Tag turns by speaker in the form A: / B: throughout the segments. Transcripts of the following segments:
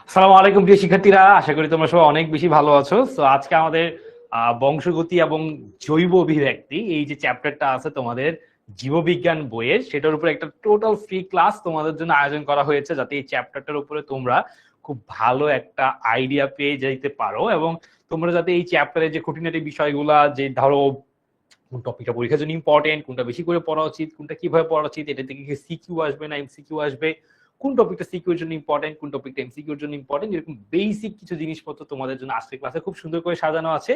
A: আসসালামু আলাইকুম প্রিয় শিক্ষার্থীরা, আশা করি তোমরা সবাই অনেক বেশি ভালো আছো। তো আজকে আমাদের বংশগতি এবং জৈব অভিব্যক্তি এই যে চ্যাপ্টারটা আছে তোমাদের জীববিজ্ঞান বইয়ের, সেটার উপরে একটা টোটাল ফ্রি ক্লাস তোমাদের জন্য আয়োজন করা হয়েছে, যাতে এই চ্যাপ্টারটার উপরে তোমরা খুব ভালো একটা আইডিয়া পেয়ে যেতে পারো এবং তোমরা যাতে এই চ্যাপ্টারের যে খুঁটিনাটি বিষয়গুলা, যে ধরো কোন টপিকটা পরীক্ষার জন্য ইম্পর্টেন্ট, কোনটা বেশি করে পড়া উচিত, কোনটা কিভাবে পড়া উচিত, এটা থেকে কি সিকিউ আসবে না এমসিকিউ আসবে, কোন টপিকটা সিকিউর জন্য ইম্পর্টেন্ট, কোন টপিকটা এমসিকিউর জন্য ইম্পর্টেন্ট, এরকম বেসিক কিছু জিনিসপত্র তোমাদের জন্য আজকের ক্লাসে খুব সুন্দর করে সাজানো আছে।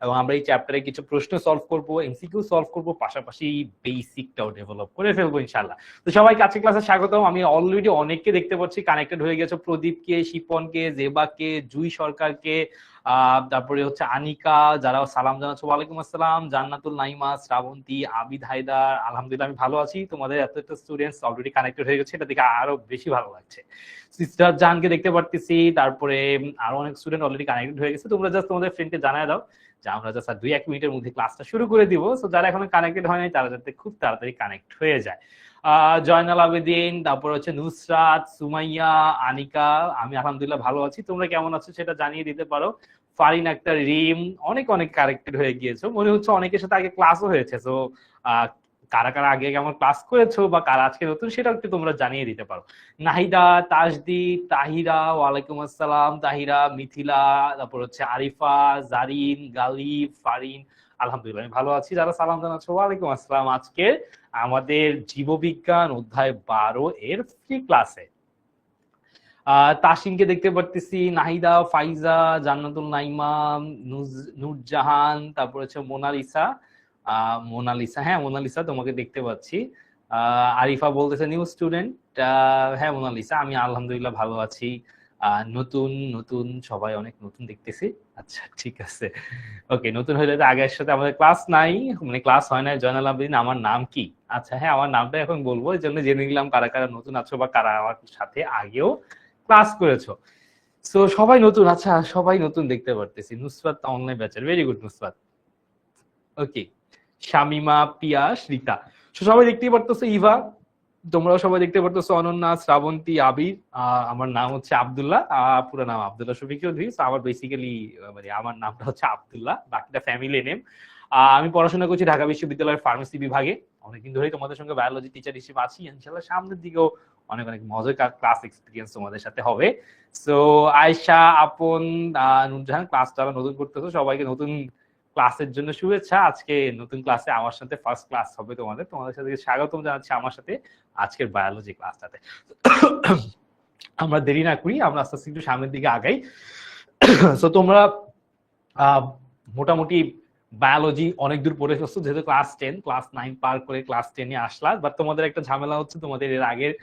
A: এবং আমরা এই চ্যাপ্টারে কিছু প্রশ্ন সলভ করব, এমসিকিউ সলভ করব, পাশাপাশি বেসিকটাও ডেভেলপ করে ফেলবো ইনশাআল্লাহ। তো সবাইকে আজকের ক্লাসে স্বাগতম। আমি অলরেডি অনেককে দেখতে পাচ্ছি কানেক্টেড হয়ে গেছে, প্রদীপকে, শিপনকে, জেবাকে, জুই সরকারকে, তারপরে হচ্ছে আনিকা, যারা সালাম জানাচ্ছ ওয়ালাইকুম আসসালাম, জান্নাতুল নাইমা, শ্রাবন্তী, আবিদ হায়দার। আলহামদুলিল্লাহ আমি ভালো আছি। তোমাদের এত একটা স্টুডেন্টস অলরেডি কানেক্টেড হয়ে গেছে, এটা দেখে আরো বেশি ভালো লাগছে। সিস্টার জানকে দেখতে পারতেছি, তারপরে আরো অনেক স্টুডেন্ট অলরেডি কানেক্টেড হয়ে গেছে। তোমরা জাস্ট তোমাদের ফ্রেন্ডকে জানায় দাও যে আমরা জাস্ট 2-1 মিনিটের মধ্যে ক্লাসটা শুরু করে দিব। সো যারা এখনো কানেক্টেড হয় নাই তারা যাতে খুব তাড়াতাড়ি কানেক্ট হয়ে যায়। জয়নাল আবেদিন, তারপর হচ্ছে নুসরাত, সুমাইয়া, আনিকা। আমি আলহামদুলিল্লাহ ভালো আছি, তোমরা কেমন আছো সেটা জানিয়ে দিতে পারো। ফারিন আক্তার, রিম, অনেক অনেক কানেক্টেড হয়ে গিয়েছো, মনে হচ্ছে অনেকের সাথে আগে ক্লাসও হয়েছে। তো কারা কারা আগে কেমন ক্লাস করেছো বা কারা আজকে নতুন, সেটা একটু তোমরা জানিয়ে দিতে পারো। নাহিদা, তাজদিদ, তাহিরা, ওয়ালাইকুম আসসালাম, তাহিরা, মিথিলা, তারপর হচ্ছে আরিফা, জারিন, গালিব, ফারিন। আলহামদুলিল্লাহ আমি ভালো আছি। যারা সালাম জানাচ্ছো ওয়ালাইকুম আসসালাম। আজকে আমাদের জীববিজ্ঞান অধ্যায় 12 এর ফ্রি ক্লাসে তাসিমকে দেখতে পারতেছি, নাহিদা, ফাইজা, জান্নাতুল নাইমা, নূরজাহান, তারপর হচ্ছে মোনালিসা। মোনালিসা, হ্যাঁ মোনালিসা তোমাকে দেখতে পাচ্ছি। আরিফা বলতেছে নিউ স্টুডেন্ট। হ্যাঁ মোনালিসা, আমি আলহামদুলিল্লাহ ভালো আছি। নতুন নতুন সবাই অনেক নতুন দেখতেছি। আচ্ছা ঠিক আছে, ওকে। নতুন হলে তো আগের সাথে আমাদের ক্লাস নাই, মানে ক্লাস হয় না। জয়নাল আবেদিন, আমার নাম কি? আচ্ছা হ্যাঁ, আমার নামটা এখন বলবো, এই জন্য জেনে নিলাম কারা কারা নতুন আছো বা কারা আমার সাথে আগেও ক্লাস করেছো। সো সবাই নতুন, আচ্ছা সবাই নতুন দেখতে পারতেছি। নুসরাত অনলাইন ব্যাচের, ভেরি গুড নুসরাত। ওকে, শামিমা, পিয়াস, রীতা। সবাই দেখতেই পারতেছো। ইভা, তোমরাও সবাই দেখতে পারতেছো। অনন্যা, শ্রাবন্তী, আবির। আমার নাম হচ্ছে আব্দুল্লাহ, পুরো নাম আব্দুল্লাহ শফিক চৌধুরী। আমার বেসিক্যালি মানে আমার নামটা হচ্ছে আব্দুল্লাহ, বাকিটা ফ্যামিলি নেম। আমি পড়াশোনা করছি ঢাকা বিশ্ববিদ্যালয়ের ফার্মেসি বিভাগে। অনেকদিন ধরেই তোমাদের সঙ্গে বায়োলজি টিচার হিসেবে আছি। ইনশাআল্লাহ সামনের দিকেও অনেক অনেক মজার ক্লাস এক্সপিরিয়েন্স তোমাদের সাথে হবে। সো আয়শা, আপন, নুরজাহান, ক্লাসটা নতুন করতেছো, সবাইকে নতুন ক্লাসের জন্য শুভেচ্ছা। আজকে নতুন ক্লাসে আমার সাথে ফার্স্ট ক্লাস হবে তোমাদের, তোমাদের সাথে স্বাগতম জানাচ্ছি আমার সাথে আজকের বায়োলজি ক্লাসটাতে। আমরা দেরি না করি, আমরা আস্তে আস্তে একটু সামনের দিকে আগাই। তো তোমরা মোটামুটি বায়োলজি অনেক দূর পড়ে ফেলছো, যেহেতু ক্লাস 9 পার করে ক্লাস 10-এ আসলা। বাট তোমাদের একটা ঝামেলা হচ্ছে, তোমাদের এর আগের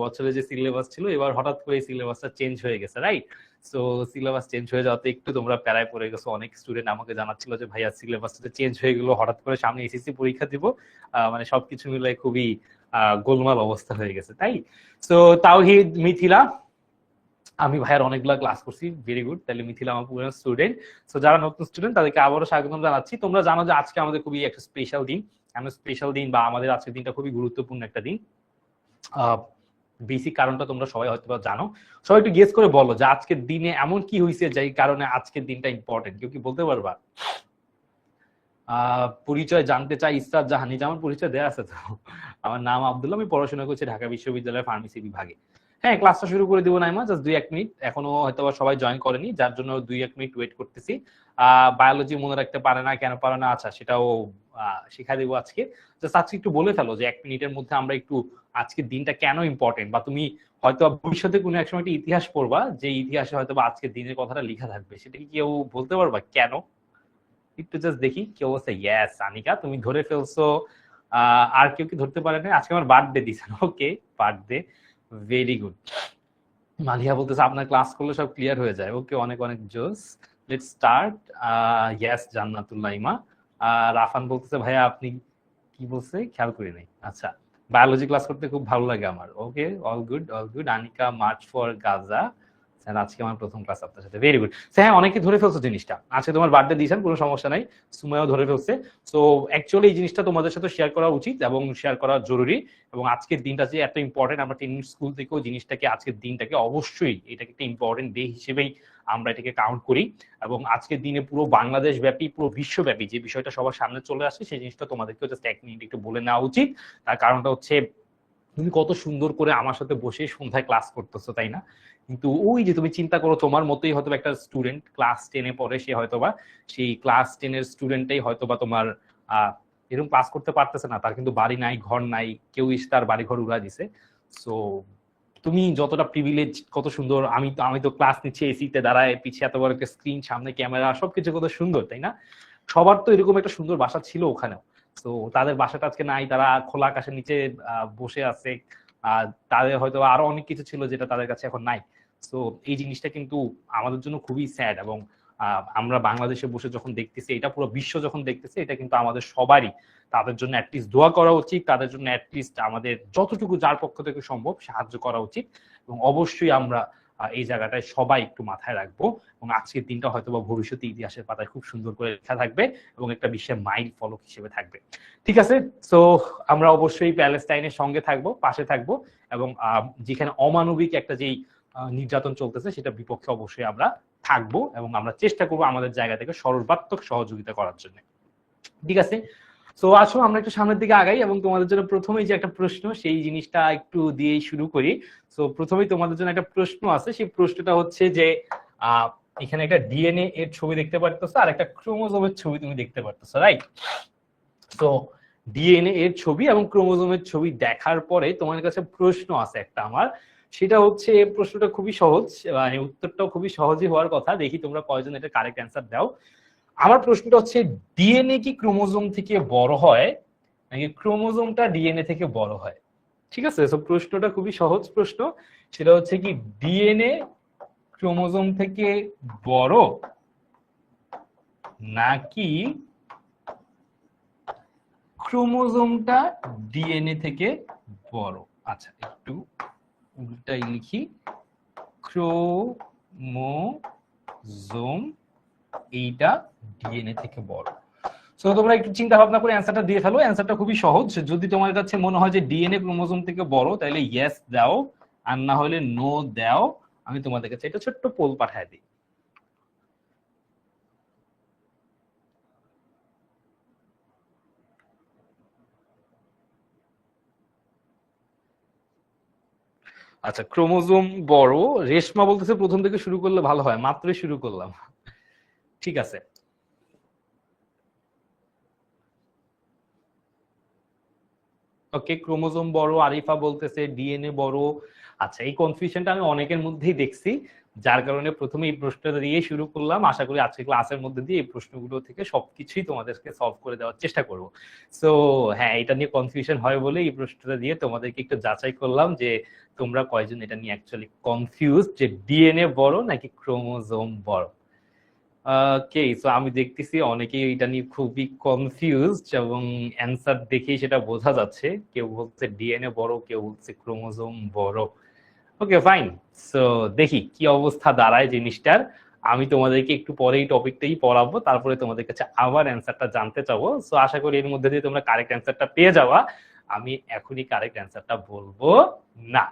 A: বছরে যে সিলেবাস ছিল, এবার হঠাৎ করে সিলেবাসটা চেঞ্জ হয়ে গেছে, রাইট? সো সিলেবাস চেঞ্জ হয়ে যাওয়াতে একটু তোমরা প্যারায় পড়ে গেছো। অনেক স্টুডেন্ট আমাকে জানাচ্ছিল যে ভাইয়া সিলেবাসটা চেঞ্জ হয়ে গেলো হঠাৎ করে, সামনে এসএসসি পরীক্ষা দিব, মানে সবকিছু মিলে খুবই গোলমাল অবস্থা হয়ে গেছে, তাই। সো তাওহিদ, মিথিলা, আমি ভাইয়ার অনেকগুলা ক্লাস করছি, ভেরি গুড। তাহলে মিথিলা আমার পুরো স্টুডেন্ট। সো যারা নতুন স্টুডেন্ট তাদেরকে আবারও স্বাগতম জানাচ্ছি। তোমরা জানো যে আজকে আমাদের খুবই একটা স্পেশাল দিন। এমন স্পেশাল দিন বা আমাদের আজকের দিনটা খুবই গুরুত্বপূর্ণ একটা দিন। বেসিক কারণটা তোমরা সবাই হয়তো জানো। সবাই একটু গেস করে বলো যে আজকের দিনে এমন কি হয়েছে যে কারণে আজকের দিনটা ইম্পর্টেন্ট। কেউ কি বলতে পারবা? পরিচয় জানতে চাই। ইসরাত জাহানি, আমার পরিচয় দেয়া আছে তো। আমার নাম আব্দুল্লাহ, আমি পড়াশোনা করছি ঢাকা বিশ্ববিদ্যালয়ের ফার্মেসি বিভাগে। হ্যাঁ, ক্লাসটা শুরু করে দিব নাইমা, জাস্ট 2-1 মিনিট, এখনো হয়তো সবাই জয়েন করেনি, যার জন্য 2-1 মিনিট ওয়েট করতেছি। বায়োলজি মনে রাখতে পারে না, কেন পারে না, আচ্ছা সেটাও শিখা দিব আজকে। জাস্ট আজকে একটু বলে ফেলো যে 1 মিনিটের মধ্যে আমরা একটু আজকের দিনটা কেন ইম্পর্টেন্ট, বা তুমি হয়তো ভবিষ্যতে কোনো এক সময় একটা ইতিহাস পড়বা, যে ইতিহাসে হয়তো আজকের দিনের কথাটা লেখা থাকবে, সেটা কি কেউ বলতে পারবা কেন? একটু জাস্ট দেখি কেউ আছে। ইয়েস আনিকা, তুমি ধরে ফেলছো। আর কেউ কি ধরতে পারে না? আজকে আমার বার্থডে দিছেন, ওকে, বার্থডে, ভেরি গুড। মালিয়া বলতেছে আপনার ক্লাস করলে সব ক্লিয়ার হয়ে যায়, ওকে, অনেক অনেক জোস। Let's start. ইয়েস জান্নাতুল্লাহ ইমা। রাফান বলতেছে ভাইয়া আপনি কি বলছে খেয়াল করি নাই। আচ্ছা, বায়োলজি ক্লাস করতে খুব ভালো লাগে আমার, okay, all good all good. Anika, march for Gaza. Sir আজকে আমার প্রথম ক্লাস আপনার সাথে, ভেরি গুড। হ্যাঁ, অনেকে ধরে ফেলছো জিনিসটা, আজকে তোমার বার্থডে দিয়েছেন, কোনো সমস্যা নাই, সুমাইও ধরে ফেলছে। সো অ্যাকচুয়ালি এই জিনিসটা তোমাদের সাথে শেয়ার করা উচিত এবং শেয়ার করা জরুরি। এবং আজকের দিনটা যে এত ইম্পর্টেন্ট, আমরা 10 মিনিট স্কুল থেকেও জিনিসটাকে, আজকের দিনটাকে অবশ্যই এটাকে একটা ইম্পর্টেন্ট ডে হিসেবেই আমরা এটাকে কাউন্ট করি। এবং আজকের দিনে পুরো বাংলাদেশ ব্যাপী, পুরো বিশ্বব্যাপী যে বিষয়টা সবার সামনে চলে আসে, সেই জিনিসটা তোমাদেরকেও জাস্ট এক মিনিট একটু বলে নেওয়া উচিত। তার কারণটা হচ্ছে তুমি কত সুন্দর করে আমার সাথে বসে সন্ধ্যায় ক্লাস করতেছো, তাই না? কিন্তু ওই যে তুমি চিন্তা করো, তোমার মতোই হয়তো একটা স্টুডেন্ট ক্লাস 10-এ পড়ে, সে হয়তোবা সেই ক্লাস 10-এর স্টুডেন্টটাই হয়তোবা তোমার এরকম ক্লাস করতে পারতেছে না, তার কিন্তু বাড়ি নাই, ঘর নাই, কেউ এসে তার বাড়ি ঘর উড়া দিছে। সো তুমি যতটা প্রিভিলেজ, কত সুন্দর, আমি তো ক্লাস নিচ্ছি এসিতে দাঁড়ায়, পিছিয়ে এত বড় একটা স্ক্রিন, সামনে ক্যামেরা, সবকিছু কত সুন্দর, তাই না? সবার তো এরকম একটা সুন্দর বাসা ছিল ওখানেও। তো তাদের বাসাটা আজকে নাই, তারা খোলা আকাশের নিচে বসে আছে। তাদের হয়তো আরো অনেক কিছু ছিল যেটা তাদের কাছে এখন নাই। তো এই জিনিসটা কিন্তু আমাদের জন্য খুবই স্যাড। এবং আমরা বাংলাদেশে বসে যখন দেখতেছি, এটা পুরো বিশ্ব যখন দেখতেছে, এটা কিন্তু আমাদের সবারই তাদের জন্য অ্যাটলিস্ট দোয়া করা উচিত, তাদের জন্য অ্যাটলিস্ট আমাদের যতটুকু যার পক্ষ থেকে সম্ভব সাহায্য করা উচিত। এবং অবশ্যই আমরা এই জায়গাটায় সবাই একটু মাথায় রাখবো। এবং আজকের দিনটা হয়তো বা ভবিষ্যতে ইতিহাসের পাতায় খুব সুন্দর করে লেখা থাকবে এবং একটা বিশ্বের মাইল ফলক হিসেবে থাকবে। ঠিক আছে, তো আমরা অবশ্যই প্যালেস্টাইনের সঙ্গে থাকবো, পাশে থাকবো। এবং যেখানে অমানবিক একটা যেই নির্যাতন চলতেছে, সেটা বিপক্ষে অবশ্যই আমরা থাকবো এবং আমরা চেষ্টা করবো আমাদের জায়গা থেকে সর্বাত্মক সহযোগিতা করার জন্য। ঠিক আছে, তো আসো আমরা একটু সামনের দিকে আগাই এবং তোমাদের জন্য প্রথমেই যে একটা প্রশ্ন, সেই জিনিসটা একটু দিয়েই শুরু করি। তো প্রথমেই তোমাদের জন্য একটা প্রশ্ন আছে, সেই প্রশ্নটা হচ্ছে যে এখানে একটা ডিএনএ এর ছবি দেখতে পারতেছো আর একটা ক্রোমোজোমের ছবি তুমি দেখতে পারতেছো, রাইট? তো ডিএনএ এর ছবি এবং ক্রোমোজোমের ছবি দেখার পরে তোমার কাছে প্রশ্ন আছে একটা আমার, সেটা হচ্ছে, প্রশ্নটা খুবই সহজ, উত্তরটাও খুবই সহজই হওয়ার কথা। দেখি তোমরা কয়জন এটা কারেক্ট অ্যান্সার দাও। আমার প্রশ্নটা হচ্ছে, ডিএনএ কি ক্রোমোজোম থেকে বড় হয় নাকি ক্রোমোজোমটা ডিএনএ থেকে বড় হয়? ঠিক আছে, তো প্রশ্নটা খুবই সহজ প্রশ্ন, সেটা হচ্ছে কি, ডিএনএ ক্রোমোজোম থেকে বড় নাকি ক্রোমোজোমটা ডিএনএ থেকে বড়? আচ্ছা, একটু উল্টাই লিখি, ক্রোমোজোম এইটা ডিএনএ থেকে বড়। সো তোমরা একটু চিন্তা ভাবনা করে অ্যান্সারটা দিয়ে ফেলো। অ্যান্সারটা খুবই সহজ। যদি তোমার কাছে মনে হয় যে ডিএনএ ক্রোমোজোম থেকে বড়, তাহলে ইয়েস দাও, আর না হলে নো দাও। আমি তোমাদের কাছে এটা ছোট্ট পোল পাঠায় দিই। আচ্ছা, ক্রোমোজোম বড়, রেশমা বলতেছে প্রথম থেকে শুরু করলে ভালো হয়, মাত্রই শুরু করলাম। ঠিক আছে, ওকে, ক্রোমোজোম বড়, আরিফা বলতেছে ডিএনএ বড়। আচ্ছা, এই কনফিউশনটা আমি অনেকের মধ্যেই দেখছি, যার কারণে প্রথমে এই প্রশ্নটা দিয়ে শুরু করলাম। আশা করি আজকে ক্লাসের মধ্যে দিয়ে এই প্রশ্নগুলো থেকে সবকিছুই তোমাদেরকে সলভ করে দেওয়ার চেষ্টা করব। সো হ্যাঁ, এটা নিয়ে কনফিউশন হয় বলে এই প্রশ্নটা দিয়ে তোমাদেরকে একটু যাচাই করলাম যে তোমরা কয়জন এটা নিয়ে অ্যাকচুয়ালি কনফিউজ, যে ডিএনএ বড় নাকি ক্রোমোজোম বড়। ওকে, সো আমি দেখতেছি অনেকেই এটা নিয়ে খুবই কনফিউজড এবং অ্যান্সার দেখেই সেটা বোঝা যাচ্ছে। কেউ বলছে ডিএনএ বড়, কেউ বলছে ক্রোমোজোম বড়। ওকে, ফাইন। সো দেখি কি অবস্থা দাঁড়ায় জিনিসটার। আমি তোমাদেরকে একটু পরে এই টপিকটাই পড়াবো, তারপরে তোমাদের কাছে আবার অ্যান্সারটা জানতে চাবো। সো আশা করি এর মধ্যে দিয়ে তোমরা কারেক্ট অ্যান্সারটা পেয়ে যাবা। আমি এখনই কারেক্ট অ্যান্সারটা বলবো না।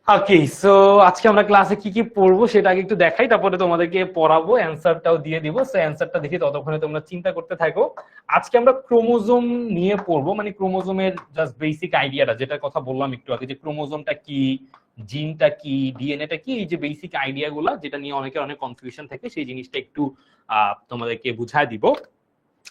A: ওকে, সো আজকে আমরা ক্লাসে কি কি পড়বো সেটা আগে একটু দেখাই, তারপরে তোমাদেরকে পড়াবো, অ্যান্সারটাও দিয়ে দিব। সো অ্যান্সারটা দেখি, ততক্ষণে তোমরা চিন্তা করতে থাকো। আজকে আমরা ক্রোমোজোম নিয়ে পড়বো, মানে ক্রোমোজোমের জাস্ট বেসিক আইডিয়াটা, যেটা কথা বললাম একটু আগে, যে ক্রোমোজোমটা কি, জিনটা কি, ডিএনএটা কি, এই যে বেসিক আইডিয়া গুলা, যেটা নিয়ে অনেকের অনেক কনফিউশন থাকে, সেই জিনিসটা একটু তোমাদেরকে বুঝায় দিব।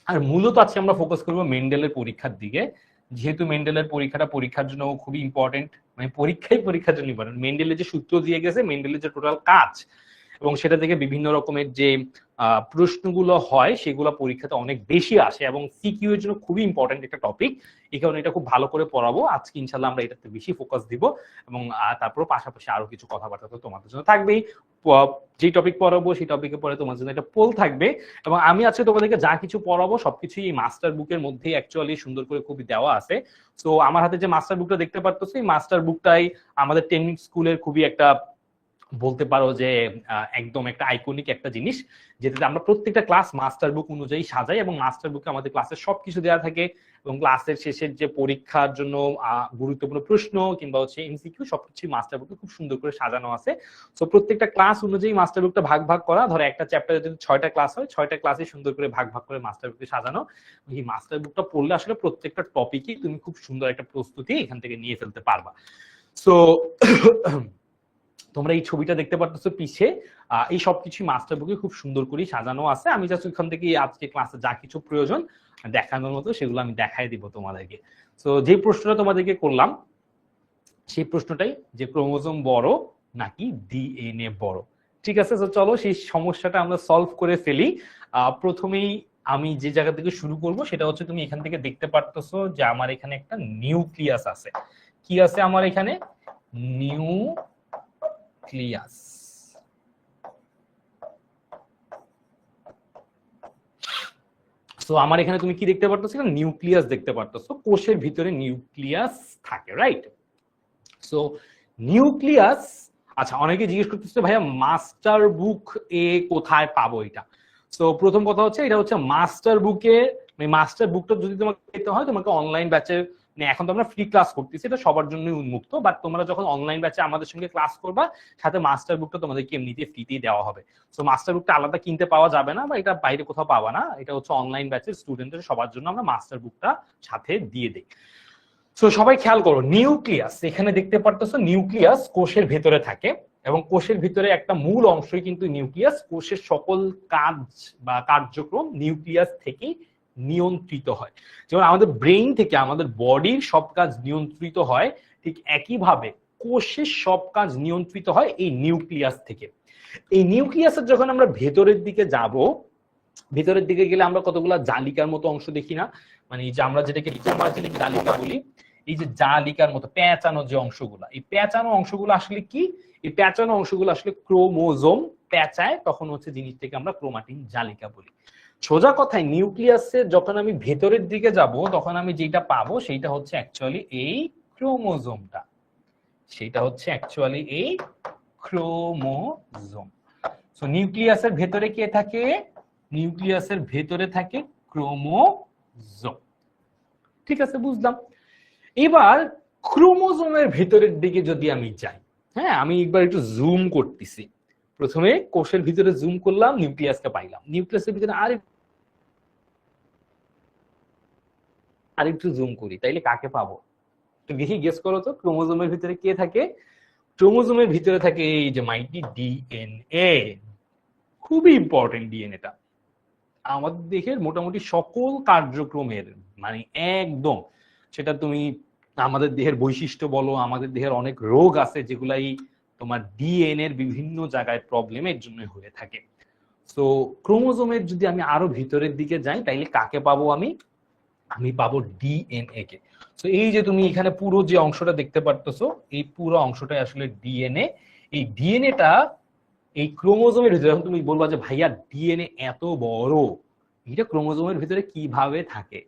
A: আর মূলত আজকে আমরা ফোকাস করবো মেন্ডেলের পরীক্ষার দিকে, যেহেতু মেন্ডেলের পরীক্ষার জন্য খুবই ইম্পর্টেন্ট, মানে পরীক্ষার জন্য ইম্পর্টেন্ট। মেন্ডেলের যে সূত্র দিয়ে গেছে, মেন্ডেলের যে টোটাল কাজ, এবং সেটা থেকে বিভিন্ন রকমের যে প্রশ্নগুলো হয়, সেগুলো পরীক্ষাতে অনেক বেশি আসে এবং সিকিউ এর জন্য খুবই ইম্পর্টেন্ট একটা টপিক। এই কারণে এটা খুব ভালো করে পড়াবো আজকে, ইনশাল্লাহ আমরা এটাতে বেশি ফোকাস দিব। এবং তারপর পাশাপাশি আরো কিছু কথাবার্তা তো তোমাদের জন্য থাকবেই। যে টপিক পড়াবো সেই টপিকে পরে তোমার জন্য একটা পোল থাকবে। এবং আমি আজকে তোমাদেরকে যা কিছু পড়াবো সবকিছুই এই মাস্টার বুকের মধ্যেই অ্যাকচুয়ালি সুন্দর করে খুবই দেওয়া আছে। তো আমার হাতে যে মাস্টার বুকটা দেখতে পারতেছো, এই মাস্টার বুকটাই আমাদের 10 মিনিট স্কুলের খুবই একটা বলতে পারো যে একদম একটা আইকনিক একটা জিনিস, যেটাতে আমরা প্রত্যেকটা ক্লাস মাস্টার বুক অনুযায়ী সাজাই এবং মাস্টার বুকে আমাদের ক্লাসের সবকিছু দেওয়া থাকে এবং ক্লাসের শেষের যে পরীক্ষার জন্য গুরুত্বপূর্ণ প্রশ্ন কিংবা হচ্ছে এমসিকিউ সবকিছু মাস্টার বুকে খুব সুন্দর করে সাজানো আছে। তো প্রত্যেকটা ক্লাস অনুযায়ী মাস্টার বুকটা ভাগ ভাগ করা, ধরো একটা চ্যাপ্টারে যদি 6টা ক্লাস হয় 6টা ক্লাসে সুন্দর করে ভাগ ভাগ করে মাস্টার বুকে সাজানো। এই মাস্টার বুকটা পড়লে আসলে প্রত্যেকটা টপিকই তুমি খুব সুন্দর একটা প্রস্তুতি এখান থেকে নিয়ে ফেলতে পারবা। সো তোমরা এই ছবিটা দেখতে পাচ্ছ পিছে, এই সবকিছু মাস্টার বুকে খুব সুন্দর করে সাজানো আছে। আমি জাস্ট ওইখান থেকে আজকে ক্লাসে যা কিছু প্রয়োজন দেখানোর মতো সেগুলো আমি দেখাই দিব তোমাদেরকে। তো যে প্রশ্নটা তোমাদেরকে করলাম সেই প্রশ্নটাই, যে ক্রোমোজোম বড় নাকি ডিএনএ বড়। ঠিক আছে, তো চলো সেই সমস্যাটা আমরা সলভ করে ফেলি। প্রথমেই আমি যে জায়গা থেকে শুরু করব সেটা হচ্ছে, তুমি এখান থেকে দেখতে পারতেছো যে আমার এখানে একটা নিউক্লিয়াস আছে। কি আছে আমার এখানে? নিউক্লিয়াস। তো আমার এখানে তুমি কি দেখতে পারতেছো? নিউক্লিয়াস দেখতে পারতেছো, কোষের ভিতরে নিউক্লিয়াস থাকে, রাইট? সো নিউক্লিয়াস, আচ্ছা অনেকে জিজ্ঞেস করতেছে ভাইয়া মাস্টার বুক এ কোথায় পাবো এটা? সো প্রথম কথা হচ্ছে, এটা হচ্ছে মাস্টার বুকে, মাস্টার বুকটা যদি তোমাকে পেতে হয় তোমাকে অনলাইন ব্যাচে, এখন তো আমরা ফ্রি ক্লাস করতেছি, এটা সবার জন্যই উন্মুক্ত, বাট তোমরা যখন অনলাইন ব্যাচে আমাদের সঙ্গে ক্লাস করবা সাথে মাস্টার বুকটা তোমাদেরকে এমনিতে ফ্রিতেই দেওয়া হবে। সো মাস্টার বুকটা আলাদা কিনতে পাওয়া যাবে না বা এটা বাইরে কোথাও পাবা না, এটা হচ্ছে অনলাইন ব্যাচের স্টুডেন্টদের সবার জন্য আমরা মাস্টার বুকটা সাথে দিয়ে দিই। সো সবাই খেয়াল করো, নিউক্লিয়াস এখানে দেখতে পারতেছো, নিউক্লিয়াস কোষের ভেতরে থাকে এবং কোষের ভিতরে একটা মূল অংশই কিন্তু নিউক্লিয়াস। কোষের সকল কাজ বা কার্যক্রম নিউক্লিয়াস থেকেই নিয়ন্ত্রিত হয়। যেমন আমাদের ব্রেইন থেকে আমাদের বডির সব কাজ নিয়ন্ত্রিত হয়, ঠিক একইভাবে কোষের সব কাজ নিয়ন্ত্রিত হয় এই নিউক্লিয়াস থেকে। এই নিউক্লিয়াসের যখন আমরা ভেতরের দিকে যাব, ভেতরের দিকে গেলে আমরা কতগুলা জালিকার মতো অংশ দেখি না? মানে এই যে আমরা যেটাকে লিথোমার্জিনিক জালিকা বলি, এই যে জালিকার মতো পেঁচানো যে অংশগুলা, এই পেঁচানো অংশগুলো আসলে কি? এই পেঁচানো অংশগুলো আসলে ক্রোমোজোম পেঁচায়, তখন হচ্ছে জিনিসটাকে আমরা ক্রোমাটিন জালিকা বলি। সোজা কথায় নিউক্লিয়াসে যখন আমি ভেতরের দিকে যাব তখন আমি যেটা পাবো সেটা হচ্ছে অ্যাকচুয়ালি এই ক্রোমোজোমটা, সেটা হচ্ছে অ্যাকচুয়ালি এই ক্রোমোজোম। সো নিউক্লিয়াসের ভেতরে কে থাকে? নিউক্লিয়াসের ভেতরে থাকে ক্রোমোজোম। ঠিক আছে, বুঝলাম। এবার ক্রোমোজোমের ভেতরের দিকে যদি আমি যাই, হ্যাঁ আমি একবার একটু জুম করতেছি। প্রথমে কোষের ভিতরে জুম করলাম, নিউক্লিয়াসকে পাইলাম। নিউক্লিয়াসের ভিতরে আরেকটু জুম করি, তাইলে কাকে পাবো? তো দেখি, গেস করো তো ক্রোমোজোমের ভিতরে কে থাকে? ক্রোমোজোমের ভিতরে থাকে এই যে মাইটি ডিএনএ। খুবই ইম্পর্টেন্ট ডিএনএটা আমাদের দেহের মোটামুটি সকল কার্যক্রমের, মানে একদম, সেটা তুমি আমাদের দেহের বৈশিষ্ট্য বলো, আমাদের দেহের অনেক রোগ আছে যেগুলাই তোমার ডিএনএ এর বিভিন্ন জায়গায় প্রবলেমের জন্য হয়ে থাকে। তো ক্রোমোজোমের যদি আমি আরো ভিতরের দিকে যাই তাইলে কাকে পাবো? আমি পাবো ডিএনএ কে। তো এই যে তুমি এখানে পুরো যে অংশটা দেখতে পারতেছো, এই পুরো অংশটাই আসলে ডিএনএ। এই ডিএনএটা এই ক্রোমোজোমের ভিতরে, এখন তুমি বলবা যে ভাইয়া ডিএনএ এত বড়, এটা ক্রোমোজোমের ভিতরে কিভাবে থাকে?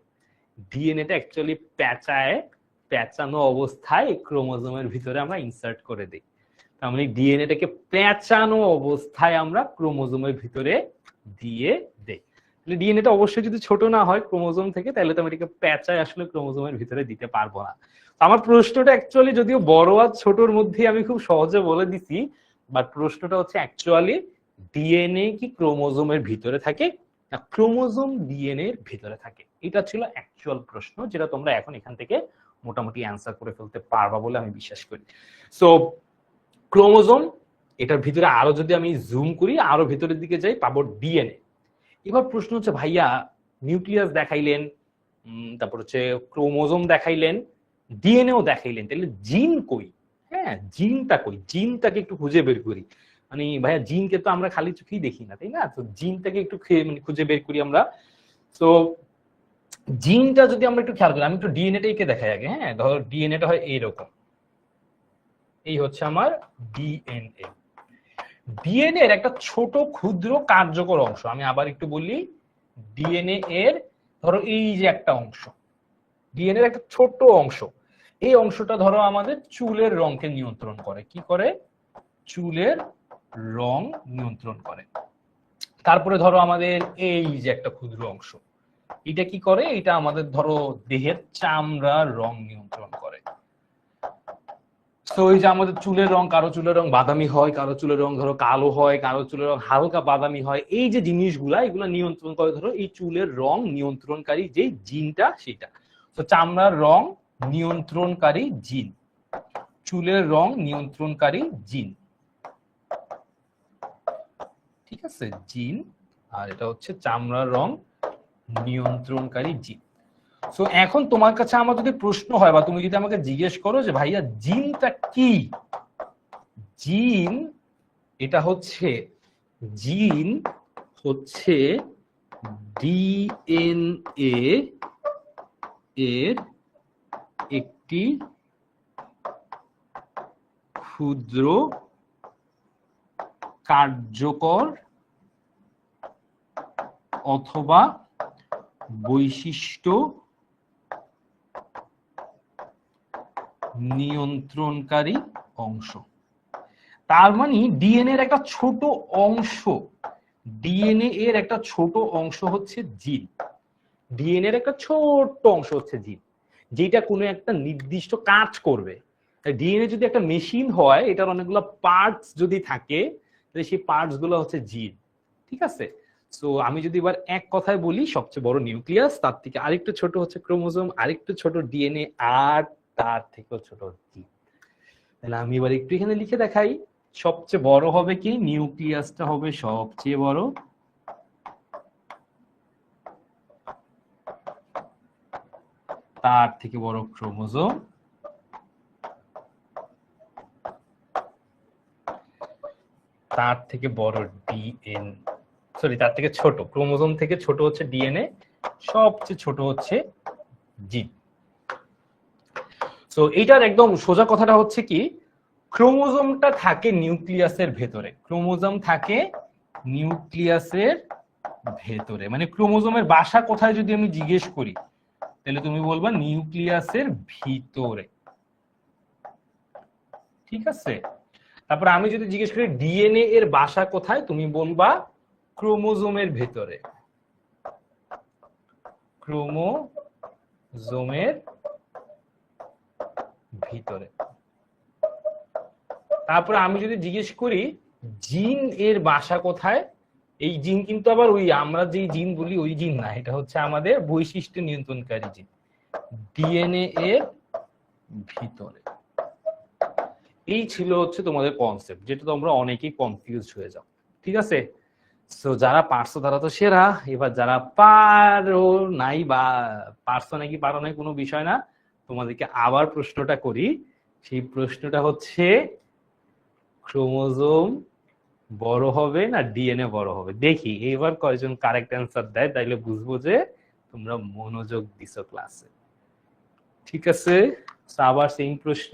A: ডিএনএটা অ্যাকচুয়ালি পেঁচানো অবস্থায় ক্রোমোজোমের ভিতরে আমরা ইনসার্ট করে দিই। তার মানে ডিএনএটাকে পেঁচানো অবস্থায় আমরা ক্রোমোজোমের ভিতরে দিয়ে দেই। ডিএনএটা অবশ্যই যদি ছোট না হয় ক্রোমোজোম থেকে, তাহলে তো আমি এটাকে পেঁচায় আসলে ক্রোমোজোমের ভিতরে দিতে পারবো না। আমার প্রশ্নটা অ্যাকচুয়ালি যদিও বড় আর ছোটর মধ্যে আমি খুব সহজে বলে দিছি, বাট প্রশ্নটা হচ্ছে অ্যাকচুয়ালি ডিএনএ কি ক্রোমোজোমের ভিতরে থাকে না ক্রোমোজোম ডিএনএ এর ভিতরে থাকে? এটা ছিল অ্যাকচুয়াল প্রশ্ন, যেটা তোমরা এখন এখান থেকে মোটামুটি অ্যান্সার করে ফেলতে পারবা বলে আমি বিশ্বাস করি। সো ক্রোমোজোম, এটার ভিতরে আরো যদি আমি জুম করি, আরো ভিতরের দিকে যাই, পাবো ডিএনএ। এবার প্রশ্ন হচ্ছে ভাইয়া নিউক্লিয়াস দেখাইলেন, তারপর হচ্ছে ক্রোমোজোম দেখাইলেন, ডিএনএও দেখাইলেন, তাহলে জিন কই? হ্যাঁ জিনটা কই? জিনটাকে একটু খুঁজে বের করি। মানে ভাইয়া জিনকে তো আমরা খালি চোখেই দেখি না, তাই না? তো জিনটাকে একটু খুঁজে বের করি আমরা। তো জিনটা যদি আমরা একটু খেয়াল করি, আমি একটু ডিএনএটাকে দেখাই আগে। হ্যাঁ ধরো ডিএনএটা হয় এইরকম, এই হচ্ছে আমার ডিএনএ। ডিএনএ এর একটা ছোট ক্ষুদ্র কার্যকর অংশ, আমি আবার একটু বলি, ডিএনএ এর ধরো এই যে একটা অংশ, ডিএনএ এর একটা ছোট অংশ, এই অংশটা ধরো আমাদের চুলের রংকে নিয়ন্ত্রণ করে। কি করে? চুলের রং নিয়ন্ত্রণ করে। তারপরে ধরো আমাদের এই যে একটা ক্ষুদ্র অংশ, এটা কি করে? এটা আমাদের ধরো দেহের চামড়ার রং নিয়ন্ত্রণ করে। তো এই যে আমাদের চুলের রং, কারো চুলের রং বাদামি হয়, কারো চুলের রং ধরো কালো হয়, কারো চুলের রং হালকা বাদামি হয়, এই যে জিনিসগুলা এগুলা নিয়ন্ত্রণ করে ধরো এই চুলের রং নিয়ন্ত্রণকারী যে জিনটা সেটা। তো চামড়ার রং নিয়ন্ত্রণকারী জিন, চুলের রং নিয়ন্ত্রণকারী জিন, ঠিক আছে, জিন। আর এটা হচ্ছে চামড়ার রং নিয়ন্ত্রণকারী জিন। সো এখন তোমার কাছে আমার যদি প্রশ্ন হয় বা তুমি যদি আমাকে জিজ্ঞেস করো যে ভাইয়া জিনটা কি, জিন এটা হচ্ছে, জিন হচ্ছে ডিএনএ এর একটি ক্ষুদ্র কার্যকর অথবা বৈশিষ্ট্য নিয়ন্ত্রণকারী অংশ। তার মানে ডিএনএ এর একটা ছোট অংশ, ডিএনএ এর একটা ছোট অংশ হচ্ছে জিন, ডিএনএ এর একটা ছোট অংশ হচ্ছে জিন, যেটা কোনো একটা নির্দিষ্ট কাজ করবে। ডিএনএ যদি একটা মেশিন হয়, এটার অনেকগুলো পার্টস যদি থাকে, তাহলে সেই পার্টস গুলো হচ্ছে জিন, ঠিক আছে। সো আমি যদি এবার এক কথায় বলি, সবচেয়ে বড় নিউক্লিয়াস, তার থেকে আরেকটু ছোট হচ্ছে ক্রোমোজোম, আরেকটু ছোট ডিএনএ, আর তার থেকেও ছোট জিন। তাহলে আমি এবার একটু এখানে লিখে দেখাই, সবচেয়ে বড় হবে কি, নিউক্লিয়াসটা হবে সবচেয়ে বড়, তার থেকে বড় ক্রোমোজোম, তার থেকে বড় ডিএন, সরি তার থেকে ছোট, ক্রোমোজোম থেকে ছোট হচ্ছে ডিএনএ, সবচেয়ে ছোট হচ্ছে জিন। সো এইটার একদম সোজা কথাটা হচ্ছে কি, ক্রোমোজোমটা থাকে নিউক্লিয়াসের ভেতরে, ক্রোমোজোম থাকে নিউক্লিয়াসের ভেতরে। মানে ক্রোমোজোমের বাসা কোথায় যদি আমি জিজ্ঞেস করি, তাহলে তুমি বলবা নিউক্লিয়াসের ভিতরে, ঠিক আছে। তারপর আমি যদি জিজ্ঞেস করি ডিএনএ এর বাসা কোথায়, তুমি বলবা ক্রোমোজোমের ভেতরে, ক্রোমোজোমের ভিতরে। তারপরে আমি যদি জিজ্ঞেস করি জিন এর বাসা কোথায়, এই জিন কিন্তু আবার ওই আমরা যে জিন বলি ওই জিন না, এটা হচ্ছে আমাদের বৈশিষ্ট্য নিয়ন্ত্রণকারী জিন, ডিএনএ এর ভিতরে। এই ছিল হচ্ছে তোমাদের কনসেপ্ট, যেটা তোমরা অনেকেই কনফিউজ হয়ে যাও, ঠিক আছে। সো যারা পারছো তারা তো সেরা, এবার যারা পারো নাই বা পারছো নাকি পারো নাই কোনো বিষয় না, তোমাদেরকে আবার প্রশ্নটা করি। সেই প্রশ্নটা হচ্ছে ক্রোমোজোম বড় হবে না ডিএনএ বড় হবে? দেখি এবার কয়জন কারেক্ট অ্যান্সার দেয়, তাইলে বুঝবো যে তোমরা মনোযোগ দিছো ক্লাসে, ঠিক আছে। আবার সেম প্রশ্ন,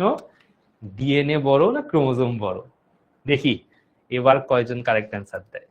A: ডিএনএ বড় না ক্রোমোজোম বড়? দেখি এবার কয়জন কারেক্ট অ্যান্সার দেয়।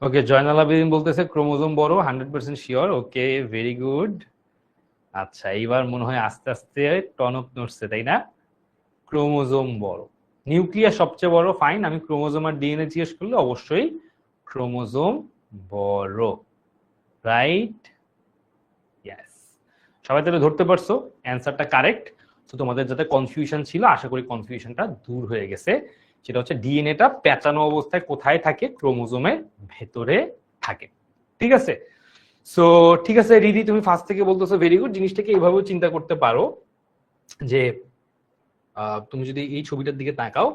A: ওকে, জয়নাল আবেদিন বলতেছে ক্রোমোজোম বড়, 100% শিওর। ওকে, ভেরি গুড। আচ্ছা, এইবার মনে হয় আস্তে আস্তে টনক নড়ছে, তাই না? ক্রোমোজোম বড়, নিউক্লিয়াস সবচেয়ে বড়, ফাইন। আমি ক্রোমোজোম আর ডিএনএ জিজ্ঞেস করলে অবশ্যই ক্রোমোজোম বড়, রাইট? ইয়েস। সবাই তাহলে ধরতে পারছো অ্যান্সারটা কারেক্ট। তো তোমাদের যাতে কনফিউশন ছিল, আশা করি কনফিউশনটা দূর হয়ে গেছে। সেটা হচ্ছে ডিএনএটা পেঁচানো অবস্থায় কোথায় থাকে? ক্রোমোজোমের ভেতরে থাকে, ঠিক আছে। সো ঠিক আছে রিদি, তুমি ফার্স্ট থেকে বলতেছো, ভেরি গুড। জিনিসটাকে এইভাবেও চিন্তা করতে পারো যে তুমি যদি এই ছবিটার দিকে তাকাও,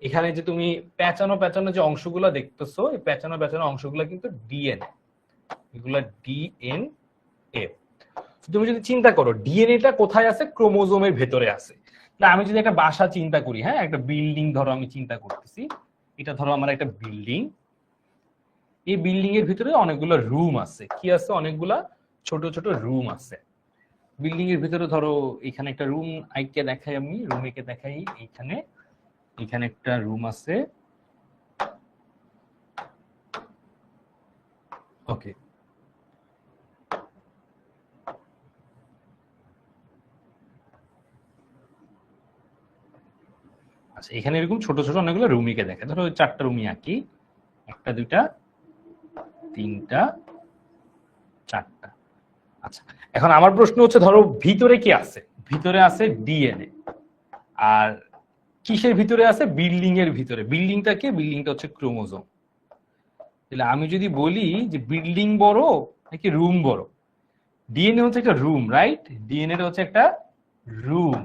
A: এখানে যে তুমি পেঁচানো পেঁচানো যে অংশগুলো দেখতেছো, এই পেঁচানো পেঁচানো অংশগুলো কিন্তু ডিএনএ, এগুলা ডিএনএ। তুমি যদি চিন্তা করো ডিএনএটা কোথায় আছে? ক্রোমোজোমের ভেতরে আছে। না, আমি যদি একটা বাসা চিন্তা করি, হ্যাঁ, একটা বিল্ডিং ধরো আমি চিন্তা করতেছি, এটা ধরো আমার একটা বিল্ডিং, এই বিল্ডিং এর ভিতরে অনেকগুলো রুম আছে, কি আছে, অনেকগুলা ছোট ছোট রুম আছে। বিল্ডিং এর ভিতরে ধরো এখানে একটা রুম আইকে দেখাই, আমি রুমেকে দেখাই, এখানে এখানে একটা রুম আছে। ওকে, আচ্ছা এখানে এরকম ছোট ছোট অনেকগুলো রুমিকে দেখে, ধরো 4টা রুমই আঁকি, 1টা 2টা 3টা 4টা। আচ্ছা, এখন আমার প্রশ্ন হচ্ছে ধরো ভিতরে কি আছে, ভিতরে আছে ডিএনএ, আর কিসের ভিতরে আছে, বিল্ডিং এর ভিতরে। বিল্ডিংটা কি, বিল্ডিংটা হচ্ছে ক্রোমোজোম। তাহলে আমি যদি বলি যে বিল্ডিং বড় নাকি রুম বড়, ডিএনএ হচ্ছে একটা রুম, রাইট? ডিএনএ হচ্ছে একটা রুম,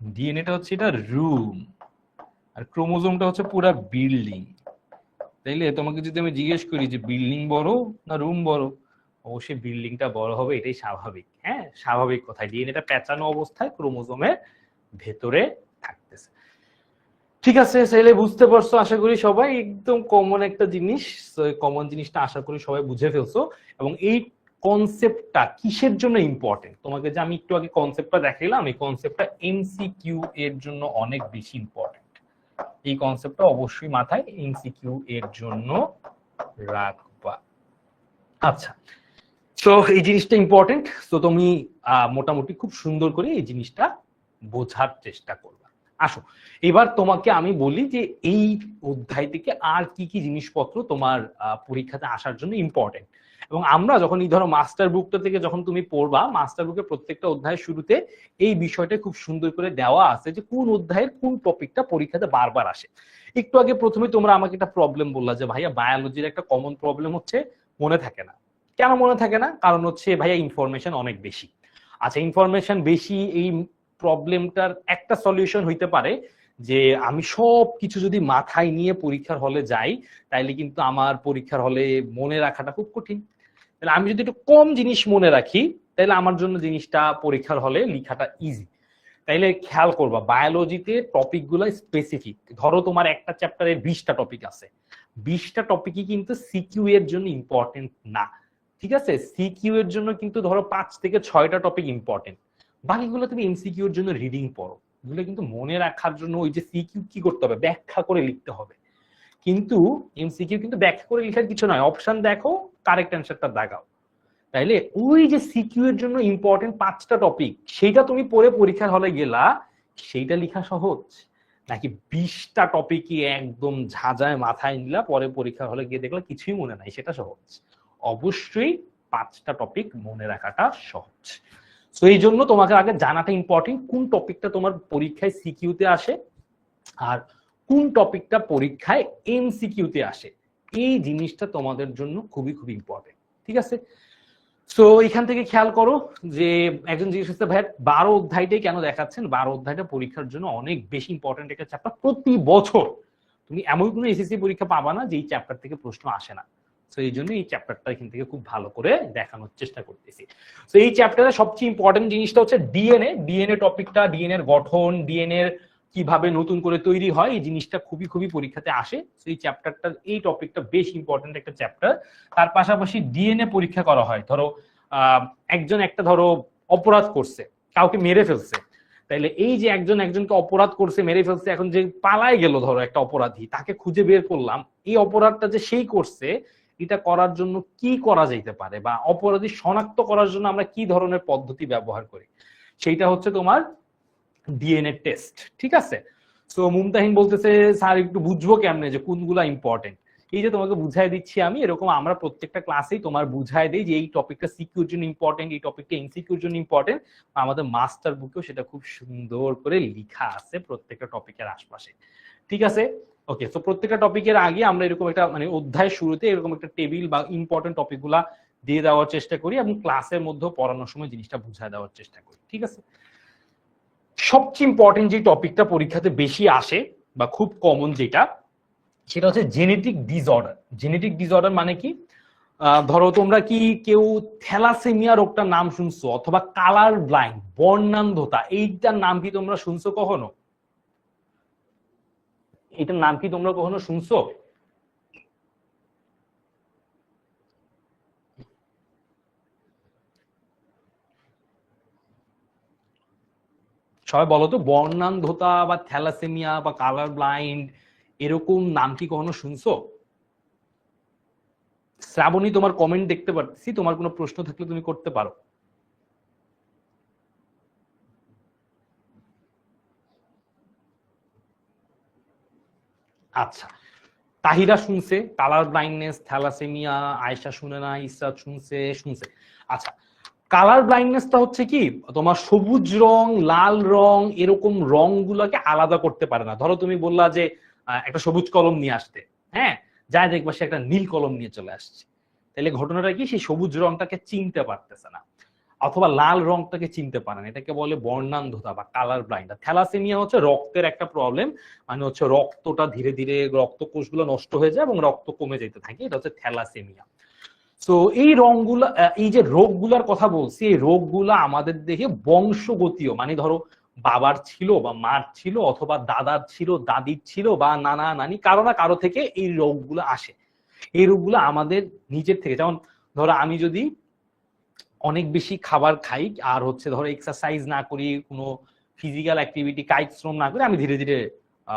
A: ডিএনএটা হচ্ছে এটা রুম, আর ক্রোমোজোমটা হচ্ছে পুরা বিল্ডিং। তাইলে তোমাকে যদি আমি জিজ্ঞেস করি যে বিল্ডিং বড় না রুম বড়, অবশ্যই বিল্ডিংটা বড় হবে, এটাই স্বাভাবিক। হ্যাঁ, স্বাভাবিক কথাই, ডিএনএটা পেঁচানো অবস্থায় ক্রোমোজোমের ভেতরে থাকতেছে। ঠিক আছে, তাহলে বুঝতে পারছো আশা করি সবাই, একদম কমন একটা জিনিস। কমন জিনিসটা আশা করি সবাই বুঝে ফেলছো। এবং এই কনসেপ্টটা কিসের জন্য ইম্পর্টেন্ট, তোমাকে যে আমি একটু আগে কনসেপ্টটা দেখাইলাম, এই কনসেপ্টটা এমসিকিউ এর জন্য অনেক বেশি ইম্পর্টেন্ট। এই কনসেপ্টটা অবশ্যই মাথায় এমসিকিউ এর জন্য রাখবা। আচ্ছা, তো এই জিনিসটা ইম্পর্টেন্ট, তো তুমি মোটামুটি খুব সুন্দর করে এই জিনিসটা বোঝার চেষ্টা করবা। আসো এবার তোমাকে আমি বলি যে এই অধ্যায় থেকে আর কি কি জিনিসপত্র তোমার পরীক্ষাতে আসার জন্য ইম্পর্টেন্ট। এবং আমরা যখন এই ধরো মাস্টার বুকটা থেকে যখন তুমি পড়বা, মাস্টার বুকের প্রত্যেকটা অধ্যায়ের শুরুতে এই বিষয়টা খুব সুন্দর করে দেওয়া আছে যে কোন অধ্যায়ের কোন টপিকটা পরীক্ষাতে বারবার আসে। একটু আগে প্রথমে তোমরা আমাকে একটা প্রবলেম বললা যে ভাইয়া বায়োলজির একটা কমন প্রবলেম হচ্ছে মনে থাকে না। কেন মনে থাকে না? কারণ হচ্ছে ভাইয়া ইনফরমেশন অনেক বেশি। আচ্ছা, ইনফরমেশন বেশি, এই প্রবলেমটার একটা সলিউশন হইতে পারে যে আমি সব কিছু যদি মাথায় নিয়ে পরীক্ষার হলে যাই, তাইলে কিন্তু আমার পরীক্ষার হলে মনে রাখাটা খুব কঠিন। তাহলে আমি যদি একটু কম জিনিস মনে রাখি, তাহলে আমার জন্য জিনিসটা পরীক্ষার হলে লেখাটা ইজি। তাইলে খেয়াল করবা বায়োলজিতে টপিক গুলো স্পেসিফিক। ধরো তোমার একটা চ্যাপ্টারে 20টা টপিক আছে, 20টা টপিকই কিন্তু সিকিউ এর জন্য ইম্পর্টেন্ট না। ঠিক আছে, সিকিউ এর জন্য কিন্তু ধরো 5 থেকে 6টা টপিক ইম্পর্টেন্ট, বাকিগুলো তুমি এমসিকিউ এর জন্য রিডিং পড়ো। এগুলো কিন্তু মনে রাখার জন্য ওই যে সিকিউ কি করতে হবে, ব্যাখ্যা করে লিখতে হবে। কিন্তু এমসিকিউ কিন্তু ব্যাখ্যা করে লেখার কিছু নয়, অপশন দেখো, কারেক্ট অ্যান্সারটা দাগাও। তাইলে ওই যে সিকিউ এর জন্য ইম্পর্টেন্ট 5টা টপিক, সেইটা তুমি পড়ে পরীক্ষার হলে গেলা, সেইটা লেখা সহজ নাকি 20টা টপিকই একদম ঝাঁঝায় মাথায় নিলা, পরে পরীক্ষার হলে গিয়ে দেখলা কিছুই মনে নাই, সেটা সহজ? অবশ্যই 5টা টপিক মনে রাখাটা সহজ। তো এই জন্য তোমাকে আগে জানাটা ইম্পর্টেন্ট কোন টপিকটা তোমার পরীক্ষায় সিকিউতে আসে আর কোন টপিকটা পরীক্ষায় এমসিকিউতে আসে। এই জিনিসটা তোমাদের জন্য খুবই খুবই ইম্পর্টেন্ট। ঠিক আছে, তো এখান থেকে খেয়াল করো যে একজন জিজ্ঞেস করছে ভাই 12 অধ্যায়টাই কেন দেখাচ্ছেন, 12 অধ্যায়টা পরীক্ষার জন্য অনেক বেশি ইম্পর্টেন্ট একটা চ্যাপ্টার। প্রতি বছর তুমি এমন কোনো এসএসসি পরীক্ষা পাবা না যে এই চ্যাপ্টার থেকে প্রশ্ন আসে না। তো এই জন্য এই চ্যাপ্টারটা এখান থেকে খুব ভালো করে দেখানোর চেষ্টা করতেছি। তো এই চ্যাপ্টারে সবচেয়ে ইম্পর্টেন্ট জিনিসটা হচ্ছে ডিএনএ। ডিএনএ টপিকটা, ডিএনএ এর গঠন, ডিএনএ এর কিভাবে নতুন করে তৈরি হয়, এই জিনিসটা খুবই খুবই পরীক্ষাতে আসে। তো এই চ্যাপ্টারটা, এই টপিকটা বেশ ইম্পর্টেন্ট একটা চ্যাপ্টার। তার পাশাপাশি ডিএনএ পরীক্ষা করা হয়। ধরো একজন একটা ধরো অপরাধ করছে, কাউকে মেরে ফেলছে, তাইলে এই যে একজন একজনকে অপরাধ করছে, মেরে ফেলছে, এখন যে পালায় গেল ধরো একটা অপরাধী, তাকে খুঁজে বের করলাম, এই অপরাধটা যে সেই করছে, এটা করার জন্য কি করা যেতে পারে, বা অপরাধী শনাক্ত করার জন্য আমরা কি ধরনের পদ্ধতি ব্যবহার করি, সেইটা হচ্ছে তোমার ডিএনএ টেস্ট। ঠিক আছে, তো মুমতাহিন বলতেছে স্যার একটু বুঝবো কেমনে যে কোনগুলা ইম্পর্টেন্ট। এই যে তোমাকে বুঝাই দিচ্ছি আমি, এরকম আমরা প্রত্যেকটা ক্লাসেই তোমার বুঝাই দিই যে এই টপিকটা সিকিউর জন্য ইম্পর্টেন্ট, এই টপিকটা এমসিকিউর জন্য ইম্পর্টেন্ট। আমাদের মাস্টার বুকেও সেটা খুব সুন্দর করে লেখা আছে প্রত্যেকটা টপিকের আশপাশে। ঠিক আছে, ওকে, তো প্রত্যেকটা টপিকের আগে আমরা এরকম একটা মানে অধ্যায় শুরুতে এরকম একটা টেবিল বা ইম্পর্টেন্ট টপিক গুলা দিয়ে দেওয়ার চেষ্টা করি, এবং ক্লাসের মধ্যে পড়ানোর সময় জিনিসটা বুঝাই দেওয়ার চেষ্টা করি। ঠিক আছে, সবচেয়ে ইম্পর্টেন্ট যে টপিকটা পরীক্ষাতে বেশি আসে বা খুব কমন যেটা, সেটা হচ্ছে জেনেটিক ডিসঅর্ডার। জেনেটিক ডিসঅর্ডার মানে কি? ধরো তোমরা কি কেউ থ্যালাসেমিয়া রোগটার নাম শুনছো, অথবা কালার ব্লাইন্ড, বর্ণান্ধতা, এইটার নাম কি তোমরা শুনছো কখনো? এটার নাম কি তোমরা কখনো শুনছো? সবাই বলো তো, বর্ণান্ধতা বা থ্যালাসেমিয়া বা কালার ব্লাইন্ড এরকম নাম কি কখনো শুনছো? শ্রাবণী, তোমার কমেন্ট দেখতে পাচ্ছি, তোমার কোনো প্রশ্ন থাকলে তুমি করতে পারো। আচ্ছা, তাহিরা শুনছে কালার ব্লাইন্ডনেস, থ্যালাসেমিয়া, আয়েশা শুনে না, ইসরাত শুনছে শুনছে। আচ্ছা, কালার ব্লাইন্ডনেসটা হচ্ছে কি, তোমার সবুজ রং, লাল রং এরকম রং গুলাকে আলাদা করতে পারে না। ধরো তুমি বললা যে একটা সবুজ কলম নিয়ে আসতে, হ্যাঁ, যাই দেখবা সে একটা নীল কলম নিয়ে চলে আসছে, তাহলে ঘটনাটা কি, সেই সবুজ রংটাকে চিনতে পারতেছে না, অথবা লাল রংটাকে চিনতে পারে না। এটাকে বলে বর্ণান্ধতা বা কালার ব্লাইন্ড। থ্যালাসেমিয়া হচ্ছে রক্তের একটা প্রবলেম, মানে হচ্ছে রক্তটা ধীরে ধীরে রক্ত কোষগুলো নষ্ট হয়ে যায় এবং রক্ত কমে যেতে থাকে, এটা হচ্ছে থ্যালাসেমিয়া। তো এই রংগুলা, এই যে রোগগুলার কথা বলছি, এই রোগগুলা আমাদের দেহে বংশগতীয়, মানে ধরো বাবার ছিল বা মার ছিল, অথবা দাদার ছিল, দাদির ছিল, বা নানা নানি, কারো না কারো থেকে এই রোগগুলো আসে। এই রোগগুলো আমাদের নিজের থেকে, যেমন ধরো আমি যদি অনেক বেশি খাবার খাই আর হচ্ছে ধরো এক্সারসাইজ না করি, কোনো ফিজিক্যাল অ্যাক্টিভিটি, কায়িক শ্রম না করি, আমি ধীরে ধীরে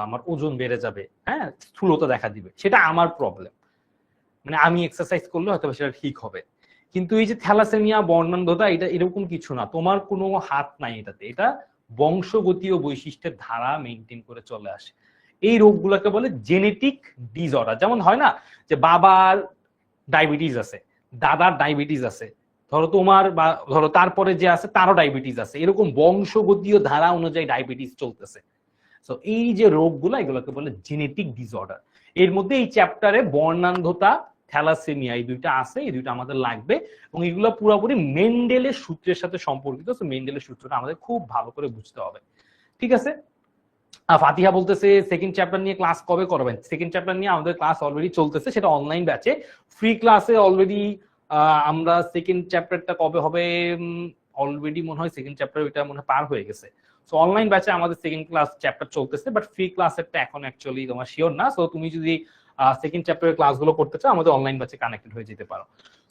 A: আমার ওজন বেড়ে যাবে, হ্যাঁ, স্থূলতা দেখা দিবে, সেটা আমার প্রবলেম। মানে আমি এক্সারসাইজ করলে হয়তো সেটা ঠিক হবে। কিন্তু এই যে থ্যালাসেমিয়া, বর্ণান্ধতা, এটা এরকম কিছু না, তোমার কোনো হাত নাই এটাতে, এটা বংশগতীয় বৈশিষ্ট্যের ধারা মেনটেন করে চলে আসে। এই রোগগুলোকে বলে জেনেটিক ডিসঅর্ডার। যেমন হয় না যে বাবার ডায়াবেটিস আছে, দাদার ডায়াবেটিস আছে, ধরো তোমার বা ধরো তারপরে যে আছে তারও ডায়াবেটিস আছে, এরকম বংশগতীয় ধারা অনুযায়ী ডায়াবেটিস চলতেছে। তো এই যে রোগগুলো, এগুলোকে বলে জেনেটিক ডিসঅর্ডার। এর মধ্যে এই চ্যাপ্টারে বর্ণান্ধতা, থ্যালাসেমিয়া এই দুইটা আছে, এই দুইটা আমাদের লাগবে, এবং এগুলো পুরোপুরি মেন্ডেলের সূত্রের সাথে সম্পর্কিত। তো মেন্ডেলের সূত্রটা আমাদের খুব ভালো করে বুঝতে হবে, ঠিক আছে? ফাতিহা বলতেছে সেকেন্ড চ্যাপ্টার নিয়ে ক্লাস কবে করবেন? সেকেন্ড চ্যাপ্টার নিয়ে আমাদের ক্লাস অলরেডি চলতেছে, সেটা অনলাইন ব্যাচে ফ্রি ক্লাসে অলরেডি। আমরা সেকেন্ড চ্যাপ্টারটা কবে হবে, অলরেডি মনে হয় সেকেন্ড চ্যাপ্টার ওইটা মনে হয় পার হয়ে গেছে। সো অনলাইন ব্যাচে আমাদের সেকেন্ড ক্লাস চ্যাপ্টার চলতেছে, বাট ফ্রি ক্লাসেরটা এখন অ্যাকচুয়ালি তোমার শিওর না। সো তুমি যদি সেকেন্ড চ্যাপ্টারের ক্লাসগুলো করতে চাও, আমাদের অনলাইন ব্যাচে কানেক্টেড হয়ে যেতে পারো।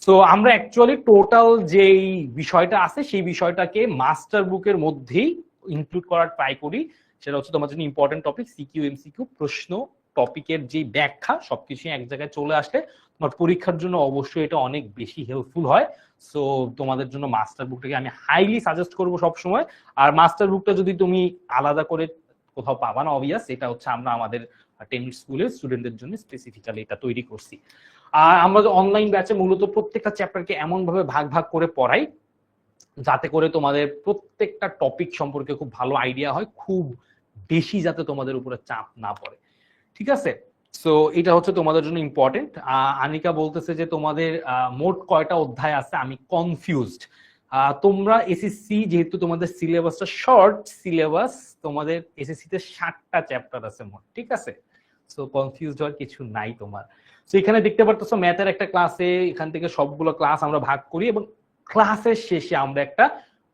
A: সো আমরা অ্যাকচুয়ালি টোটাল যেই বিষয়টা আছে সেই বিষয়টাকে মাস্টার বুকের মধ্যেই ইনক্লুড করার ট্রাই করি। সেটা হচ্ছে তোমার জন্য ইম্পর্টেন্ট টপিক, সিকিউ এমসিকিউ প্রশ্ন, টপিকের যে ব্যাখ্যা সবকিছু এক জায়গায় চলে আসলে তোমার পরীক্ষার জন্য অবশ্যই এটা অনেক বেশি হেল্পফুল হয়। সো তোমাদের জন্য মাস্টার বুকটাকে আমি হাইলি সাজেস্ট করবো সবসময়। আর মাস্টার বুকটা যদি তুমি আলাদা করে কোথাও পাবা না, অবভিয়াস, এটা হচ্ছে আমরা আমাদের টেনিস স্কুলের স্টুডেন্টদের জন্য স্পেসিফিক্যালি এটা তৈরি করছি। আর আমরা অনলাইন ব্যাচে মূলত প্রত্যেকটা চ্যাপ্টারকে এমন ভাবে ভাগ ভাগ করে পড়াই যাতে করে তোমাদের প্রত্যেকটা টপিক সম্পর্কে খুব ভালো আইডিয়া হয়, খুব বেশি যাতে তোমাদের উপরে চাপ না পড়ে, ঠিক আছে? সো এটা হচ্ছে তোমাদের জন্য ইম্পর্টেন্ট। আনিকা বলতেছে যে তোমাদের মোট কয়টা অধ্যায় আছে, আমি কনফিউজড। তোমরা এসএসসি যেহেতু তোমাদের সিলেবাসটা শর্ট সিলেবাস, তোমাদের এসএসসি তে 7টা চ্যাপ্টার আছে মোট, ঠিক আছে? সো কনফিউজড হওয়ার কিছু নাই তোমার। তো এখানে দেখতে পারতেছো ম্যাথের একটা ক্লাসে এখান থেকে সবগুলো ক্লাস আমরা ভাগ করি, এবং ক্লাসের শেষে আমরা একটা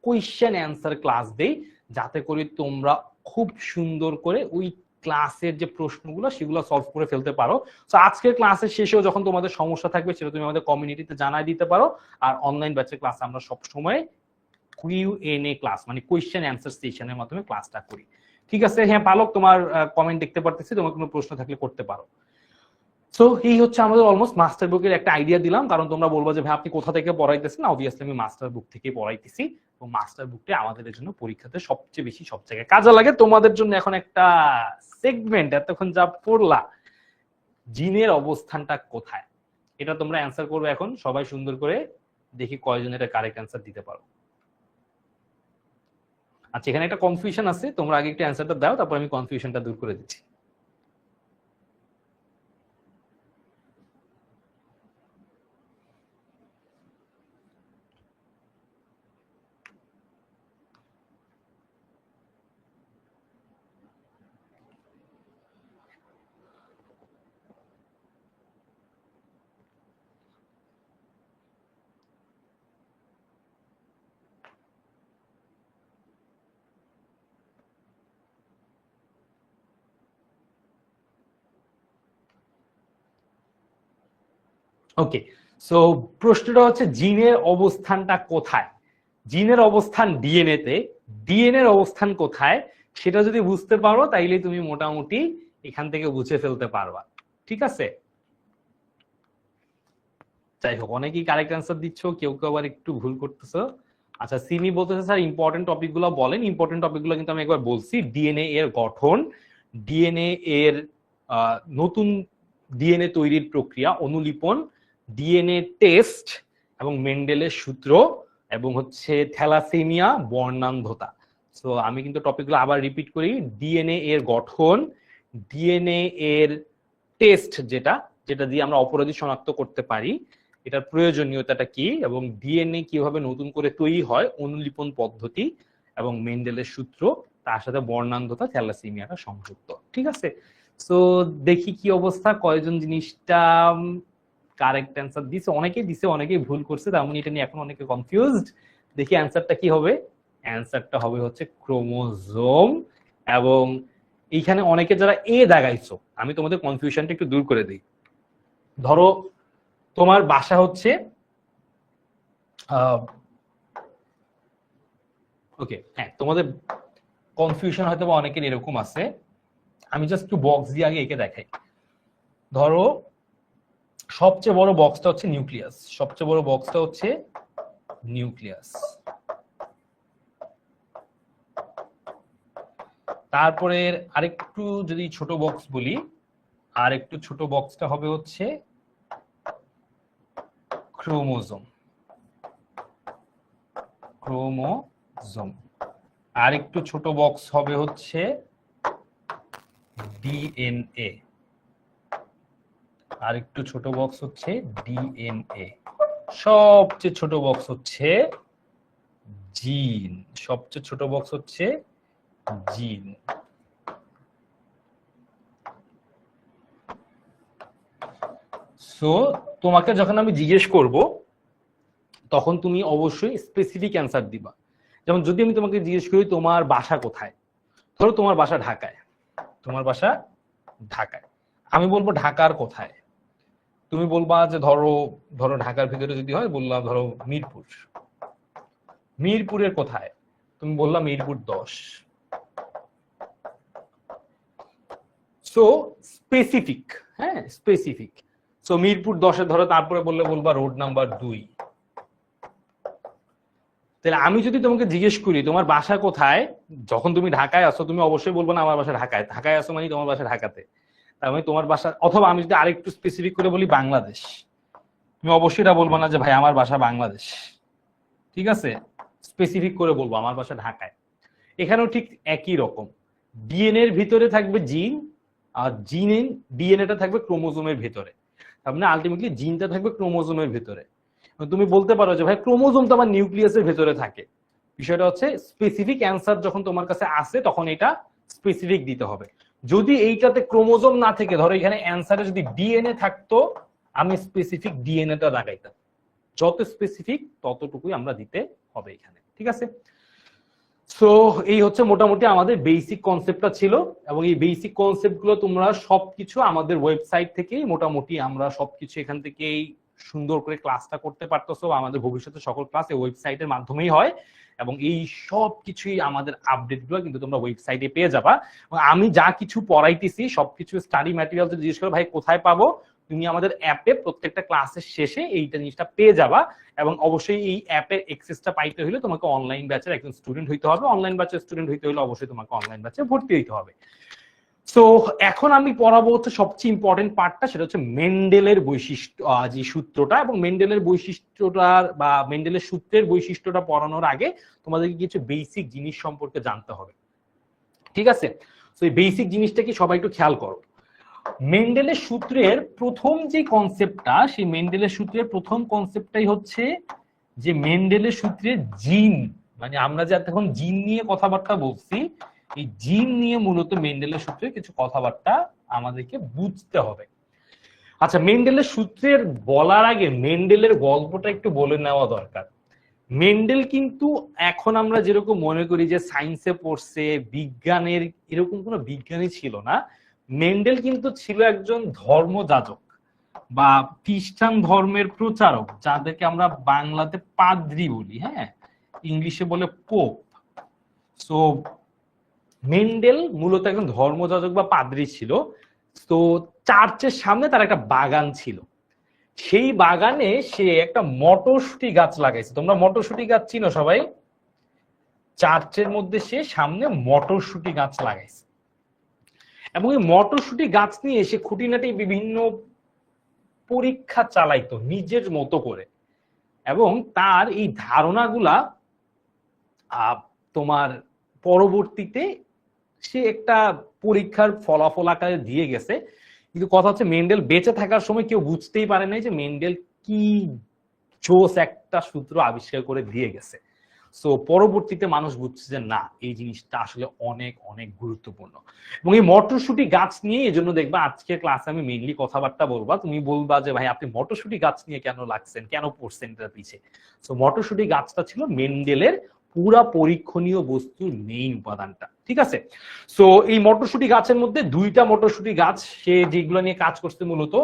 A: কোয়েশ্চেন অ্যান্সার ক্লাস দেই, যাতে করে তোমরা খুব সুন্দর করে ওই ক্লাসের যে প্রশ্নগুলো সেগুলো সলভ করে ফেলতে পারো। তো আজকের ক্লাসের শেষেও যখন তোমাদের সমস্যা থাকবে সেটা তুমি আমাদের কমিউনিটিতে জানাই দিতে পারো। আর অনলাইন ব্যাচের ক্লাস আমরা সবসময় কিউএনএ ক্লাস, মানে কোয়েশ্চেন অ্যান্সার সেশনের মাধ্যমে ক্লাসটা করি, ঠিক আছে? হ্যাঁ পালক, তোমার কমেন্ট দেখতে পারতেছি, তোমার কোনো প্রশ্ন থাকলে করতে পারো। সো এই হচ্ছে আমাদের অলমোস্ট মাস্টার বুকের একটা আইডিয়া দিলাম, কারণ তোমরা বলবো যে ভাই আপনি কোথা থেকে পড়াইতেছেন, অবভিয়াসলি আমি মাস্টার বুক থেকে পড়াইতেছি, এবং মাস্টার বুকটা আমাদের জন্য পরীক্ষাতে সবচেয়ে বেশি সব জায়গায় কাজে লাগে। তোমাদের জন্য এখন একটা সেগমেন্ট, এতক্ষণ যা পড়লা জিনের অবস্থানটা কোথায়, এটা তোমরা অ্যান্সার করবে এখন সবাই সুন্দর করে, দেখি কয়জন এটা কারেক্ট অ্যান্সার দিতে পারো। আচ্ছা, এখানে একটা কনফিউশন আছে, তোমরা আগে একটু অ্যান্সারটা দাও, তারপর আমি কনফিউশনটা দূর করে দিচ্ছি। ওকে, সো প্রশ্নটা হচ্ছে জিনের অবস্থানটা কোথায়। জিনের অবস্থান ডিএনএ তে, ডিএনএ এর অবস্থান কোথায় সেটা যদি বুঝতে পারো তাইলে তুমি মোটামুটি এখান থেকে বুঝে ফেলতে পারবা। ঠিক আছে, যাই হোক অনেকেই কারেক্ট অ্যান্সার দিচ্ছ, কেউ কেউ আবার একটু ভুল করতেছো। আচ্ছা সিমি বলতেছে স্যার ইম্পর্টেন্ট টপিক গুলো বলেন। ইম্পর্টেন্ট টপিক গুলো কিন্তু আমি একবার বলছি, ডিএনএ এর গঠন, ডিএনএ এর নতুন ডিএনএ তৈরির প্রক্রিয়া, অনুলিপন, ডিএনএ টেস্ট এবং মেন্ডেলের সূত্র এবং হচ্ছে থ্যালাসেমিয়া, বর্ণান্ধতা। সো আমি কিন্তু টপিকগুলো আবার রিপিট করি, ডিএনএ এর গঠন, ডিএনএ এর টেস্ট যেটা যেটা দিয়ে আমরা অপরাধী শনাক্ত করতে পারি, এটার প্রয়োজনীয়তাটা কি, এবং ডিএনএ কিভাবে নতুন করে তৈরি হয়, অনুলিপন পদ্ধতি এবং মেন্ডেলের সূত্র, তার সাথে বর্ণান্ধতা, থ্যালাসেমিয়াটা সংযুক্ত। ঠিক আছে, সো দেখি কি অবস্থা, কয়জন জিনিসটা কারেক্ট অ্যান্সার দিছে। অনেকেই দিছে, অনেকেই ভুল করছে, তার মানে এটা নিয়ে এখন অনেকে কনফিউজড। দেখি অ্যান্সারটা কি হবে। অ্যান্সারটা হবে হচ্ছে ক্রোমোজোম। এবং এইখানে অনেকে যারা এ দাগাইছো, আমি তোমাদের কনফিউশনটা একটু দূর করে দিই। ধরো তোমার বাসা হচ্ছে ওকে, হ্যাঁ তোমাদের কনফিউশন হয়তো বা অনেকের এরকম আছে, আমি জাস্ট একটু বক্স দিয়ে আগে এঁকে দেখাই। ধরো সবচেয়ে বড় বক্সটা হচ্ছে নিউক্লিয়াস, সবচেয়ে বড় বক্সটা হচ্ছে নিউক্লিয়াস। তারপরে আরেকটু যদি ছোট বক্স বলি, আর একটু ছোট বক্সটা হবে হচ্ছে ক্রোমোজোম, ক্রোমোজোম। আর একটু ছোট বক্স হবে হচ্ছে ডিএনএ, আর একটু ছোট বক্স হচ্ছে ডিএনএ। সবচেয়ে ছোট বক্স হচ্ছে জিন, সবচেয়ে ছোট বক্স হচ্ছে জিন। সো তোমাকে যখন আমি জিজ্ঞেস করব তখন তুমি অবশ্যই স্পেসিফিক অ্যান্সার দিবা। যেমন যদি আমি তোমাকে জিজ্ঞেস করি তোমার বাসা কোথায়, ধরো তোমার বাসা ঢাকায়, তোমার বাসা ঢাকায়, আমি বলবো ঢাকার কোথায়, তুমি বলবা যে ধরো ধরো ঢাকার ভিতরে যদি হয় বললাম ধরো মিরপুর, মিরপুরের কোথায়, তুমি বললাম মিরপুর 10। সো স্পেসিফিক, হ্যাঁ স্পেসিফিক। সো মিরপুর 10-এ ধরো, তারপরে বলবা রোড নাম্বার 2। তাহলে আমি যদি তোমাকে জিজ্ঞেস করি তোমার বাসা কোথায়, যখন তুমি ঢাকায় আসো তুমি অবশ্যই বলবো না আমার বাসা ঢাকায়, ঢাকায় আসো মানে তোমার বাসা ঢাকাতে, তার মানে তোমার বাসা। অথবা আমি যদি আরেকটু স্পেসিফিক করে বলি বাংলাদেশ, তুমি অবশ্যই এটা বলবো না যে ভাই আমার বাসা বাংলাদেশ। ঠিক আছে, স্পেসিফিক করে বলবো আমার বাসা ঢাকায়। এখানেও ঠিক একই রকম, ডিএনএ এর ভিতরে থাকবে জিন, আর ডিএনএটা থাকবে ক্রোমোজোমের ভিতরে, তার মানে আলটিমেটলি জিনটা থাকবে ক্রোমোজোমের ভিতরে। তুমি বলতে পারো যে ভাই ক্রোমোজোম তো আমার নিউক্লিয়াসের ভেতরে থাকে। বিষয়টা হচ্ছে স্পেসিফিক অ্যান্সার যখন তোমার কাছে আসে তখন এটা স্পেসিফিক দিতে হবে। যদি এইটাতে ক্রোমোজোম না থেকে, ধরো এখানে অ্যান্সারে যদি ডিএনএ থাকতো, আমি স্পেসিফিক ডিএনএটা লাগাইতাম। যত স্পেসিফিক ততটুকুই আমরা দিতে হবে এখানে। ঠিক আছে, সো এই হচ্ছে মোটামুটি আমাদের বেসিক কনসেপ্টটা ছিল, এবং এই বেসিক কনসেপ্ট গুলো তোমরা সবকিছু আমাদের ওয়েবসাইট থেকেই মোটামুটি আমরা সবকিছু এখান থেকেই সুন্দর করে ক্লাসটা করতে পারতেছো। আমাদের ভবিষ্যতে সকল ক্লাস এই ওয়েবসাইটের মাধ্যমেই হয়, এবং এই সব কিছুই আমাদের আপডেট গুলো কিন্তু তোমরা ওয়েবসাইটে পেয়ে যাবা। এবং আমি যা কিছু পড়াইতেছি সবকিছু স্টাডি ম্যাটেরিয়াল জিজ্ঞেস করো ভাই কোথায় পাবো, তুমি আমাদের অ্যাপে প্রত্যেকটা ক্লাসের শেষে এইটা জিনিসটা পেয়ে যাবা। এবং অবশ্যই এই অ্যাপের অ্যাক্সেসটা পাইতে হলে তোমাকে অনলাইন ব্যাচের একজন স্টুডেন্ট হইতে হবে, অনলাইন ব্যাচের স্টুডেন্ট হইতে হলে অবশ্যই তোমাকে অনলাইন ব্যাচে ভর্তি হইতে হবে। সো এখন আমি পড়াবো হচ্ছে সবচেয়ে ইম্পর্টেন্ট পার্টটা, সেটা হচ্ছে মেন্ডেলের বৈশিষ্ট্য, যে সূত্রটা, এবং মেন্ডেলের বৈশিষ্ট্যটার বা মেন্ডেলের সূত্রের বৈশিষ্ট্যটা পড়ানোর আগে তোমাদেরকে কিছু বেসিক জিনিস সম্পর্কে জানতে হবে। ঠিক আছে, তো এই বেসিক জিনিসটা কি সবাই একটু খেয়াল করো। মেন্ডেলের সূত্রের প্রথম যে কনসেপ্টটা, সেই মেন্ডেলের সূত্রের প্রথম কনসেপ্টটাই হচ্ছে যে মেন্ডেলের সূত্রের জিন, মানে আমরা যে এখন জিন নিয়ে কথাবার্তা বলছি, এই জিন নিয়ে মূলত মেন্ডেলের সূত্রে কিছু কথাবার্তা আমাদেরকে বুঝতে হবে। আচ্ছা, মেন্ডেলের সূত্রের বলার আগে মেন্ডেলের গল্পটা একটু বলে নেওয়া দরকার। মেন্ডেল কিন্তু এখন আমরা যেরকম মনে করি যে সায়েন্সে পড়ছে, বিজ্ঞানের, এরকম কোনো বিজ্ঞানী ছিল না। মেন্ডেল কিন্তু ছিল একজন ধর্মযাজক বা খ্রিস্টান ধর্মের প্রচারক, যাদেরকে আমরা বাংলাতে পাদ্রী বলি। হ্যাঁ, ইংলিশে বলে পোপ। সো মেন্ডেল মূলত একজন ধর্মযাজক বা পাদ্রী ছিল। তো চার্চের সামনে তার একটা বাগান ছিল, সেই বাগানে সে একটা মটরশুঁটি গাছ লাগাইছে। তোমরা মটরশুঁটি গাছ চিনো সবাই? চার্চের মধ্যে সে সামনে মটরশুঁটি গাছ লাগাইছে এবং এই মটরশুঁটি গাছ নিয়ে সে খুঁটিনাটি বিভিন্ন পরীক্ষা চালাইতো নিজের মতো করে, এবং তার এই ধারণাগুলা তোমার পরবর্তীতে সে একটা পরীক্ষার ফলাফল আকারে দিয়ে গেছে। কিন্তু কথা হচ্ছে মেন্ডেল বেঁচে থাকার সময় কেউ বুঝতেই পারে নাই যে মেন্ডেল কি জোস একটা সূত্র আবিষ্কার করে দিয়ে গেছে। সো পরবর্তীতে মানুষ বুঝছে যে না, এই জিনিসটা আসলে অনেক অনেক গুরুত্বপূর্ণ। এবং এই মটরশুঁটি গাছ নিয়ে এই জন্য দেখবা আজকের ক্লাসে আমি মেইনলি কথাবার্তা বলবা, তুমি বলবা যে ভাই আপনি মটরশুঁটি গাছ নিয়ে কেন লাগছেন, কেন পড়ছেন এটার পিছে। সো মটরশুঁটি গাছটা ছিল মেন্ডেলের পুরা পরীক্ষণীয় বস্তুর মেইন উপাদানটা, ঠিক আছে? সো এই মটরশুঁটি গাছের মধ্যে দুইটা মটরশুঁটি গাছ সে যেগুলো নিয়ে কাজ করছে, মূলত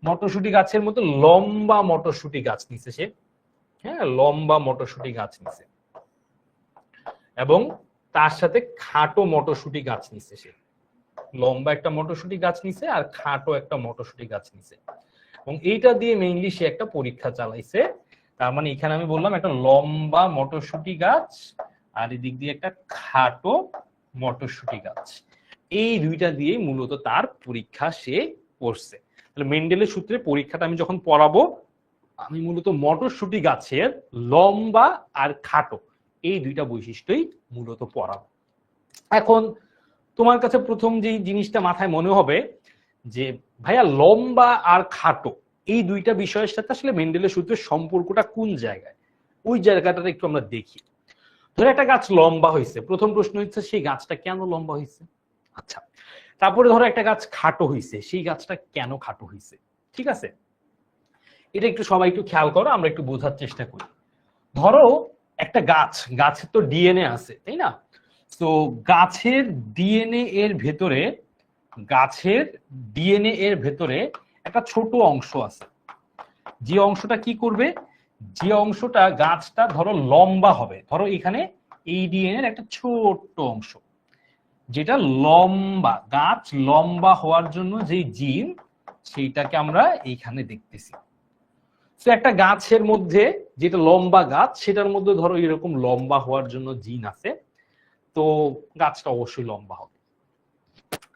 A: মটরশুঁটি গাছের মধ্যে লম্বা মটরশুঁটি গাছ নিছে সে, হ্যাঁ লম্বা মটরশুঁটি গাছ নিছে, এবং তার সাথে খাটো মটরশুঁটি গাছ নিছে সে। লম্বা একটা মটরশুঁটি গাছ নিছে আর খাটো একটা মটরশুঁটি গাছ নিছে, এবং এইটা দিয়ে মেইনলি সে একটা পরীক্ষা চালাইছে। তার মানে এখানে আমি বললাম একটা লম্বা মটরশুঁটি গাছ আর এদিক দিয়ে একটা খাটো মটরশুঁটি গাছ, এই দুইটা দিয়ে মূলত তার পরীক্ষা সে করছে। তাহলে মেন্ডেলের সূত্রে পরীক্ষাটা আমি যখন পড়াবো, আমি মূলত মটরশুঁটি গাছের লম্বা আর খাটো এই দুইটা বৈশিষ্ট্যই মূলত পড়াবো। এখন তোমার কাছে প্রথম যে জিনিসটা মাথায় মনে হবে যে ভাইয়া লম্বা আর খাটো এই দুইটা বিষয়ের সাথে আসলে মেন্ডেলের সূত্রের সম্পর্কটা কোন জায়গায়, ওই জায়গাটা একটু আমরা দেখি। ধরো একটা গাছ লম্বা হয়েছে, প্রথম প্রশ্ন হচ্ছে সেই গাছটা কেন লম্বা হয়েছে। আচ্ছা, তারপরে ধরো একটা গাছ খাটো হয়েছে, সেই গাছটা কেন খাটো হয়েছে, ঠিক আছে? এটা একটু সবাই একটু খেয়াল করো, আমরা একটু বোঝার চেষ্টা করি। ধরো একটা গাছ, গাছের তো ডিএনএ আছে তাই না? তো গাছের ডিএনএ এর ভেতরে, গাছের ডিএনএ এর ভেতরে একটা ছোট অংশ আছে, যে অংশটা কি করবে, যে অংশটা গাছটা ধরো লম্বা হবে। ধরো এখানে এই ডিএনএ এর একটা ছোট্ট অংশ যেটা লম্বা, গাছ লম্বা হওয়ার জন্য যে জিন, সেইটাকে আমরা এইখানে দেখতেছি। তো একটা গাছের মধ্যে যেটা লম্বা গাছ, সেটার মধ্যে ধরো এরকম লম্বা হওয়ার জন্য জিন আছে, তো গাছটা অবশ্যই লম্বা হবে।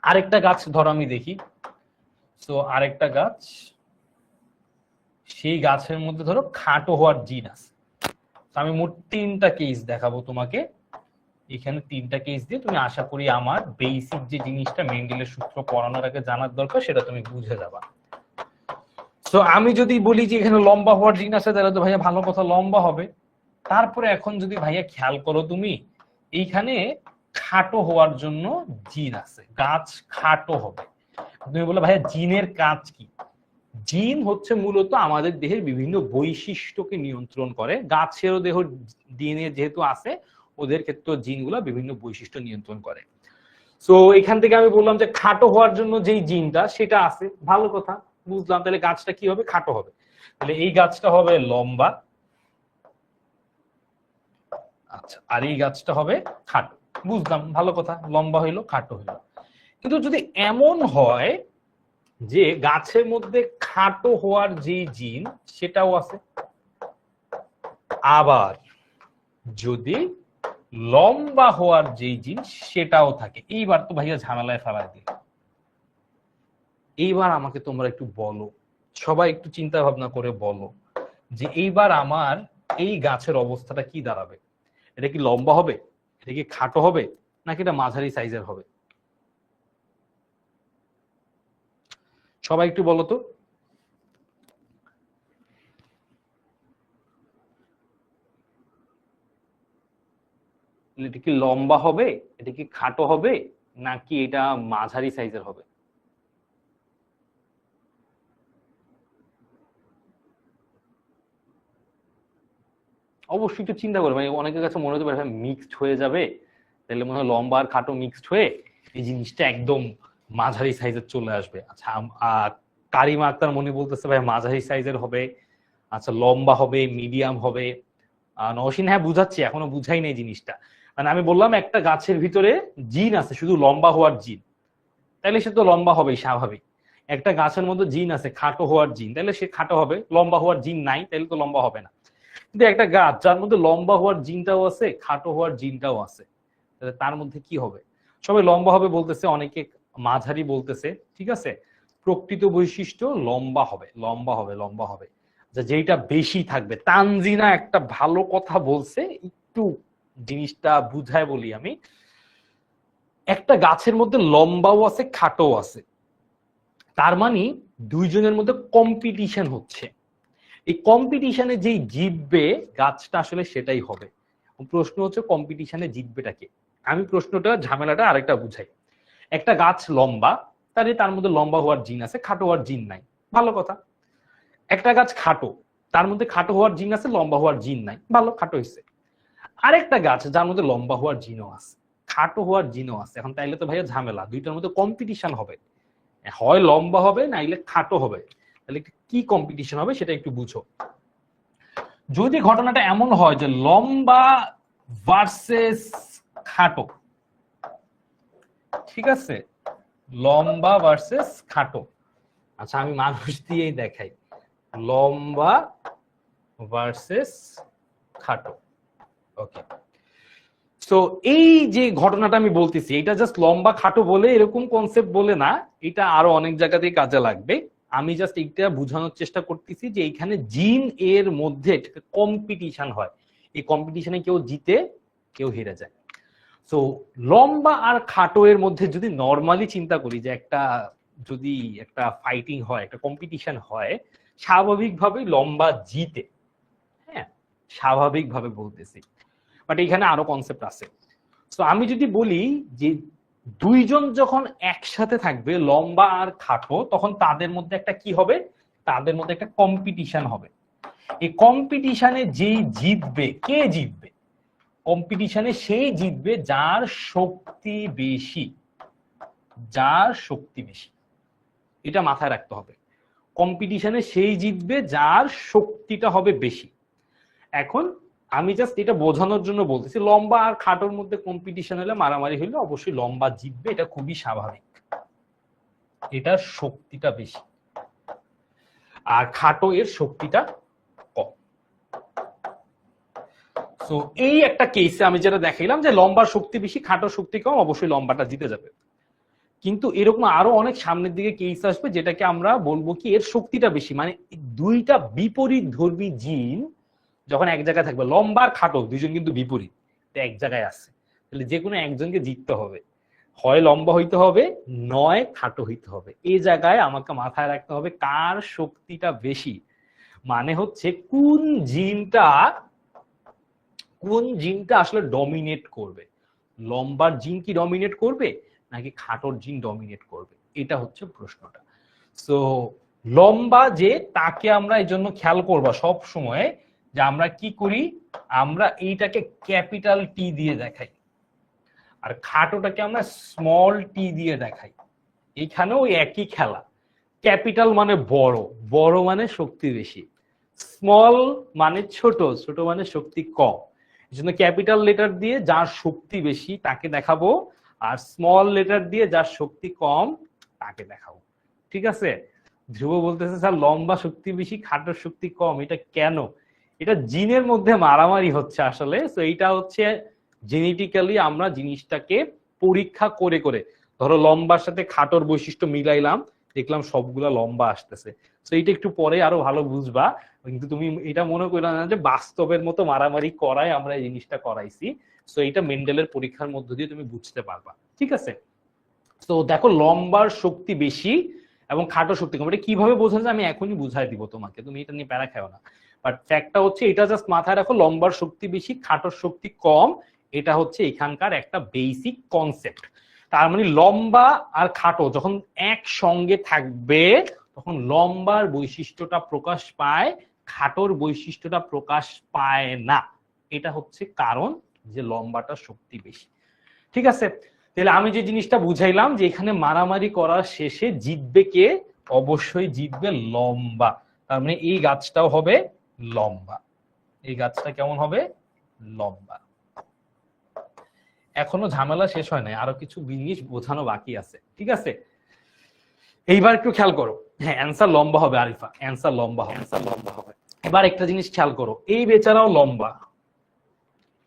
A: আরেকটা গাছ ধরো আমি দেখি, তো আরেকটা গাছ, সেই গাছের মধ্যে ধরো খাটো হওয়ার জিন আছে। আমি মোট 3টা কেস দেখাবো তোমাকে, এখানে 3টা কেস দিয়ে তুমি আশা করি আমার বেসিক যে জিনিসটা মেন্ডেলের সূত্র পড়ানোর আগে জানার দরকার সেটা তুমি বুঝে যাবা। তো আমি যদি বলি যে এখানে লম্বা হওয়ার জিন আছে, তাহলে তো ভাইয়া ভালো কথা, লম্বা হবে। তারপরে এখন যদি ভাইয়া খেয়াল করো তুমি, এইখানে খাটো হওয়ার জন্য জিন আছে, গাছ খাটো হবে। তুমি বলো ভাইয়া জিনের কাজ কি? জিন হচ্ছে মূলত আমাদের দেহের বিভিন্ন বৈশিষ্ট্যকে নিয়ন্ত্রণ করে। গাছেরও দেহ ডিএনএ যেহেতু আছে, ওদের ক্ষেত্রে জিনগুলো বিভিন্ন বৈশিষ্ট্য নিয়ন্ত্রণ করে। সো এখান থেকে আমি বললাম যে খাটো হওয়ার জন্য যেই জিনটা সেটা আছে, ভালো কথা, বুঝলাম। তাহলে গাছটা কি হবে, খাটো হবে। তাহলে এই গাছটা হবে লম্বা, আচ্ছা, আর এই গাছটা হবে খাটো, বুঝলাম, ভালো কথা, লম্বা হইলো খাটো হইলো। কিন্তু যদি এমন হয় যে গাছের মধ্যে খাটো হওয়ার যে জিন সেটাও আছে, আবার যদি লম্বা হওয়ার যে জিন সেটাও থাকে, এইবার তো ভাইয়া ঝামেলায় ফেলা দিল। এইবার আমাকে তোমরা একটু বলো, সবাই একটু চিন্তা ভাবনা করে বলো যে এইবার আমার এই গাছের অবস্থাটা কি দাঁড়াবে। এটা কি লম্বা হবে, এটা কি খাটো হবে, নাকি এটা মাঝারি সাইজের হবে? সবাই একটু বলো তো। এটা কি লম্বা হবে, এটা কি খাটো হবে, নাকি এটা মাঝারি সাইজের হবে? অবশ্যই একটু চিন্তা করবে, অনেকের কাছে মনে হতে পারে মিক্সড হয়ে যাবে, তাহলে মনে হয় লম্বা আর খাটো মিক্সড হয়ে এই জিনিসটা একদম মাঝারি সাইজের চলে আসবে। আচ্ছা, কারিমা আক্তার মনে বলতেছে ভাই মাঝারি সাইজের হবে, আচ্ছা লম্বা হবে, মিডিয়াম হবে, নওশিন, হ্যাঁ বুঝাচ্ছি, এখনো বুঝাই নেই জিনিসটা। মানে আমি বললাম একটা গাছের ভিতরে জিন আছে, শুধু লম্বা হওয়ার জিন, তাহলে সে তো লম্বা হবেই স্বাভাবিক। একটা গাছের মধ্যে জিন আছে খাটো হওয়ার জিন, তাহলে সে খাটো হবে। লম্বা হওয়ার জিন নাই, তাহলে তো লম্বা হবে না। কিন্তু একটা গাছ যার মধ্যে লম্বা হওয়ার জিনটাও আছে, খাটো হওয়ার জিনটাও আছে, তাহলে তার মধ্যে কি হবে? সবাই লম্বা হবে বলতেছে, অনেকে মাঝারি বলতেছে, ঠিক আছে। প্রকৃত বৈশিষ্ট্য লম্বা হবে, লম্বা হবে, লম্বা হবে, যেটা বেশি থাকবে। তানজিনা একটা ভালো কথা বলছে, একটু জিনিসটা বুঝায় বলি আমি। একটা গাছের মধ্যে লম্বাও আছে খাটোও আছে, তার মানে দুইজনের মধ্যে কম্পিটিশন হচ্ছে। এই কম্পিটিশনে যেই জিতবে গাছটা আসলে সেটাই হবে। প্রশ্ন হচ্ছে কম্পিটিশনে জিতবেটাকে। আমি প্রশ্নটা ঝামেলাটা আরেকটা বুঝাই। একটা গাছ লম্বা, তার মধ্যে লম্বা হওয়ার জিন আছে, খাটো হওয়ার জিন নাই, ভালো কথা। একটা গাছ খাটো, তার মধ্যে খাটো হওয়ার জিন আছে, লম্বা হওয়ার জিন নাই, ভালো, খাটো হয়েছে। আরেকটা গাছ যার মধ্যে লম্বা হওয়ার জিনও আছে, খাটো হওয়ার জিনও আছে। এখন তাইলে তো ভাইয়া ঝামেলা, দুইটার মধ্যে কম্পিটিশন হবে, হয় লম্বা হবে নাইলে খাটো হবে। তাহলে কি কম্পিটিশন হবে সেটা একটু বুঝো। যদি ঘটনাটা এমন হয় যে লম্বা ভার্সেস খাটো, ঠিক আছে, লম্বা ভার্সেস খাটো। আচ্ছা আমি মানুষ দিয়েই দেখাই, লম্বা ভার্সেস খাটো। ওকে, তো এই যে ঘটনাটা আমি বলতেছি, এটা জাস্ট লম্বা খাটো বলে এরকম কনসেপ্ট বলে না, এটা আরো অনেক জায়গাতেই কাজে লাগবে। আমি জাস্ট এইটা বোঝানোর চেষ্টা করতেছি যে এইখানে জিন এর মধ্যে কম্পিটিশন হয়, এই কম্পিটিশনে কেউ জিতে কেউ হেরে যায়। তো লম্বা আর খাটো এর মধ্যে যদি নর্মালি চিন্তা করি যে যদি একটা ফাইটিং হয়, একটা কম্পিটিশন হয়, স্বাভাবিকভাবেই লম্বা জিতে। হ্যাঁ, স্বাভাবিকভাবে বলতেছি, বাট এখানে আরো কনসেপ্ট আছে। তো আমি যদি বলি যে দুইজন যখন একসাথে থাকবে লম্বা আর খাটো, তখন তাদের মধ্যে একটা কি হবে? তাদের মধ্যে একটা কম্পিটিশন হবে। এই কম্পিটিশনে যেই জিতবে, কে জিতবে? কম্পিটিশনে সেই জিতবে যার শক্তি বেশি, যার শক্তি বেশি, এটা মাথায় রাখতে হবে। কম্পিটিশনে সেই জিতবে যার শক্তিটা হবে বেশি। এখন আমি জাস্ট এটা বোঝানোর জন্য বলতেছি, লম্বা আর খাটোর মধ্যে কম্পিটিশন হলে, মারামারি হলে অবশ্যই লম্বা জিতবে, এটা খুবই স্বাভাবিক, এটার শক্তিটা বেশি, আর খাটো এর শক্তিটা কম। তো এই একটা কেসে আমি যেটা দেখাইলাম যে লম্বার শক্তি বেশি, খাটোর শক্তি কম, অবশ্যই লম্বাটা জিতে যাবে। কিন্তু এরকম আরো অনেক সামনের দিকে কেস আসবে যেটাকে আমরা বলবো কি এর শক্তিটা বেশি, মানে দুইটা বিপরীত ধর্মী জিন যখন এক জায়গায় থাকবে, লম্বা আর খাটো দুইজন কিন্তু বিপরীত, এক জায়গায় আছে, তাহলে যে কোনো একজনকে জিততে হবে, হয় লম্বা হইতে হবে নয় খাটো হইতে হবে। এই জায়গায় আমাকে মাথায় রাখতে হবে কার শক্তিটা বেশি, মানে হচ্ছে কোন জিনটা আসলে ডমিনেট করবে। লম্বার জিন কি ডমিনেট করবে নাকি খাটোর জিন ডমিনেট করবে, এটা হচ্ছে প্রশ্নটা। সো লম্বা যে তাকে আমরা এই জন্য খেয়াল করবা সব সময় যে আমরা কি করি, আমরা এইটাকে ক্যাপিটাল টি দিয়ে দেখাই, আর খাটোটাকে আমরা স্মল টি দিয়ে দেখাই। এখানেও একই খেলা, ক্যাপিটাল মানে বড়, বড় মানে শক্তি বেশি, স্মল মানে ছোট, ছোট মানে শক্তি কম। এই জন্য ক্যাপিটাল লেটার দিয়ে যার শক্তি বেশি তাকে দেখাবো, আর স্মল লেটার দিয়ে যার শক্তি কম তাকে দেখাবো, ঠিক আছে। ধ্রুব বলতেছে স্যার লম্বা শক্তি বেশি খাটোর শক্তি কম, এটা কেন? এটা জিনের মধ্যে মারামারি হচ্ছে আসলে। তো এইটা হচ্ছে জেনেটিক্যালি আমরা জিনিসটাকে পরীক্ষা করে করে, ধরো লম্বার সাথে খাটোর বৈশিষ্ট্য মিলাইলাম, দেখলাম সবগুলা লম্বা আসতেছে। তো এইটা একটু পরে আরো ভালো বুঝবা, কিন্তু তুমি এটা মনে করো না যে বাস্তবের মতো মারামারি করায় আমরা এই জিনিসটা করাইছি। তো এটা মেন্ডেলের পরীক্ষার মধ্য দিয়ে তুমি বুঝতে পারবা, ঠিক আছে। তো দেখো লম্বার শক্তি বেশি এবং খাটো শক্তি কম, এটা কিভাবে বোঝা যায় আমি এখনই বুঝাই দিব তোমাকে, তুমি এটা নিয়ে প্যারা খাও না। বাট ফ্যাক্টটা হচ্ছে এটা জাস্ট মাথায় রাখো, লম্বার শক্তি বেশি খাটোর শক্তি কম, এটা হচ্ছে এখানকার একটা বেসিক কনসেপ্ট। তার মানে লম্বা আর খাটো যখন একসঙ্গে থাকবে তখন লম্বার বৈশিষ্ট্যটা প্রকাশ পায়, খাটোর বৈশিষ্ট্যটা প্রকাশ পায় না। এটা হচ্ছে কারণ যে লম্বাটা শক্তি বেশি, ঠিক আছে। তাহলে আমি যে জিনিসটা বুঝাইলাম যে এখানে মারামারি করার শেষে জিতবে কে? অবশ্যই জিতবে লম্বা, তার মানে এই গাছটাও হবে লম্বা। এই গাছটা কেমন হবে? লম্বা। এখনো ঝামেলা শেষ হয় নাই, আরো কিছু জিনিস বোঝানো বাকি আছে, ঠিক আছে? এইবার একটু খেয়াল করো, হ্যাঁ অ্যান্সার লম্বা হবে আরিফা, অ্যান্সার লম্বা হবে, অ্যান্সার লম্বা হবে। এবার একটা জিনিস খেয়াল করো, এই বেচারাও লম্বা,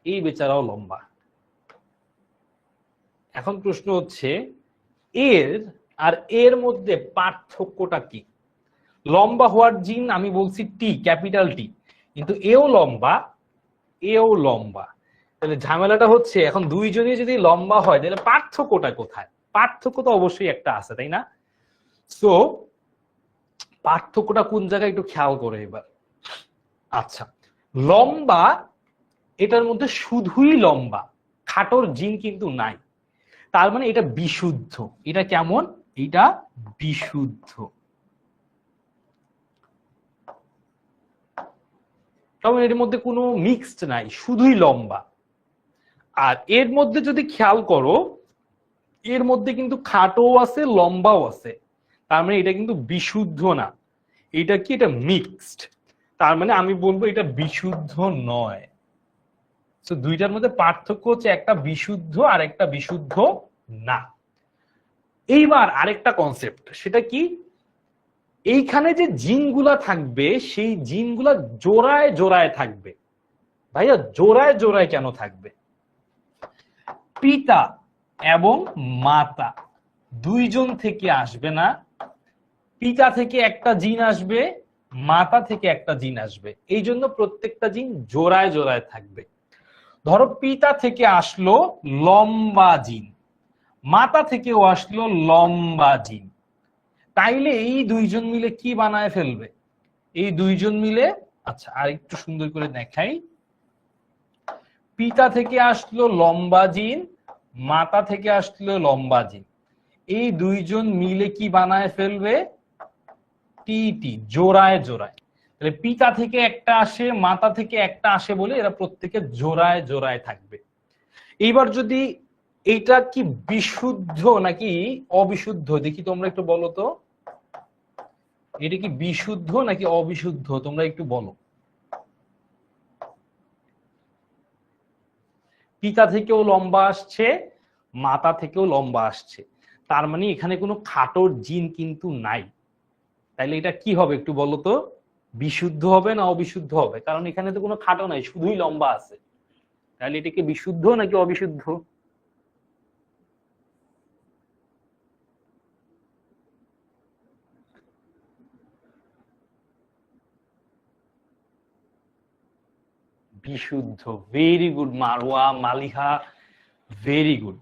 A: এই বেচারাও লম্বা। এখন প্রশ্ন হচ্ছে এর আর এর মধ্যে পার্থক্যটা কি? লম্বা হওয়ার জিন আমি বলছি টি, ক্যাপিটাল টি, কিন্তু এও লম্বা, এও লম্বা। তাহলে ঝামেলাটা হচ্ছে এখন দুইজনই যদি লম্বা হয় তাহলে পার্থক্যটা কোথায়? পার্থক্য তো অবশ্যই একটা আছে, তাই না? সো পার্থক্যটা কোন জায়গায় একটু খেয়াল করে এবার। আচ্ছা, লম্বা এটার মধ্যে শুধুই লম্বা, খাটোর জিন কিন্তু নাই, তার মানে এটা বিশুদ্ধ। এটা কেমন? এটা বিশুদ্ধ। তবে এর মধ্যে কোনো মিক্সড নাই, শুধুই লম্বা। আর এর মধ্যে যদি খেয়াল করো, এর মধ্যে কিন্তু খাটোও আছে লম্বাও আছে, তার মানে এটা কিন্তু বিশুদ্ধ না, এটা কি? এটা মিক্সড। তার মানে আমি বলবো এটা বিশুদ্ধ নয়। তো দুইটার মধ্যে পার্থক্য হচ্ছে একটা বিশুদ্ধ আর একটা বিশুদ্ধ না। এইবার আরেকটা কনসেপ্ট, সেটা কি? এইখানে যে জিনগুলা থাকবে সেই জিনগুলা জোড়ায় জোড়ায় থাকবে। ভাইয়া জোড়ায় জোড়ায় কেন থাকবে? পিতা এবং মাতা দুইজন থেকে আসবে না, পিতা থেকে একটা জিন আসবে, মাতা থেকে একটা জিন আসবে, এই জন্য প্রত্যেকটা জিন জোড়ায় জোড়ায় থাকবে। ধরো পিতা থেকে আসলো লম্বা জিন, মাতা থেকেও আসলো লম্বা জিন, তাইলে এই দুইজন মিলে কি বানায় ফেলবে? এই দুইজন মিলে, আচ্ছা আর একটু সুন্দর করে দেখাই, পিতা থেকে আসলো লম্বা জিন, মাতা থেকে আসলো লম্বা জিন, এই দুইজন মিলে কি বানায় ফেলবে? টি, জোড়ায় জোড়ায়। তাহলে পিতা থেকে একটা আসে, মাতা থেকে একটা আসে বলে এরা প্রত্যেকে জোড়ায় জোড়ায় থাকবে। এইবার যদি এইটা কি বিশুদ্ধ নাকি অবিশুদ্ধ দেখি, তোমরা একটু বলো তো, এটা কি বিশুদ্ধ নাকি অবিশুদ্ধ তোমরা একটু বলো। পিতা থেকেও লম্বা আসছে, মাতা থেকেও লম্বা আসছে, তার মানে এখানে কোনো খাটোর জিন কিন্তু নাই। তাইলে এটা কি হবে একটু বলো তো, বিশুদ্ধ হবে না অবিশুদ্ধ হবে? কারণ এখানে তো কোনো খাটো নাই, শুধুই লম্বা আছে। তাহলে এটা কি বিশুদ্ধ নাকি অবিশুদ্ধ? বিশুদ্ধ। Very good Marwa, Maliha, very good.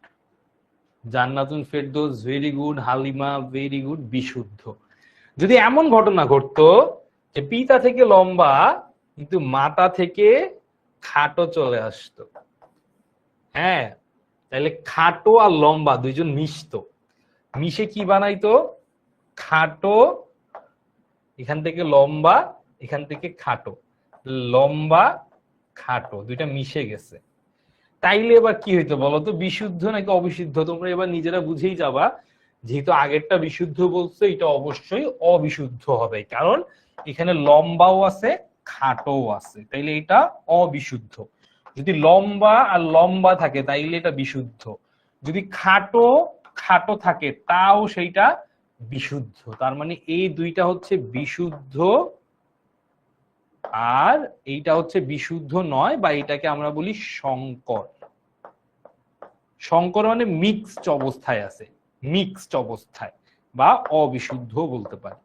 A: জান্নাতুন Ferdous very good, Halima very good, বিশুদ্ধ। যদি এমন ঘটনা ঘটতো যে পিতা থেকে লম্বা কিন্তু মাতা থেকে খাটো চলে আসতো, হ্যাঁ, তাহলে খাটো আর লম্বা দুইজন মিশতো, মিশে কি বানাইতো? খাটো, এখান থেকে লম্বা, এখান থেকে খাটো, লম্বা খাটো দুইটা মিশে গেছে। তাইলে এবার কি হইতো বলতো, বিশুদ্ধ নাকি অবিশুদ্ধ? তোমরা এবার নিজেরা বুঝেই যাবা। যেহেতু আগেরটা বিশুদ্ধ বলছে, এটা অবশ্যই অবিশুদ্ধ হবে, কারণ এখানে লম্বাও আছে খাটোও আছে, তাইলে এটা অবিশুদ্ধ। যদি লম্বা আর লম্বা থাকে তাইলে এটা বিশুদ্ধ, যদি খাটো খাটো থাকে তাও সেইটা বিশুদ্ধ। তার মানে এই দুইটা হচ্ছে বিশুদ্ধ আর এইটা হচ্ছে বিশুদ্ধ নয়, বা এটাকে আমরা বলি সংকর। সংকর মানে মিক্সড অবস্থায় আছে, মিক্সড অবস্থায়, বা অবিশুদ্ধ বলতে পারি।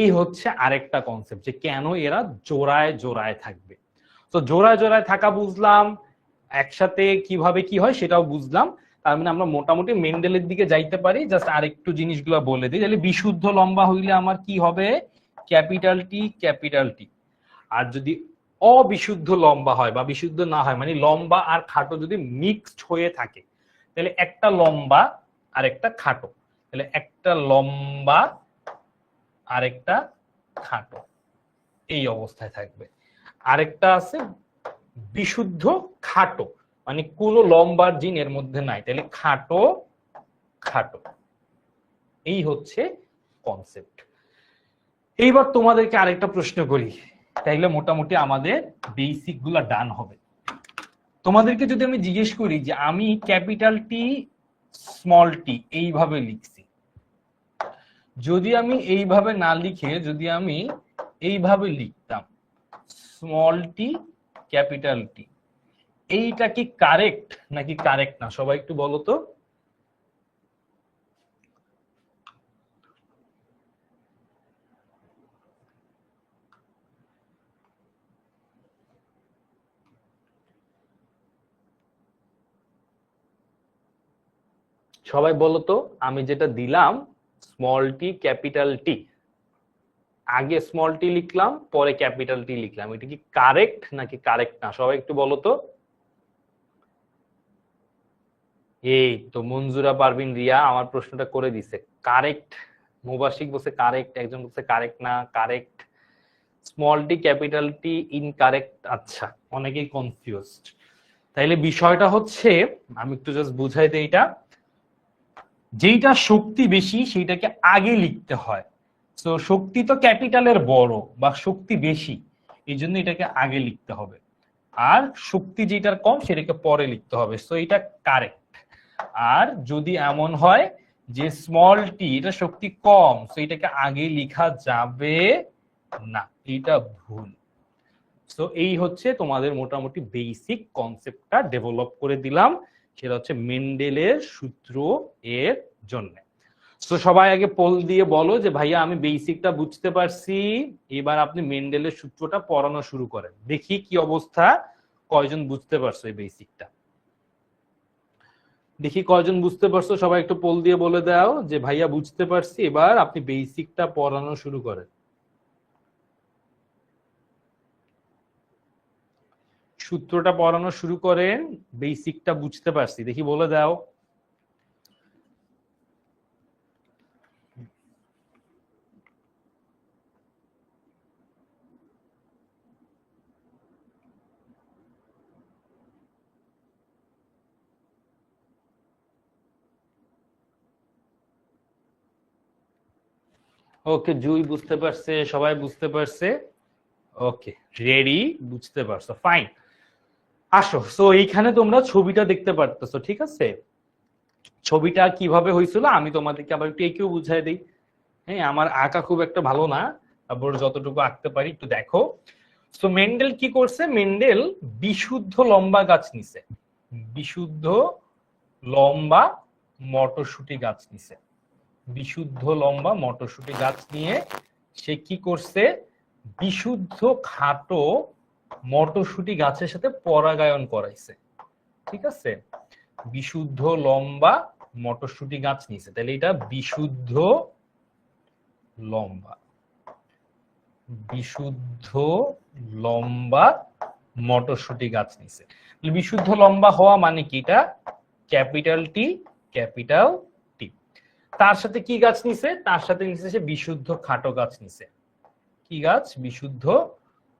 A: এই হচ্ছে আরেকটা কনসেপ্ট যে কেন এরা জোড়ায় জোড়ায় থাকবে। তো জোড়ায় জোড়ায় থাকা বুঝলাম, একসাথে কিভাবে কি হয় সেটাও বুঝলাম। তার মানে আমরা মোটামুটি মেন্ডেলের দিকে যাইতে পারি। জাস্ট আরেকটু জিনিসগুলো বলে দিই, তাহলে বিশুদ্ধ লম্বা হইলে আমার কি হবে? ক্যাপিটাল টি, ক্যাপিটাল টি। আর যদি অবিশুদ্ধ লম্বা হয় বা বিশুদ্ধ না হয়, মানে লম্বা আর খাটো যদি মিক্সড হয়ে থাকে, তাহলে একটা লম্বা আর একটা খাটো, তাহলে একটা লম্বা আর একটা খাটো এই অবস্থায় থাকবে। আরেকটা আছে বিশুদ্ধ খাটো, মানে কোনো লম্বার জিন এর মধ্যে নাই, তাহলে খাটো খাটো। এই হচ্ছে কনসেপ্ট। এইবার তোমাদেরকে আরেকটা প্রশ্ন করি, তাইলে মোটামুটি আমাদের বেসিক গুলা ডান হবে। তোমাদেরকে যদি আমি জিজ্ঞেস করি যে আমি ক্যাপিটাল টি স্মল টি এইভাবে লিখছি, যদি আমি এইভাবে না লিখে যদি আমি এইভাবে লিখতাম স্মল টি ক্যাপিটাল টি, এইটা কি কারেক্ট নাকি কারেক্ট না? সবাই একটু বলো তো। সবাই বলো তো, আমি যেটা দিলাম স্মল টি ক্যাপিটাল টি, আগে স্মল টি লিখলাম পরে ক্যাপিটাল টি লিখলাম, এটা কি কারেক্ট নাকি কারেক্ট না? সবাই একটু বলো তো। এই তো মঞ্জুরা পারভিন রিয়া আমার প্রশ্নটা করে দিছে, কারেক্ট। মুবাশিক বলছে কারেক্ট, একজন বলছে কারেক্ট না, কারেক্ট। স্মল টি ক্যাপিটাল টি ইনকারেক্ট। আচ্ছা, অনেকেই কনফিউজড। তাইলে বিষয়টা হচ্ছে, আমি একটু জাস্ট বুঝাই দিই, এটা যেইটা শক্তি বেশি সেইটাকে আগে লিখতে হয়। তো শক্তি তো ক্যাপিটালের বড় বা শক্তি বেশি, এই জন্য এটাকে আগে লিখতে হবে, আর শক্তি যেটার কম সেটাকে পরে লিখতে হবে। সো এটা কারেক্ট। আর যদি এমন হয় যে স্মল টি এটা শক্তি কম, তো এটাকে আগে লেখা যাবে না, এটা ভুল। তো এই হচ্ছে তোমাদের মোটামুটি বেসিক কনসেপ্টটা ডেভেলপ করে দিলাম, সেটা হচ্ছে মেন্ডেলের সূত্র এর জন্য। তো সবাই আগে পোল দিয়ে বলো যে ভাইয়া আমি বেসিকটা বুঝতে পারছি, এবার আপনি মেন্ডেলের সূত্রটা পড়ানো শুরু করেন, দেখি কি অবস্থা, কয়জন বুঝতে পারছো এই বেসিকটা। দেখি কয়জন বুঝতে পারছো, সবাই একটু পোল দিয়ে বলে দাও যে ভাইয়া বুঝতে পারছি, এবার আপনি বেসিকটা পড়ানো শুরু করেন। সূত্রটা পড়ানো শুরু করেন, বেসিকটা বুঝতে পারছি, দেখি বলে দাও। ওকে, জুই বুঝতে পারছে, সবাই বুঝতে পারছে, ওকে রেডি, বুঝতে পারছো, ফাইন। আসো, সো এইখানে তোমরা ছবিটা দেখতে পারতেছো, ঠিক আছে? ছবিটা কিভাবে হয়েছিল আমি তোমাদেরকে আবার একটু এঁকেও বুঝাই দিই। হ্যাঁ, আমার আঁকা খুব একটা ভালো না, তারপর যতটুকু আঁকতে পারি একটু দেখো। সো মেন্ডেল কি করছে, মেন্ডেল বিশুদ্ধ লম্বা গাছ নিছে, বিশুদ্ধ লম্বা মটরশুটি গাছ নিছে, বিশুদ্ধ লম্বা মটরশুটি গাছ নিয়ে সে কি করছে, বিশুদ্ধ খাটো মটরশুটি গাছের সাথে পরাগায়ন করাইছে, ঠিক আছে? বিশুদ্ধ লম্বা মটরশুটি গাছ নিছে, তাহলে এটা বিশুদ্ধ লম্বা, বিশুদ্ধ লম্বা মটরশুটি গাছ নিছে। বিশুদ্ধ লম্বা হওয়া মানে কি, এটা ক্যাপিটাল টি ক্যাপিটাল টি। তার সাথে কি গাছ নিছে, তার সাথে নিছে সে বিশুদ্ধ খাটো গাছ নিছে। কি গাছ? বিশুদ্ধ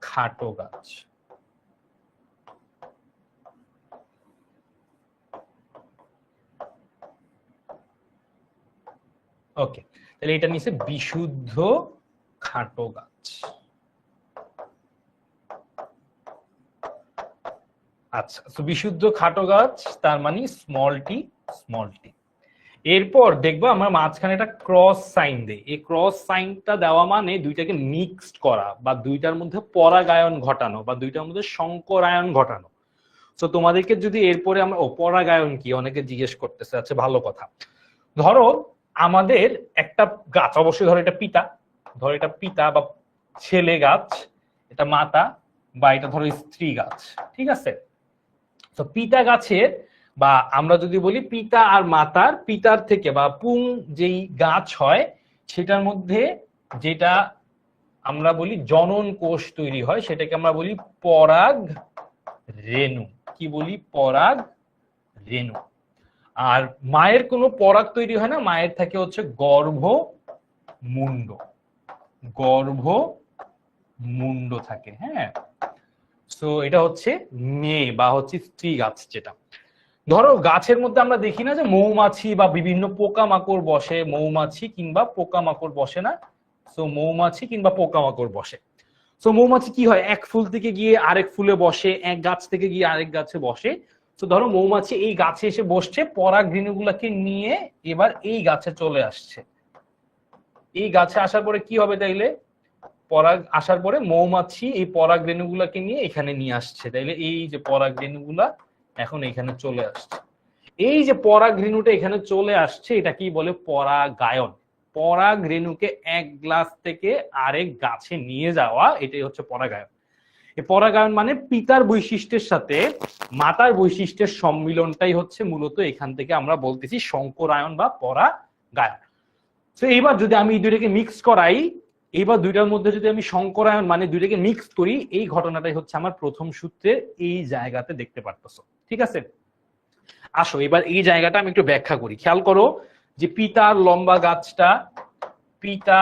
A: খাটো গাছ। ওকে, তাহলে এটা নিছে বিশুদ্ধ খাটো গাছ। আচ্ছা, তো বিশুদ্ধ খাটো গাছ তার মানে স্মল টি স্মল টি। এরপর দেখবো আমরা মাঝখানে একটা ক্রস সাইন দেই, এই ক্রস সাইনটা দেওয়া মানে দুইটাকে মিক্সড করা বা দুইটার মধ্যে পরাগায়ন ঘটানো বা দুইটার মধ্যে সংকরায়ন ঘটানো। তো তোমাদেরকে যদি এরপরে আমরা, ও পরাগায়ন কি অনেকে জিজ্ঞেস করতেছে, আচ্ছা ভালো কথা। ধরো আমাদের একটা গাছ, অবশ্যই ধরো এটা পিতা, ধরো এটা পিতা বা ছেলে গাছ, এটা মাতা, বা এটা ধরো স্ত্রী গাছ, ঠিক আছে? তো পিতা গাছের, বা আমরা যদি বলি পিতা আর মাতার, পিতার থেকে বা পুং যেই গাছ হয় সেটার মধ্যে যেটা আমরা বলি জনন কোষ তৈরি হয়, সেটাকে আমরা বলি পরাগ রেণু। কি বলি? পরাগ রেণু। আর মায়ের কোনো পরাগ তৈরি হয় না, মায়ের থাকে হচ্ছে গর্ভ মুন্ড, গর্ভ মুন্ড থাকে। হ্যাঁ, তো এটা হচ্ছে মেয়ে বা হচ্ছে স্ত্রী গাছ। যেটা ধরো গাছের মধ্যে আমরা দেখি না যে মৌমাছি বা বিভিন্ন পোকামাকড় বসে, মৌমাছি কিংবা পোকামাকড় বসে না, সো মৌমাছি কিংবা পোকামাকড় বসে। সো মৌমাছি কি হয়, এক ফুল থেকে গিয়ে আরেক ফুলে বসে, এক গাছ থেকে গিয়ে আরেক গাছে বসে। তো ধরো মৌমাছি এই গাছে এসে বসছে, পরাগরেণুগুলোকে নিয়ে এবার এই গাছে চলে আসছে। এই গাছে আসার পরে কি হবে, তাইলে পরাগ আসার পরে মৌমাছি এই পরাগরেণুগুলোকে নিয়ে এখানে নিয়ে আসছে। তাইলে এই যে পরাগরেণুগুলা এখন এখানে চলে আসছে। এই যে পরাগরেণুটা এখানে চলে আসছে, এটা কি বলে, পরাগায়ন। পরাগরেণুকে এক গাছ থেকে আরেক গাছে নিয়ে যাওয়া, এটাই হচ্ছে পরাগায়ন। এই পরাগায়ন মানে পিতার বৈশিষ্ট্যের সাথে মাতার বৈশিষ্ট্যের সম্মিলনটাই হচ্ছে মূলত এখান থেকে আমরা বলতেছি সংকরায়ন বা পরাগায়ন। তো এইবার যদি আমি এই দুইটাকে মিক্স করাই, এইবার দুইটার মধ্যে যদি আমি সংকরায়ন মানে দুইটাকে মিক্স করি, এই ঘটনাটাই হচ্ছে আমার প্রথম সূত্রের এই জায়গাতে দেখতে পারতেছো। ঠিক আছে, আসো এবার এই জায়গাটা আমি একটু ব্যাখ্যা করি। খেয়াল করো যে পিতার লম্বা গাছটা, পিতা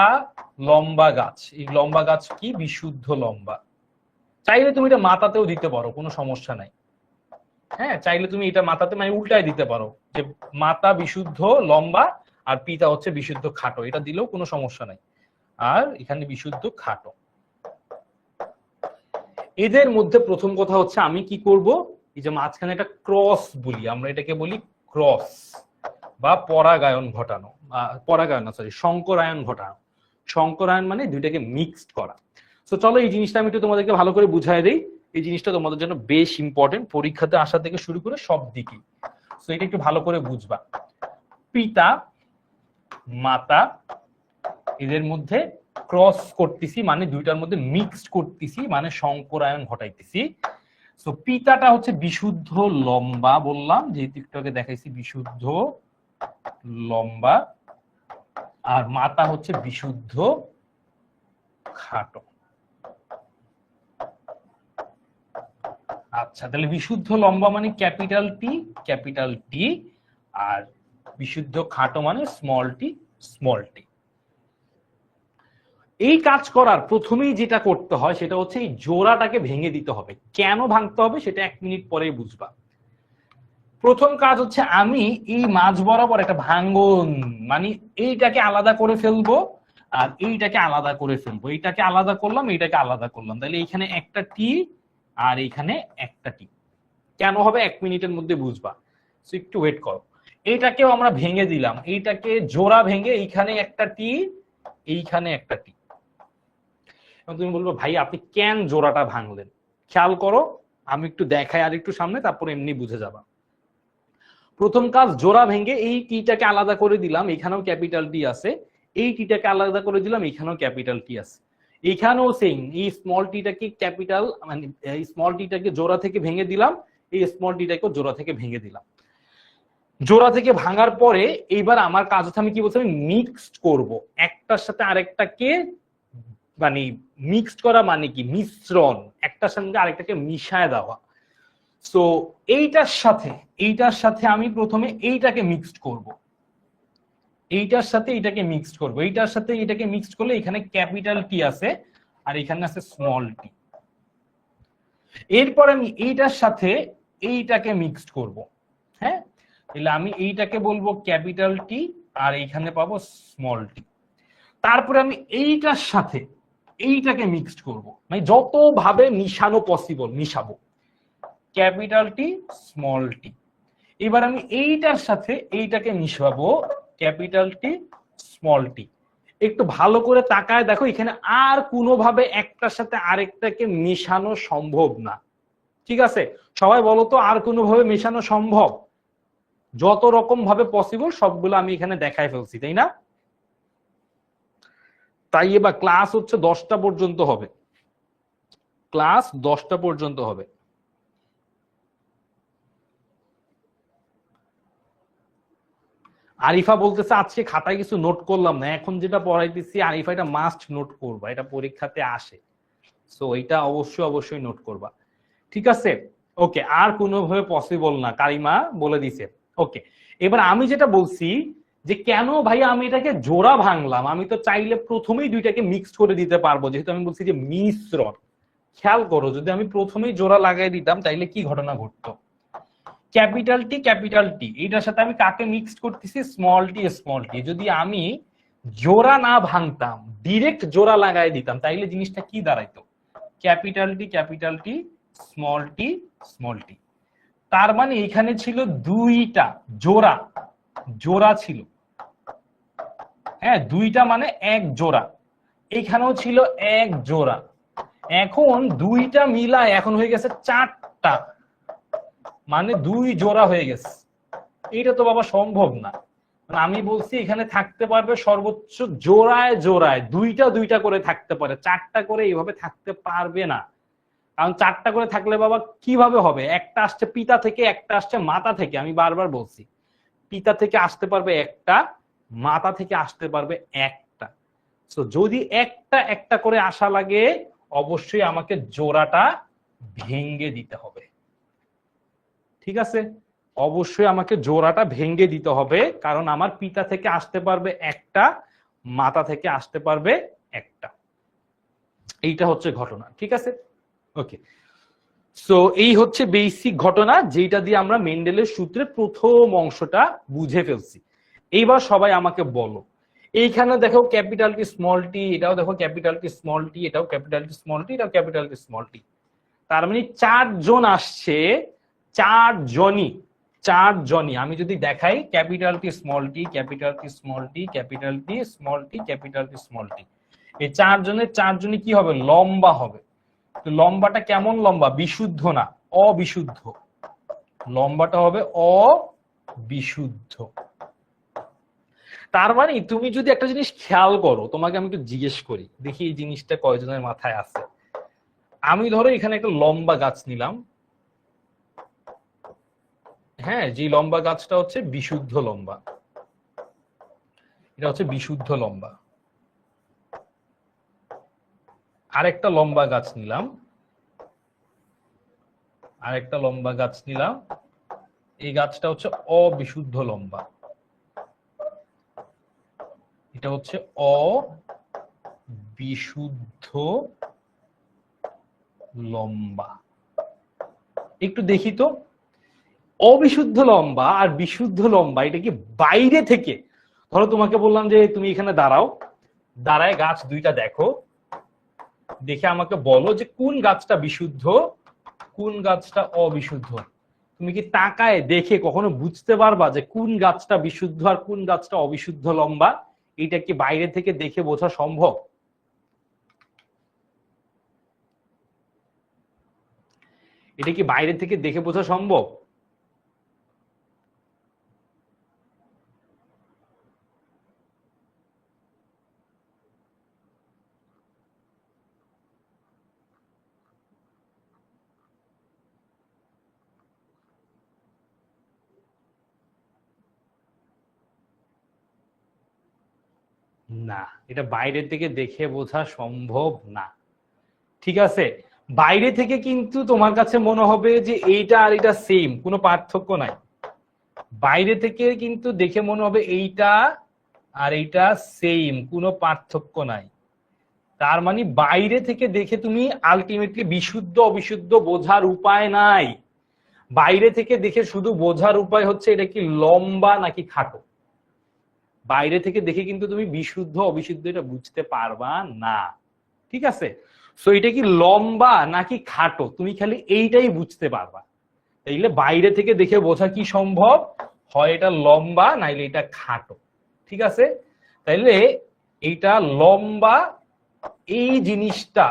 A: লম্বা গাছ, এই লম্বা গাছ কি বিশুদ্ধ লম্বা। চাইলে তুমি এটা মাথাতেও দিতে পারো, কোনো সমস্যা নাই। হ্যাঁ, চাইলে তুমি এটা মাথাতে মানে উল্টায় দিতে পারো যে মাতা বিশুদ্ধ লম্বা আর পিতা হচ্ছে বিশুদ্ধ খাটো, এটা দিলেও কোনো সমস্যা নাই। আর এখানে বিশুদ্ধ খাটো। এদের মধ্যে প্রথম কথা হচ্ছে আমি কি করব, এই যে মাঝখানে একটা ক্রস বলি, আমরা এটাকে বলি ক্রস বা পরাগায়ন ঘটানো, পরাগায়ন না সরি সংকরায়ন ঘটানো। সংকরায়ন মানে দুইটাকে মিক্সড করা। তো চলো এই জিনিসটা আমি একটু তোমাদেরকে ভালো করে বুঝাই দিই। এই জিনিসটা তোমাদের জন্য বেশ ইম্পর্টেন্ট, পরীক্ষাতে আসা থেকে শুরু করে সব দিকে। তো এটা একটু ভালো করে বুঝবা। পিতা মাতা এদের মধ্যে ক্রস করতেছি মানে দুইটার মধ্যে মিক্সড করতেছি মানে সংকরায়ন ঘটাইতেছি। তো পিতাটা হচ্ছে বিশুদ্ধ লম্বা, বললাম যেহেতু একটু আগে দেখাইছি বিশুদ্ধ লম্বা, আর মাতা হচ্ছে বিশুদ্ধ খাটো। আচ্ছা, তাহলে বিশুদ্ধ লম্বা মানে ক্যাপিটাল টি, আর বিশুদ্ধ খাটো মানে স্মল টি। এই কাজ করার প্রথমেই যেটা করতে হয় সেটা হচ্ছে এই জোড়াটাকে ভেঙে দিতে হবে। কেন ভাঙতে হবে সেটা 1 মিনিট পরেই বুঝবা। প্রথম কাজ হচ্ছে আমি এই মাঝ বরাবর একটা ভাঙ্গন মানে এইটাকে আলাদা করে ফেলবো আর এইটাকে আলাদা করে ফেলবো। এইটাকে আলাদা করলাম, এইটাকে আলাদা করলাম, তাহলে এখানে একটা টি আর এইখানে একটা টি। কেন হবে 1 মিনিটের মধ্যে বুঝবা, সো একটু ওয়েট করো। এইটাকেও আমরা ভেঙে দিলাম, এইটাকে জোড়া ভেঙে এইখানে একটা টি, এইখানে একটা টি। তুমি বলবো ভাই আপনি কেন জোড়াটা ভাঙলেন? খেয়াল করো, আমি একটু দেখাই আর একটু সামনে, তারপর এমনি বুঝে যাবা। প্রথম কাজ জোড়া ভেঙে এই টিটাকে আলাদা করে দিলাম, এখানেও ক্যাপিটাল টি আছে, এই টিটাকে আলাদা করে দিলাম, এখানেও ক্যাপিটাল টি আছে, এখানেও সেম। এই স্মল টিটাকে ক্যাপিটাল মানে স্মল টিটাকে জোড়া থেকে ভেঙে দিলাম, এই স্মল টিটাকে জোড়া থেকে ভেঙে দিলাম। জোড়া থেকে ভাঙার পরে এইবার আমার কাজ হচ্ছে আমি কি বলছি, আমি মিক্সড করব একটার সাথে আরেকটাকে, মানে মিক্সড করা মানে কি মিশ্রণ, একটার সঙ্গে আরেকটাকে মিশায় দেওয়া। সো এইটার সাথে আমি প্রথমে এইটাকে মিক্সড করব, এইটার সাথে এইটাকে মিক্সড করব, এইটার সাথে এটাকে মিক্সড করলে এখানে ক্যাপিটাল টি আছে আর এখানে আছে স্মল টি। এরপর আমি এইটার সাথে এইটাকে মিক্সড করব। হ্যাঁ, তাহলে আমি এইটাকে বলবো ক্যাপিটাল টি আর এইখানে পাবো স্মল টি। তারপরে আমি এইটার সাথে এইটাকে মিক্সড করব, মানে যত ভাবে মিশানো পসিবল মিশাবো, ক্যাপিটাল টি স্মল টি। এবার আমি এইটার সাথে এইটাকে মিশাবো, ক্যাপিটাল টি স্মল টি। একটু ভালো করে তাকায় দেখো, এখানে আর কোনোভাবে একটার সাথে আরেকটাকে মেশানো সম্ভব না। ঠিক আছে, সবাই বলো তো আর কোনোভাবে মেশানো সম্ভব? যত রকম ভাবে পসিবল সবগুলো আমি এখানে দেখাই ফেলছি, তাই না? তাই এবার ক্লাস হচ্ছে 10টা পর্যন্ত হবে, ক্লাস 10টা পর্যন্ত হবে। আরিফা বলতেছে আজকে খাতায় কিছু নোট করলাম না, এখন যেটা পড়াইতেছি আরিফা এটা মাস্ট নোট করবা, এটা পরীক্ষাতে আসে, সো এটা অবশ্যই নোট করবা। ঠিক আছে, ওকে, আর কোনোভাবে পসিবল না, কারিমা বলে দিছে। ওকে, এবার আমি যেটা বলছি যে কেন ভাই আমি এটাকে জোড়া ভাঙলাম, আমি তো চাইলে প্রথমেই দুইটাকে মিক্সড করে দিতে পারবো, যেহেতু আমি বলছি যে মিশ্রণ। খেয়াল করো, যদি আমি প্রথমেই জোড়া লাগাই দিতাম তাইলে কি ঘটনা ঘটতো, ক্যাপিটাল টি এটার সাথে আমি কাকে মিক্সড করতেছি, স্মল টি। যদি আমি জোড়া না ভাঙতাম, ডিরেক্ট জোড়া লাগাই দিতাম, তাইলে জিনিসটা কি দাঁড়াইতো? Capital T capital T small T small T. তার মানে এখানে ছিল দুইটা জোড়া, জোড়া ছিল, হ্যাঁ দুইটা মানে এক জোড়া, এখানেও ছিল এক জোড়া। এখন দুইটা মিলা এখন হয়ে গেছে চারটা, মানে দুই জোড়া হয়ে গেছে। এটা তো বাবা সম্ভব না। আমি বলছি এখানে থাকতে পারবে সর্বোচ্চ জোড়ায় জোড়ায় দুইটা দুইটা করে থাকতে পারে, চারটা করে এইভাবে থাকতে পারবে না। কারণ চারটা করে থাকলে বাবা কিভাবে হবে? একটা আসছে পিতা থেকে, একটা আসছে মাতা থেকে। আমি বারবার বলছি পিতা থেকে আসতে পারবে একটা, মাতা থেকে আসতে পারবে একটা। তো যদি একটা একটা করে আসা লাগে, অবশ্যই আমাকে জোড়াটা ভেঙে দিতে হবে। ঠিক আছে, অবশ্যই আমাকে জোড়াটা ভেঙে দিতে হবে, কারণ আমার পিতা থেকে আসতে পারবে একটা, মাতা থেকে আসতে পারবে একটা। এইটা হচ্ছে ঘটনা। ঠিক আছে, ওকে। সো এই হচ্ছে বেসিক ঘটনা, যেটা দিয়ে আমরা মেন্ডেলের সূত্রে প্রথম অংশটা বুঝে ফেলছি। এইবার সবাই আমাকে বলো, এইখানে দেখো ক্যাপিটাল টি স্মল টি, এটাও দেখো ক্যাপিটাল টি স্মল টি, এটাও ক্যাপিটাল টি স্মল টি, এটাও ক্যাপিটাল টি স্মল টি। তার মানে চারজন আসছে, চারজনই আমি যদি দেখাই capital T small T capital T small T capital T small T capital T small T, এই চারজনই কি হবে? লম্বা হবে। তো লম্বাটা কেমন লম্বা? বিশুদ্ধ না, অবিশুদ্ধ। লম্বাটা হবে অবিশুদ্ধ। তার মানে তুমি যদি একটা জিনিস খেয়াল করো, তোমাকে আমি একটু জিজ্ঞেস করি, দেখি এই জিনিসটা কয়জনের মাথায় আছে। আমি ধরো এখানে একটা লম্বা গাছ নিলাম, হ্যাঁ, যে লম্বা গাছটা হচ্ছে বিশুদ্ধ লম্বা, এটা হচ্ছে বিশুদ্ধ লম্বা। আরেকটা লম্বা গাছ নিলাম, এই গাছটা হচ্ছে অবিশুদ্ধ লম্বা, এটা হচ্ছে অবিশুদ্ধ লম্বা। একটু দেখি তো, অবিশুদ্ধ লম্বা আর বিশুদ্ধ লম্বা এটা কি বাইরে থেকে? ধরো তোমাকে বললাম যে তুমি এখানে দাঁড়ায় গাছ দুইটা দেখো, দেখে আমাকে বলো যে কোন গাছটা বিশুদ্ধ, কোন গাছটা অবিশুদ্ধ। তুমি কি তাকায় দেখে কখনো বুঝতে পারবা যে কোন গাছটা বিশুদ্ধ আর কোন গাছটা অবিশুদ্ধ লম্বা? এটা কি বাইরে থেকে দেখে বোঝা সম্ভব? এটা কি বাইরে থেকে দেখে বোঝা সম্ভব? না, এটা বাইরে থেকে দেখে বোঝা সম্ভব না। ঠিক আছে, বাইরে থেকে কিন্তু তোমার কাছে মনে হবে যে এইটা আর এটা সেম, কোনো পার্থক্য নাই। বাইরে থেকে কিন্তু দেখে মনে হবে এইটা আর এইটা সেম, কোনো পার্থক্য নাই। তার মানে বাইরে থেকে দেখে তুমি আলটিমেটলি বিশুদ্ধ অবিশুদ্ধ বোঝার উপায় নাই। বাইরে থেকে দেখে শুধু বোঝার উপায় হচ্ছে এটা কি লম্বা নাকি খাটো। বাইরে থেকে দেখে কিন্তু তুমি বিশুদ্ধ অবিশুদ্ধ এটা বুঝতে পারবা না। ঠিক আছে, সো এটা কি লম্বা নাকি খাটো তুমি খালি এইটাই বুঝতে পারবা। তাইলে বাইরে থেকে দেখে বোঝা কি সম্ভব? হয় এটা লম্বা নাইলে এটা খাটো। ঠিক আছে, তাইলে এইটা লম্বা এই জিনিসটা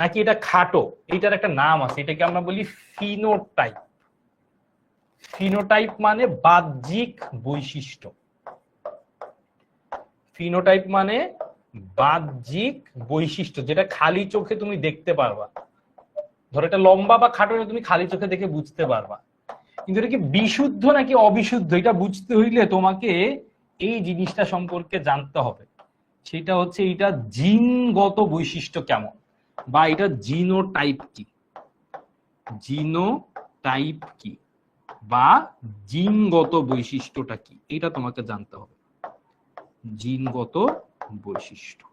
A: নাকি এটা খাটো, এইটার একটা নাম আছে, এটাকে আমরা বলি ফিনোটাইপ। ফিনোটাইপ মানে বাহ্যিক বৈশিষ্ট্য। ফিনোটাইপ মানে বাহ্যিক বৈশিষ্ট্য, যেটা খালি চোখে তুমি দেখতে পারবা। ধরো এটা লম্বা বা খাটো তুমি খালি চোখে দেখে বুঝতে পারবা, কিন্তু এটা কি বিশুদ্ধ নাকি অবিশুদ্ধ এটা বুঝতে হইলে তোমাকে এই জিনিসটা সম্পর্কে জানতে হবে। সেটা হচ্ছে এটা জিনগত বৈশিষ্ট্য কেমন, বা এটা জিনোটাইপ কি, জিনোটাইপ কি বা জিনগত বৈশিষ্ট্যটা কি, এটা তোমাকে জানতে হবে। জিনগত বৈশিষ্ট্য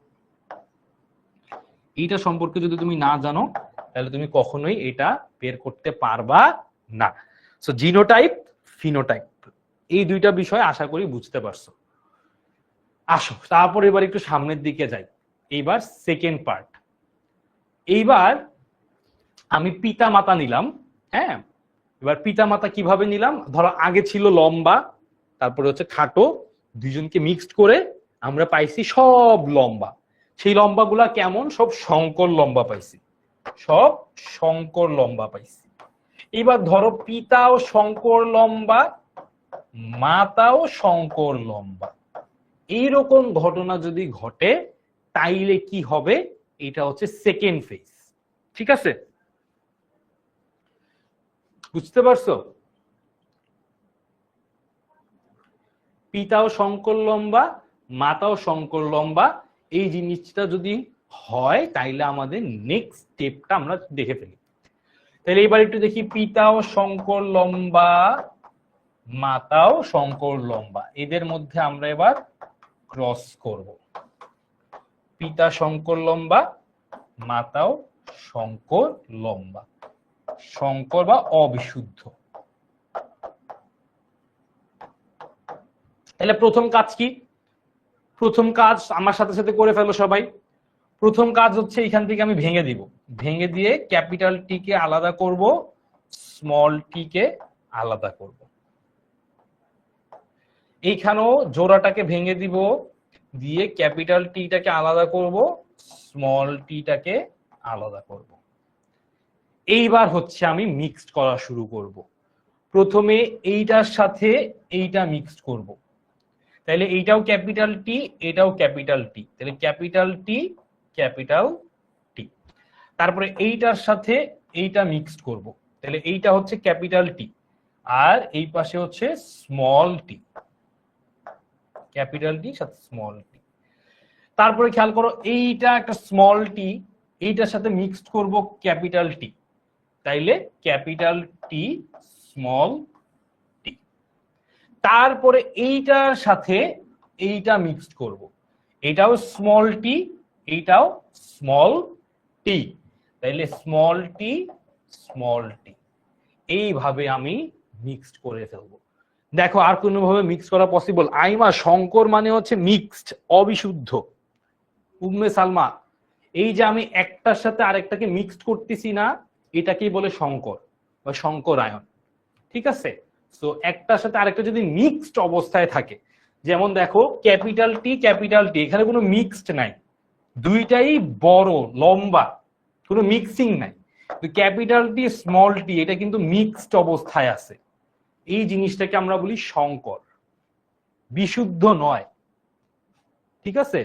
A: এইটা সম্পর্কে যদি তুমি না জানো, তাহলে তুমি কখনোই এটা বের করতে পারবা না। সো জিনোটাইপ, ফিনোটাইপ, এই দুইটা বিষয় আশা করি বুঝতে পারছো। আসো তারপর এবার একটু সামনের দিকে যাই। এইবার সেকেন্ড পার্ট। এইবার আমি পিতা মাতা নিলাম। হ্যাঁ, এবার পিতা মাতা কিভাবে নিলাম, ধরো আগে ছিল লম্বা, তারপরে হচ্ছে খাটো, দুইজনকে মিক্সড করে আমরা পাইছি সব লম্বা। সেই লম্বাগুলা কেমন, সব শঙ্কর লম্বা পাইছি, সব শঙ্কর লম্বা পাইছি। এবার ধরো পিতাও শঙ্কর লম্বা, মাতাও শঙ্কর লম্বা। এইরকম ঘটনা যদি ঘটে তাইলে কি হবে, এটা হচ্ছে সেকেন্ড ফেজ। ঠিক আছে, বুঝতে পারছো? পিতাও শঙ্কর লম্বা, মাতাও শঙ্কর লম্বা, এই জিনিসটা যদি হয় তাইলে আমাদের নেক্সট স্টেপটা আমরা দেখে ফেলি। তাহলে এবার একটু দেখি, পিতাও শঙ্কর লম্বা, মাতাও শঙ্কর লম্বা, এদের মধ্যে আমরা এবার ক্রস করব। পিতা শঙ্কর লম্বা, মাতাও শঙ্কর লম্বা, শঙ্কর বা অবিশুদ্ধ। তাহলে প্রথম কাজ কি, প্রথম কাজ আমার সাথে সাথে করে ফেলো সবাই। প্রথম কাজ হচ্ছে এখান থেকে আমি ভেঙে দিব, ভেঙে দিয়ে ক্যাপিটাল টি কে আলাদা করব, স্মল টি কে আলাদা করব। এইখানেও জোড়াটাকে ভেঙে দিব, দিয়ে ক্যাপিটাল টিটাকে আলাদা করব, স্মল টিটাকে আলাদা করব। এইবার হচ্ছে আমি মিক্সড করা শুরু করব। প্রথমে এইটার সাথে এইটা মিক্সড করব। তাহলে এইটাও ক্যাপিটাল টি, এটাও ক্যাপিটাল টি, তাহলে ক্যাপিটাল টি ক্যাপিটাল টি। তারপরে এইটার সাথে এইটা মিক্সড করব, তাহলে এইটা হচ্ছে ক্যাপিটাল টি, আর এই পাশে হচ্ছে স্মল টি, ক্যাপিটাল টি সাথে স্মল টি। তারপরে খেয়াল করো, এইটা একটা স্মল টি, এইটার সাথে মিক্সড করব ক্যাপিটাল টি, তাইলে ক্যাপিটাল টি স্মল টি। তারপরে এইটার সাথে এইটা মিক্সড করব, এটাও স্মল টি, এইটাও স্মল টি, তাইলে স্মল টি স্মল টি। এইভাবে আমি মিক্সড করে ফেলবো। দেখো আর কোনোভাবে মিক্স করা পসিবল? আইমা, শঙ্কর মানে হচ্ছে মিক্সড, অবিশুদ্ধ। উম্মে সালমা, এই যে আমি একটার সাথে আরেকটাকে মিক্সড করতেছি না, এটাকেই বলে শঙ্কর বা শঙ্করায়ন। ঠিক আছে, সো একটার সাথে আরেকটা যদি মিক্সড অবস্থায় থাকে, যেমন দেখো ক্যাপিটাল টি ক্যাপিটাল টি, এখানে কোনো মিক্সড নাই, দুইটাই বড় লম্বা, কোনো মিক্সিং নাই। ক্যাপিটাল টি স্মল টি, এটা কিন্তু মিক্সড অবস্থায় আছে, এই জিনিসটাকে আমরা বলি শঙ্কর, বিশুদ্ধ নয়। ঠিক আছে,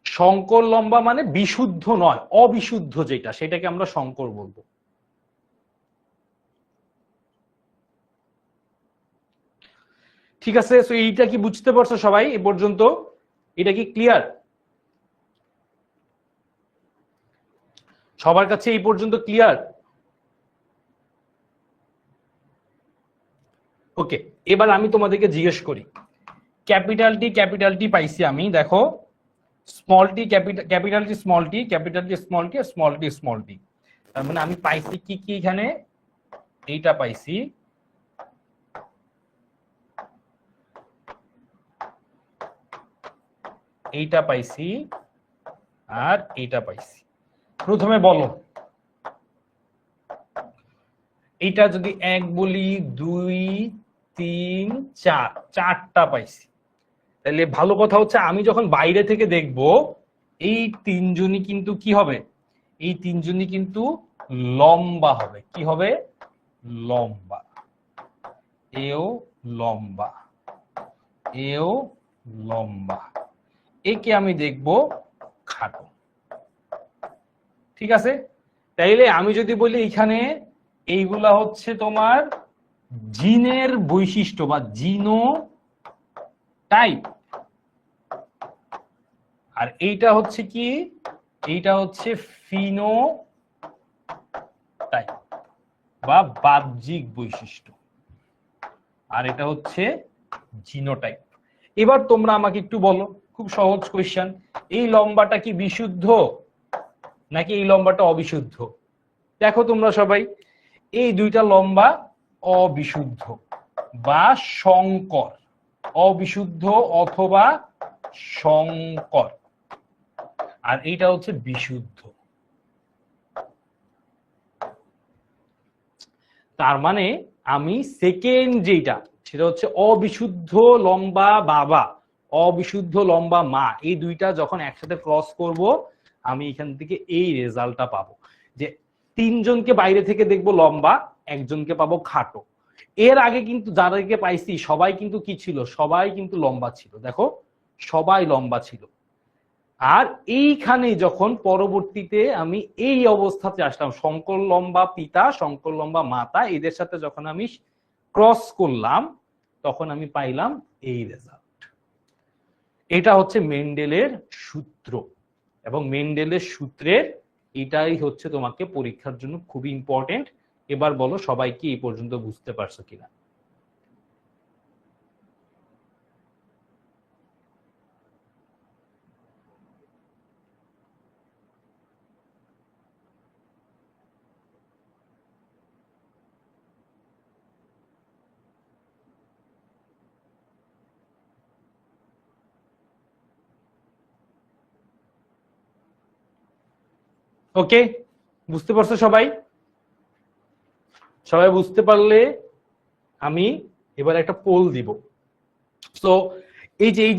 A: শঙ্কর লম্বা মানে বিশুদ্ধ নয়, অবিশুদ্ধ যেটা, সেটাকে আমরা শঙ্কর বলবো। ঠিক আছে, সো এইটা কি বুঝতে পারছো সবাই এ পর্যন্ত? এটা কি ক্লিয়ার সবার কাছে এই পর্যন্ত? ক্লিয়ার? ওকে, এবার আমি তোমাদেরকে জিজ্ঞেস করি, ক্যাপিটাল টি পাইছি আমি, দেখো small T capital T small T, capital T small T, small T small T, তার মানে আমি পাইছি কি কি, এখানে এইটা পাইছি, এইটা পাইছি, আর এইটা পাইছি। প্রথমে বলো, এইটা যদি এক বলি, 2 3 4, চারটা পাইছি। তাহলে ভালো কথা হচ্ছে আমি যখন বাইরে থেকে দেখব, এই তিনজনই কিন্তু কি হবে, এই তিনজনই কিন্তু লম্বা হবে। কি হবে? লম্বা। এও লম্বা, এও লম্বা, একে আমি দেখব খাটো। ঠিক আছে, তাইলে আমি যদি বলি এখানে এইগুলা হচ্ছে তোমার জিনের বৈশিষ্ট্য বা জিনো টাইপ, আর এইটা হচ্ছে কি, এইটা হচ্ছে ফিনো টাইপ বা বাহ্যিক বৈশিষ্ট্য, আর এটা হচ্ছে জিনোটাইপ। এবার তোমরা আমাকে একটু বলো, খুব সহজ কোয়েশ্চেন, এই লম্বাটা কি বিশুদ্ধ নাকি এই লম্বাটা অবিশুদ্ধ? দেখো তোমরা সবাই, এই দুইটা লম্বা অবিশুদ্ধ, বা সংকর, অবিশুদ্ধ অথবা সংকর, আর এইটা হচ্ছে বিশুদ্ধ। তার মানে আমি সেকেন্ড যেটা সেটা হচ্ছে অবিশুদ্ধ লম্বা বাবা, অবিশুদ্ধ লম্বা মা, এই দুইটা যখন একসাথে ক্রস করব আমি এখান থেকে এই রেজাল্টটা পাবো যে তিনজনকে বাইরে থেকে দেখবো লম্বা, একজনকে পাবো খাটো। এর আগে কিন্তু যাদেরকে পাইছি সবাই কিন্তু কি ছিল, সবাই কিন্তু লম্বা ছিল, দেখো সবাই লম্বা ছিল। আর এইখানে যখন পরবর্তীতে আমি এই অবস্থাতে আসলাম, শঙ্কর লম্বা পিতা শঙ্কর লম্বা মাতা, এদের সাথে যখন আমি ক্রস করলাম তখন আমি পাইলাম এই রেজাল্ট। এটা হচ্ছে মেন্ডেলের সূত্র, এবং মেন্ডেলের সূত্রের এটাই হচ্ছে তোমাকে পরীক্ষার জন্য খুবই ইম্পর্টেন্ট। এবার বলো সবাই কি এই পর্যন্ত বুঝতে পারছো কিনা? ওকে, বুঝতে পারছো সবাই? সবাই বুঝতে পারলে আমি এবার একটা পোল দিব। তো এই যে এই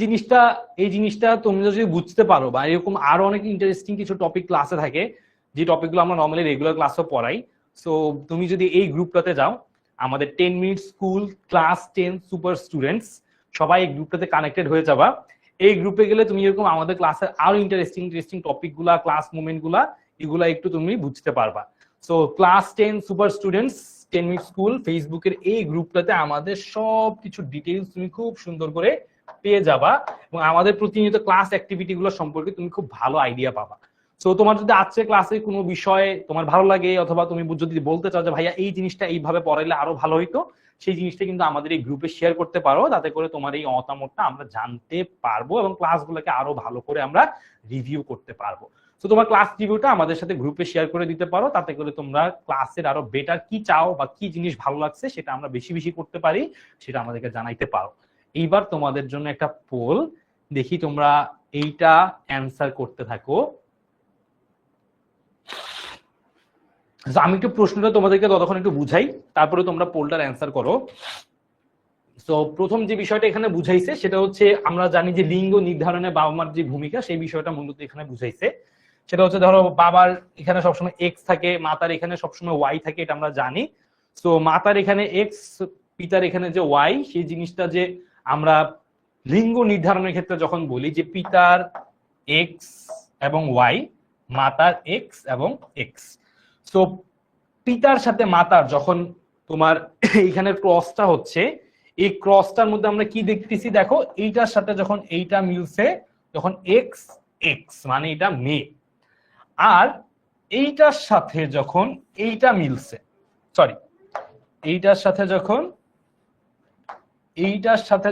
A: জিনিসটা তুমি যদি বুঝতে পারো, বা এরকম আরো অনেক ইন্টারেস্টিং কিছু টপিক ক্লাসে থাকে যে টপিকগুলো আমরা নর্মালি রেগুলার ক্লাসে পড়াই। সো তুমি যদি এই গ্রুপটাতে যাও, আমাদের 10 minute school class 10 super students, সবাই এই গ্রুপটাতে কানেক্টেড হয়ে যাবা। এই গ্রুপে গেলে তুমি এরকম আমাদের ক্লাসের আরো ইন্টারেস্টিং টপিক গুলা, ক্লাস মুভমেন্ট গুলা, এগুলা একটু তুমি বুঝতে পারবা। So class 10 super students 10 minute school ফেসবুকের এই গ্রুপটাতে আমাদের সব কিছু ডিটেইলস তুমি খুব সুন্দর করে পেয়ে যাবা, এবং আমাদের প্রতিনিয়ত ক্লাস অ্যাক্টিভিটি গুলো সম্পর্কে তুমি খুব ভালো আইডিয়া পাবা। সো তোমার যদি আজকে ক্লাসে কোনো বিষয় তোমার ভালো লাগে, অথবা তুমি যদি বলতে চাও যে ভাইয়া এই জিনিসটা এইভাবে পড়াইলে আরো ভালো হইতো, সেই জিনিসটা কিন্তু আমাদের এই গ্রুপে শেয়ার করতে পারো, তাতে করে তোমার এই মতামতটা আমরা জানতে পারবো এবং ক্লাসগুলোকে আরো ভালো করে আমরা রিভিউ করতে পারবো। তো তোমার ক্লাস রিভিউটা আমাদের সাথে গ্রুপে শেয়ার করে দিতে পারো, তাতে করে তোমরা ক্লাসের আরো বেটার কি চাও বা কি জিনিস ভালো লাগছে সেটা আমরা বেশি বেশি করতে পারি, সেটা আমাদেরকে জানাইতে পারো। এইবার তোমাদের জন্য একটা পোল, দেখি তোমরা এইটা অ্যান্সার করতে থাকো। আমি একটু প্রশ্নটা তোমাদেরকে ততক্ষণ একটু বুঝাই, তারপরে তোমরা পোলটার অ্যান্সার করো। তো প্রথম যে বিষয়টা এখানে বুঝাইছে সেটা হচ্ছে, আমরা জানি যে লিঙ্গ নির্ধারণে বাবা মার যে ভূমিকা, সেই বিষয়টা মূলত এখানে বুঝাইছে। সেটা হচ্ছে ধরো বাবার এখানে সবসময় এক্স থাকে, মাতার এখানে সবসময় ওয়াই থাকে, এটা আমরা জানি। তো মাতার এখানে এক্স, পিতার এখানে যে ওয়াই, সেই জিনিসটা যে আমরা লিঙ্গ নির্ধারণের ক্ষেত্রে যখন বলি যে পিতার এক্স এবং ওয়াই, মাতার এক্স এবং এক্স, তো পিতার সাথে মাতার যখন তোমার এইখানে ক্রসটা হচ্ছে, এই ক্রসটার মধ্যে আমরা কি দেখতেছি, দেখো এইটার সাথে যখন এইটা মিলছে তখন এক্স এক্স মানে এটা মেয়ে, আর এইটার সাথে যখন এইটা মিলছে, সরি এইটার সাথে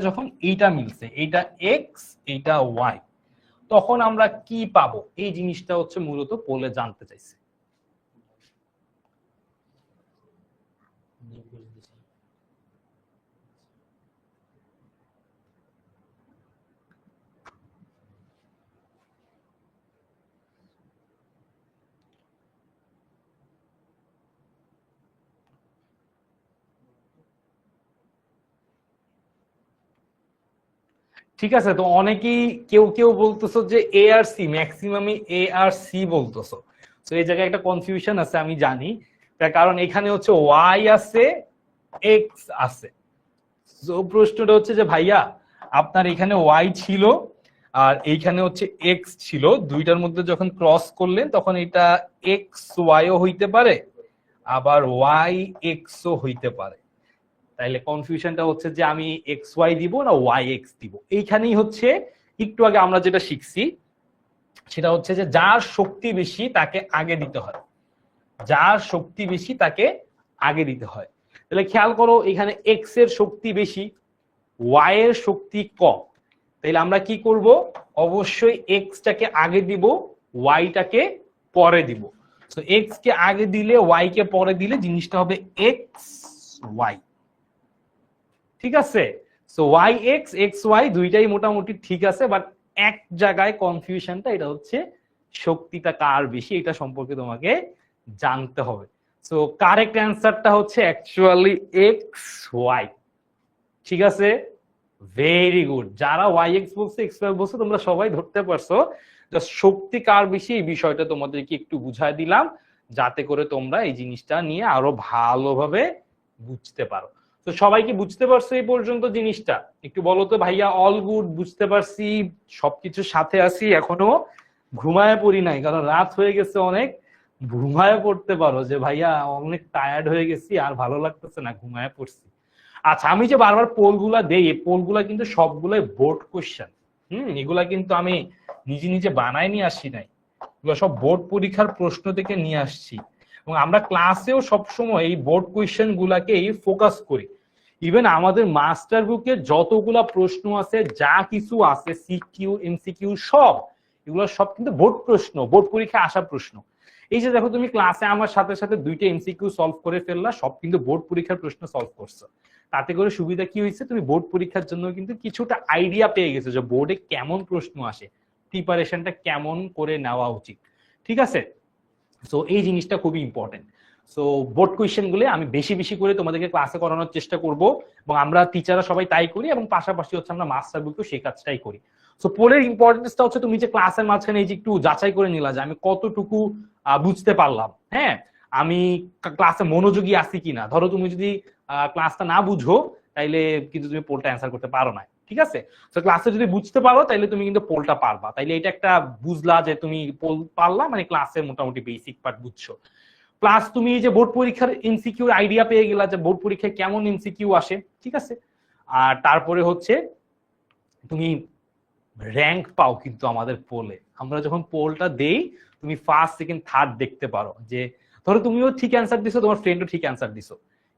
A: যখন এইটা মিলছে, এইটা এক্স এইটা ওয়াই, তখন আমরা কি পাবো, এই জিনিসটা হচ্ছে মূলত পোলে জানতে চাইছে। ঠিক আছে, তো অনেকেই কেউ কেউ বলতেছো যে এ আর সি, ম্যাক্সিমামই এ আর সি বলতেছো। তো এই জায়গায় একটা কনফিউশন আছে আমি জানি, তার কারণ এখানে হচ্ছে ওয়াই আছে এক্স আছে। তো প্রশ্নটা হচ্ছে যে ভাইয়া আপনার এখানে ওয়াই ছিল আর এইখানে হচ্ছে এক্স ছিল, দুইটার মধ্যে যখন ক্রস করলেন তখন এটা এক্স ওয়াইও হইতে পারে, আবার ওয়াই এক্সও হইতে পারে। তাইলে কনফিউশনটা হচ্ছে যে আমি এক্স ওয়াই দিব না ওয়াই এক্স দিব। এইখানেই হচ্ছে একটু আগে আমরা যেটা শিখছি, সেটা হচ্ছে যে যার শক্তি বেশি তাকে আগে দিতে হয়, যার শক্তি বেশি তাকে আগে দিতে হয়। তাহলে খেয়াল করো এখানে এক্স এর শক্তি বেশি, ওয়াই এর শক্তি কম, তাহলে আমরা কি করব, অবশ্যই এক্সটাকে আগে দিব, ওয়াইটাকে পরে দিব। তো এক্স কে আগে দিলে ওয়াই কে পরে দিলে জিনিসটা হবে এক্স ওয়াই। ঠিক আছে? So Y X X Y দুইটাই মোটামুটি ঠিক আছে, বাট এক জায়গায় কনফিউশনটা, এটা হচ্ছে শক্তিটা কার বেশি, এটা সম্পর্কে তোমাকে জানতে হবে। সো কারেক্ট অ্যান্সারটা হচ্ছে অ্যাকচুয়ালি এক্স ওয়াই। ঠিক আছে, ভেরি গুড। যারা ওয়াই এক্স বলছে এক্স ওয়াই বলছে তোমরা সবাই ধরতে পারছো। শক্তি কার বেশি এই বিষয়টা তোমাদেরকে একটু বুঝাই দিলাম, যাতে করে তোমরা এই জিনিসটা নিয়ে আরো ভালোভাবে বুঝতে পারো। তো সবাই কি বুঝতে পারছো এই পর্যন্ত জিনিসটা? একটু বলো তো ভাইয়া। অল গুড, বুঝতে পারছি, সবকিছুর সাথে আছি, এখনো ঘুমায় পড়ি নাই, কারণ রাত হয়ে গেছে অনেক। ঘুমায় পড়তে পারো যে ভাইয়া অনেক টায়ার্ড হয়ে গেছি, আর ভালো লাগতেছে না, ঘুমায় পড়ছি। আচ্ছা, আমি যে বারবার পোলগুলা দেই, এই পোলগুলা কিন্তু সবগুলোই বোর্ড কোশ্চেন। এগুলা কিন্তু আমি নিজে নিজে বানাই নিয়ে আসি নাই, এগুলো সব বোর্ড পরীক্ষার প্রশ্ন থেকে নিয়ে আসছি। এবং আমরা ক্লাসেও সবসময় এই বোর্ড কোয়েশ্চেন গুলাকেই ফোকাস করি। ইভেন আমাদের মাস্টার বুকে যতগুলা প্রশ্ন আছে, যা কিছু আছে, সিকিউ এমসিকিউ সব, এগুলো সব কিন্তু বোর্ড প্রশ্ন, বোর্ড পরীক্ষায় আসা প্রশ্ন। এই যে দেখো, তুমি ক্লাসে আমার সাথে সাথে দুইটা এমসিকিউ সলভ করে ফেললা, সব কিন্তু বোর্ড পরীক্ষার প্রশ্ন সলভ করছো। তাতে করে সুবিধা কি হয়েছে, তুমি বোর্ড পরীক্ষার জন্য কিন্তু কিছুটা আইডিয়া পেয়ে গেছো যে বোর্ডে কেমন প্রশ্ন আসে, প্রিপারেশনটা কেমন করে নেওয়া উচিত। ঠিক আছে, সো এই জিনিসটা খুবই ইম্পর্টেন্ট। সো বোর্ড কোয়েশ্চেন গুলো আমি বেশি বেশি করে তোমাদেরকে ক্লাসে করানোর চেষ্টা করব, এবং আমরা টিচাররা সবাই তাই করি, এবং পাশাপাশি হচ্ছে আমরা মাস্টার বুকেও সেই কাজটাই করি। সো পোলের ইম্পর্টেন্সটা হচ্ছে তুমি যে ক্লাসের মাঝখানে এই যে একটু যাচাই করে নিলা যে আমি কতটুকু বুঝতে পারলাম, হ্যাঁ, আমি ক্লাসে মনোযোগী আছি কিনা। ধরো তুমি যদি ক্লাসটা না বুঝো, তাইলে কিন্তু তুমি পোলটা অ্যান্সার করতে পারো না। ঠিক আছে, তো ক্লাসে যদি বুঝতে পারো তাইলে তুমি কিন্তু পোলটা পারবা। তাইলে এটা একটা বুঝলা যে তুমি পোল পারলা, মানে ক্লাসের মোটামুটি বেসিক পার্ট বুঝছো। প্লাস তুমি যে বোর্ড পরীক্ষার এমসিকিউ আইডিয়া পেয়ে গেলা যে বোর্ড পরীক্ষায় কেমন এমসিকিউ আসে। ঠিক আছে, আর তারপরে হচ্ছে তুমি র্যাঙ্ক পাও কিন্তু আমাদের পোলে। আমরা যখন পোলটা দেই, তুমি ফার্স্ট সেকেন্ড থার্ড দেখতে পারো। যে ধরো তুমিও ঠিক অ্যান্সার দিছো, তোমার ফ্রেন্ডও ঠিক অ্যান্সার দিছো,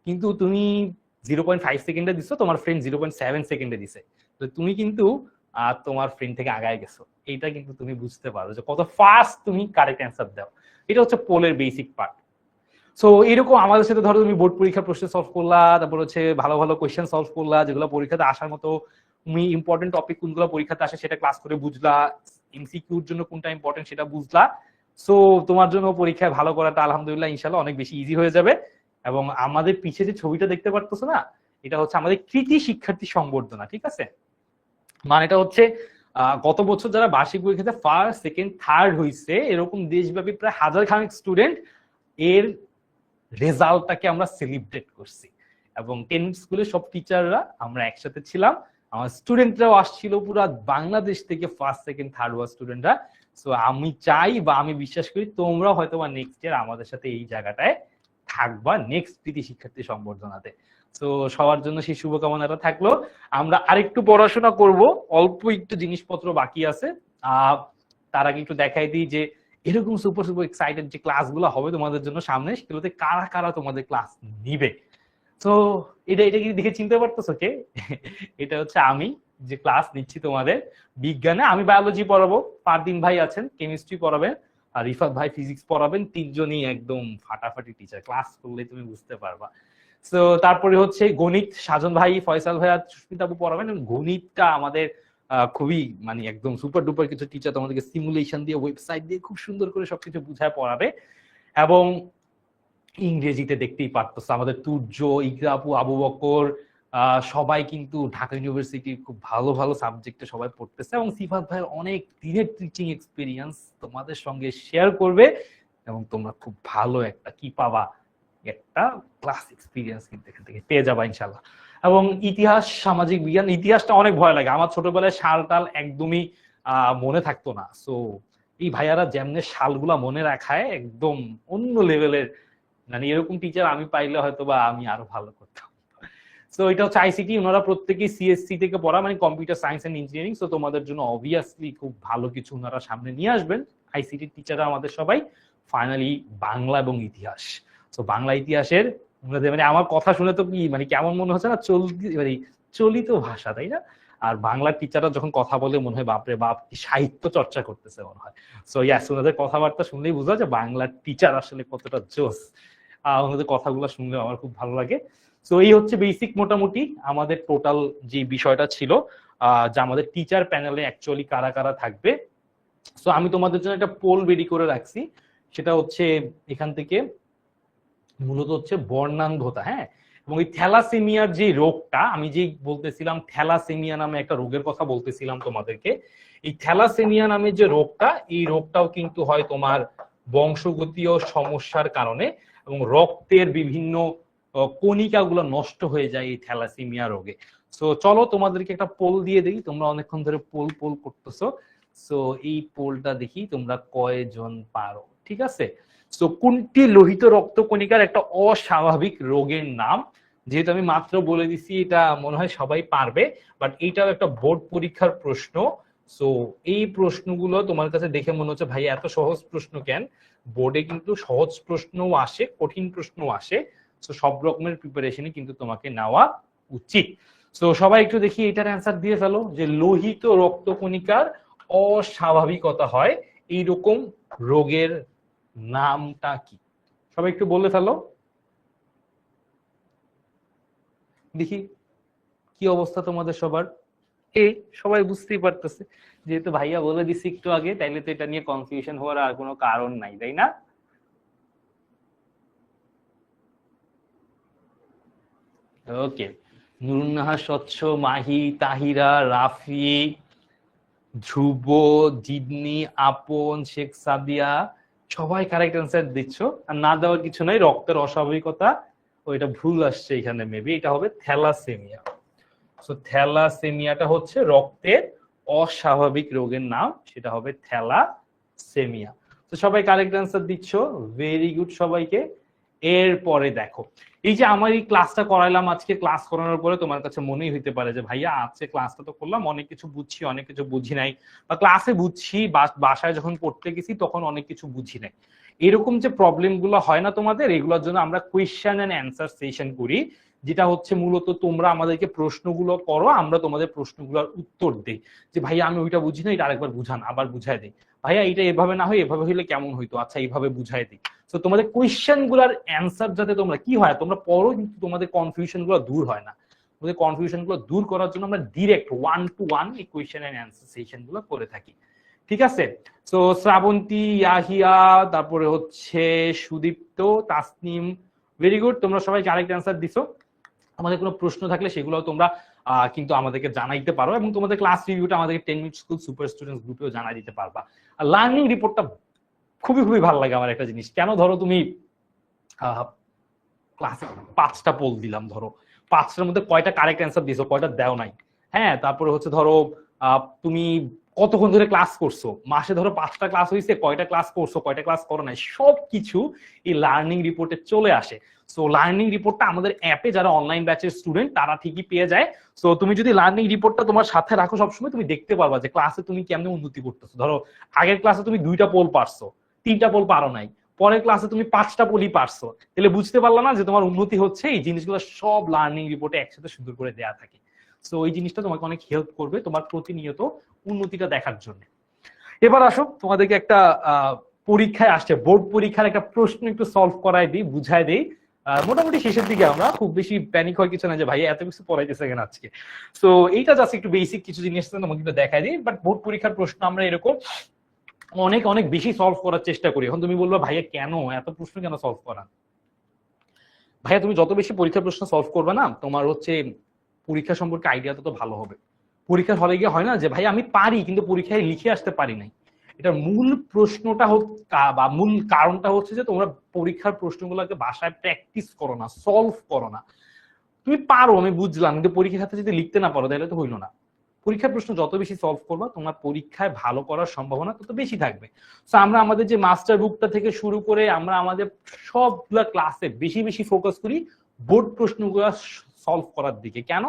A: কিন্তু তুমি 0.5 সেকেন্ডে দিছো, তোমার ফ্রেন্ড 0.7 সেকেন্ডে দিছে, তো তুমি কিন্তু তোমার ফ্রেন্ড থেকে আগায় গেছো। এইটা কিন্তু তুমি বুঝতে পারো যে কত ফাস্ট তুমি কারেক্ট অ্যান্সার দাও। এটা হচ্ছে পোলের বেসিক পার্ট। সো এরকম আমাদের সাথে ধরো তুমি বোর্ড পরীক্ষার প্রশ্ন সলভ করলা, তারপর হচ্ছে ভালো ভালো কোয়েশ্চেন সলভ করলা, যেগুলো পরীক্ষাতে আসার মতো, তুমি ইম্পর্টেন্ট টপিক কোনগুলো পরীক্ষাতে আসে সেটা ক্লাস করে বুঝলা, এমসিকিউর জন্য কোনটা ইম্পর্টেন্ট সেটা বুঝলা। সো তোমার জন্য পরীক্ষায় ভালো করাটা আলহামদুলিল্লাহ ইনশাল্লাহ অনেক বেশি ইজি হয়ে যাবে। এবং আমাদের পিছে যে ছবিটা দেখতে পারতেছো না, এটা হচ্ছে আমাদের কৃতি শিক্ষার্থী সংবর্ধনা। ঠিক আছে, মানে এটা হচ্ছে গত বছর যারা বার্ষিক পরীক্ষাতে ফার্স্ট সেকেন্ড থার্ড হয়েছে, এরকম দেশব্যাপী প্রায় 1000 খানেক স্টুডেন্ট এর রেজাল্টটাকে আমরা সেলিব্রেট করছি। এবং 10 স্কুলের সব টিচাররা আমরা একসাথে ছিলাম, আমার স্টুডেন্টরাও আসছিল পুরো বাংলাদেশ থেকে, ফার্স্ট সেকেন্ড থার্ড ওয়ার স্টুডেন্টরা। সো আমি চাই বা আমি বিশ্বাস করি তোমরা হয়তো বা নেক্সট ইয়ার আমাদের সাথে এই জায়গাটায় থাকবা, নেক্সট কৃতি শিক্ষার্থী সংবর্ধনাতে। তো সবার জন্য সেই শুভকামনাটা থাকলো। আমরা আরেকটু পড়াশোনা করব, অল্প একটু জিনিসপত্র বাকি আছে। তার আগে একটু দেখাই দিই যে এরকম সুপার সুপার এক্সাইটেড যে ক্লাসগুলো হবে তোমাদের জন্য সামনে, সেগুলোতে কারা কারা তোমাদের ক্লাস নিবে। তো এটা এটা কি দেখে চিনতে পারতেছো কে? এটা হচ্ছে আমি যে ক্লাস নিচ্ছি তোমাদের বিজ্ঞানে। আমি বায়োলজি পড়াবো, ফারদিন ভাই আছেন কেমিস্ট্রি পড়াবেন, আর রিফাত ভাই ফিজিক্স পড়াবেন। তিনজনই একদম ফাটাফাটি টিচার, ক্লাস করলে তুমি বুঝতে পারবা। তো তারপরে হচ্ছে গণিত, সাজন ভাই, ফয়সাল ভাই আর সুস্মিতা আপু পড়াবেন। গণিতটা আমাদের খুবই মানে একদম সুপার ডুপার কিছু টিচার তোমাদেরকে সিমুলেশন দিয়ে, ওয়েবসাইট দিয়ে খুব সুন্দর করে সবকিছু বুঝায় পড়াবে। এবং ইংরেজিতে দেখতেই পারতেছে আমাদের তুর্য, ইকরা আপু, আবু বকর, সবাই কিন্তু ঢাকা ইউনিভার্সিটির খুব ভালো ভালো সাবজেক্টে সবাই পড়তেছে। এবং সিফাত ভাইয়ের অনেক দিনের টিচিং এক্সপিরিয়েন্স তোমাদের সঙ্গে শেয়ার করবে, এবং তোমরা খুব ভালো একটা কি পাবা, একটা ক্লাস এক্সপিরিয়েন্স কিন্তু এখান থেকে পেয়ে যাবা ইনশাল্লাহ। এবং ইতিহাস, সামাজিক বিজ্ঞান, ইতিহাসটা অনেক ভয় লাগে আমার, ছোটবেলায় সাল টাল একদমই মনে থাকতো না। সো এই ভাইয়ারা যেমনে সালগুলা মনে রাখায় একদম অন্য লেভেলের, মানে এরকম টিচার আমি পাইলে হয়তো বা আমি আরো ভালো করতাম। সো এটা হচ্ছে আইসিটি, ওনারা প্রত্যেকেই সিএসসি থেকে পড়া, মানে computer science and engineering. So তোমাদের জন্য অবভিয়াসলি খুব ভালো কিছু ওনারা সামনে নিয়ে আসবেন। আইসিটি টিচাররা আমাদের সবাই। ফাইনালি বাংলা এবং ইতিহাস। তো বাংলা ইতিহাসের মানে আমার কথা শুনে তো কি মানে কেমন মনে হচ্ছে না, মানে চলিত ভাষা, তাই না? আর বাংলার টিচাররা যখন কথা বলে মনে হয় বাপরে বাপ কি সাহিত্য চর্চা করতেছে মনে হয়। সো ইয়াস, ওনাদের কথাবার্তা শুনলেই বোঝা যায় বাংলার টিচার আসলে কতটা জোস। ওনাদের কথাগুলো শুনলে আমার খুব ভালো লাগে। সো এই হচ্ছে বেসিক মোটামুটি আমাদের টোটাল যে বিষয়টা ছিল, যা আমাদের টিচার প্যানেলে অ্যাকচুয়ালি কারা কারা থাকবে। সো আমি তোমাদের জন্য একটা পোল রেডি করে রাখছি, সেটা হচ্ছে এখান থেকে মূলত হচ্ছে বর্ণান্ধতা, হ্যাঁ। এবং এই থ্যালাসেমিয়ার যে রোগটা আমি যে বলতেছিলাম, থ্যালাসেমিয়া নামে একটা রোগের কথা বলতেছিলাম তোমাদেরকে, এই থ্যালাসেমিয়া নামে যে রোগটা, এই রোগটাও কিন্তু হয় তোমার বংশগতীয় সমস্যার কারণে, এবং রক্তের বিভিন্ন কণিকাগুলো নষ্ট হয়ে যায় এই থ্যালাসেমিয়া রোগে। সো চলো তোমাদেরকে একটা পোল দিয়ে দিই, তোমরা অনেকক্ষণ ধরে পোল পোল করতেছো। সো এই পোলটা দেখি তোমরা কয়জন পারো, ঠিক আছে। সো কোনটি লোহিত রক্তকণিকার একটা অস্বাভাবিক রোগের নাম? যেহেতু আমি মাত্র বলে দিছি, এটা মনে হয় সবাই পারবে, বাট এইটাও একটা বোর্ড পরীক্ষার প্রশ্ন। সো এই প্রশ্নগুলো তোমার কাছে দেখে মনে হচ্ছে ভাই এত সহজ প্রশ্ন কেন? বোর্ডে কিন্তু সহজ প্রশ্নও আসে, কঠিন প্রশ্নও আসে। সো সব রকমের প্রিপারেশনই কিন্তু তোমাকে নেওয়া উচিত। সো সবাই একটু দেখি এটার অ্যান্সার দিয়ে ফেলো, যে লোহিত রক্তকণিকার অস্বাভাবিকতা হয় এইরকম রোগের নামটা কি? সবাই একটু বলে ফেলো দেখি কি অবস্থা তোমাদের সবার। এই সবাই বুঝতেই পারতেছে, যেহেতু ভাইয়া বলে দিছি একটু আগে, তাইলে তো এটা নিয়ে কনফিউশন হওয়ার আর কোনো কারণ নাই, তাই না? ওকে, নুরুন্নাহার, স্বচ্ছ, মাহি, তাহিরা, রাফি, ধ্রুব, জিদনি, আপন, শেখ সাদিয়া, সবাই কারেক্ট অ্যান্সার দিচ্ছ। আর না দেওয়ার কিছু নাই, রক্তের অস্বাভাবিকতা ওইটা ভুল আসছে এখানে, মেবি এটা হবে থ্যালাসেমিয়া। সো থ্যালাসেমিয়াটা হচ্ছে রক্তের অস্বাভাবিক রোগের নাম, সেটা হবে থ্যালাসেমিয়া। তো সবাই কারেক্ট অ্যান্সার দিচ্ছ, ভেরি গুড সবাইকে। এরপরে দেখো, এই যে আমার এই ক্লাসটা করাইলাম আজকে, ক্লাস করানোর পরে তোমার কাছে মনেই হইতে পারে যে ভাইয়া আজকে ক্লাসটা তো করলাম, অনেক কিছু বুঝছি, অনেক কিছু বুঝি নাই, বা ক্লাসে বুঝছি, বাসায় যখন পড়তে গেছি তখন অনেক কিছু বুঝি নাই। এরকম যে প্রবলেম গুলো হয় না তোমাদের, এগুলোর জন্য আমরা কোয়েশ্চেন এন্ড অ্যান্সার সেশন করি, যেটা হচ্ছে মূলত তোমরা আমাদেরকে প্রশ্নগুলো করো, আমরা তোমাদের প্রশ্নগুলোর উত্তর দিই। যে ভাইয়া আমি ওইটা বুঝি না, এটা আরেকবার বুঝান, আবার বুঝাই দিই। ভাইয়া এটা এভাবে না হয় এভাবে হইলে কেমন হইতো, আচ্ছা এইভাবে বুঝাই দিই। তো তোমাদের কোয়েশ্চেন গুলার অ্যান্সার যাতে তোমরা কি হয় তোমরা পড়ো, কিন্তু তোমাদের কনফিউশন গুলো দূর হয় না। তোমাদের কনফিউশন গুলো দূর করার জন্য আমরা ডিরেক্ট 1-to-1 এই কোয়েশ্চেন এন্ড অ্যান্সার সেশন গুলো করে থাকি, ঠিক আছে। তো শ্রাবন্তী, ইয়াহিয়া, তারপরে হচ্ছে সুদীপ্ত, তাসনিম, ভেরি গুড, তোমরা সবাই কারেক্ট অ্যান্সার দিছো। আমাদের কোনো প্রশ্ন থাকলে সেগুলো তোমরা কিন্তু আমাদেরকে জানাইতে পারো, এবং তোমাদের ক্লাস রিভিউটা আমাদের 10 মিনিট স্কুল সুপার স্টুডেন্টস গ্রুপেও জানাই দিতে পারবা। আর লার্নিং রিপোর্টটা খুবই খুবই ভালো লাগে আমার একটা জিনিস, কেন ধরো তুমি ক্লাসে 5টা পোল দিলাম, ধরো 5টার মধ্যে কয়টা কারেক্ট অ্যান্সার দিছো, কয়টা দেও নাই, হ্যাঁ। তারপরে হচ্ছে ধরো তুমি কতক্ষণ ধরে ক্লাস করছো, মাসে ধরো 5টা ক্লাস হয়েছে, কয়টা ক্লাস করছো, কয়টা ক্লাস করো নাই, সবকিছু এই লার্নিং রিপোর্টে চলে আসে। সো লার্নিং রিপোর্টটা আমাদের অ্যাপে যারা অনলাইন ব্যাচের স্টুডেন্ট তারা ঠিকই পেয়ে যায়। সো তুমি যদি লার্নিং রিপোর্টটা তোমার সাথে রাখো সবসময়, তুমি দেখতে পারবা যে ক্লাসে তুমি কেমন উন্নতি করতেছো। ধরো আগের ক্লাসে তুমি 2টা পোল পারছো, 3টা পোল পারো নাই, পরের ক্লাসে তুমি 5টা পোলই পারছো, তাহলে বুঝতে পারলা না যে তোমার উন্নতি হচ্ছে? এই জিনিসগুলো সব লার্নিং রিপোর্টে একসাথে সুন্দর করে দেয়া থাকে। সো ওই জিনিসটা তোমাকে অনেক হেল্প করবে তোমার প্রতিনিয়ত উন্নতিটা দেখার জন্য। এবার আসো তোমাদেরকে একটা পরীক্ষায় আসছে, বোর্ড পরীক্ষার একটা প্রশ্ন একটু সলভ করাই দিই, বুঝাই দিই। মোটামুটি শেষের দিকে, আমরা খুব বেশি প্যানিক হয় কিছু না যে ভাই এত কিছু পড়াইতেছে কেন আজকে। সো এইটা জাস্ট একটু বেসিক কিছু জিনিস তোমাকে একটু দেখাই দিই। বাট বোর্ড পরীক্ষার প্রশ্ন আমরা এরকম অনেক অনেক বেশি সলভ করার চেষ্টা করি। এখন তুমি বলবে ভাইয়া কেন এত প্রশ্ন কেন সলভ করা? ভাইয়া তুমি যত বেশি পরীক্ষার প্রশ্ন সলভ করবে না, তোমার হচ্ছে পরীক্ষা সম্পর্কে আইডিয়া তত ভালো হবে। পরীক্ষার হলে গিয়ে হয় না যে ভাই আমি পারি কিন্তু পরীক্ষায় লিখে আসতে পারি নাই। এটার মূল প্রশ্নটা বা মূল কারণটা হচ্ছে যে তোমরা পরীক্ষার প্রশ্নগুলোকে বাসায় প্র্যাকটিস করো না, সলভ করো না। তুমি পারো আমি বুঝলাম, কিন্তু পরীক্ষার খাতে যদি লিখতে না পারো তাহলে তো হইলো না। পরীক্ষার প্রশ্ন যত বেশি সলভ করবা তোমার পরীক্ষায় ভালো করার সম্ভাবনা তত বেশি থাকবে। তো আমরা আমাদের যে মাস্টার বুকটা থেকে শুরু করে আমরা আমাদের সবগুলা ক্লাসে বেশি বেশি ফোকাস করি বোর্ড প্রশ্নগুলো সলভ করার দিকে। কেন?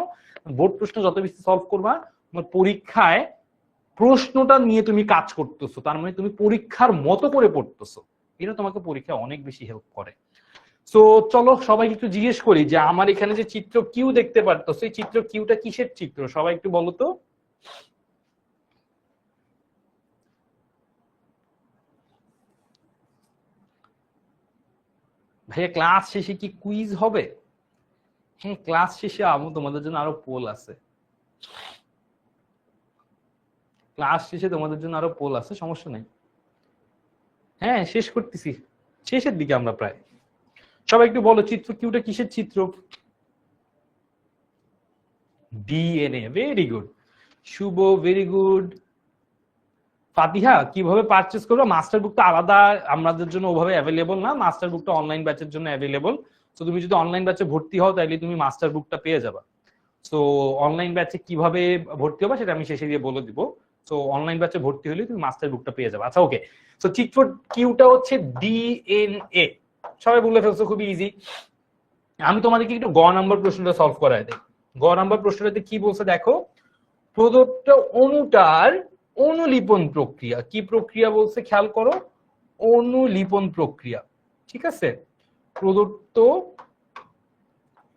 A: বোর্ড প্রশ্ন যত বেশি সলভ করবা তোমার পরীক্ষায় প্রশ্নটা নিয়ে তুমি কাজ করতেছো, তার মানে তুমি পরীক্ষার মতো করে পড়তেছো, এটা তোমাকে পরীক্ষায় অনেক বেশি হেল্প করে। তো চলো সবাই একটু জিজ্ঞেস করি যে আমার এখানে যে চিত্র কিউ দেখতে পারতো, সেই চিত্র কিউটা কিসের চিত্র? সবাই একটু বলো তো। ভাইয়া ক্লাস শেষে কি কুইজ হবে? হ্যাঁ, ক্লাস শেষে আমু তোমাদের জন্য আরো পোল আছে, ক্লাস শেষে তোমাদের জন্য আরো পোল আছে, সমস্যা নাই। হ্যাঁ, শেষ করতেছি, শেষের দিকে আমরা প্রায়। সবাই একটু বলো, চিত্র কিউটা কিসের চিত্র? DNA, very good. Shubho, very good. Fatiha, কিভাবে পারচেজ করবো? মাস্টার বুকটা আলাদা আমাদের জন্য ওভাবে অ্যাভেলেবল না, মাস্টার বুকটা অনলাইন ব্যাচের জন্য অ্যাভেলেবল। তো তুমি যদি অনলাইন ব্যাচে ভর্তি হও তাহলে তুমি মাস্টার বুকটা পেয়ে যাবা। তো অনলাইন ব্যাচে কিভাবে ভর্তি হবা সেটা আমি শেষে দিয়ে বলে দিব। তো অনলাইন ব্যাচে ভর্তি হলে তুমি মাস্টার বুকটা পেয়ে যাবে। আচ্ছা, ওকে। তো চিত্র কিউটা হচ্ছে ডিএনএ। সবাই বলে ফেলছো, খুবই ইজি। আমি তোমাদেরকে একটু গ নাম্বার প্রশ্নটা সলভ করাই দেই। গ নাম্বার প্রশ্নটাতে কি বলছে দেখো, প্রদত্ত অণুটার অনুলিপন প্রক্রিয়া। কি প্রক্রিয়া বলছে খেয়াল করো, অনুলিপন প্রক্রিয়া। ঠিক আছে, প্রদত্ত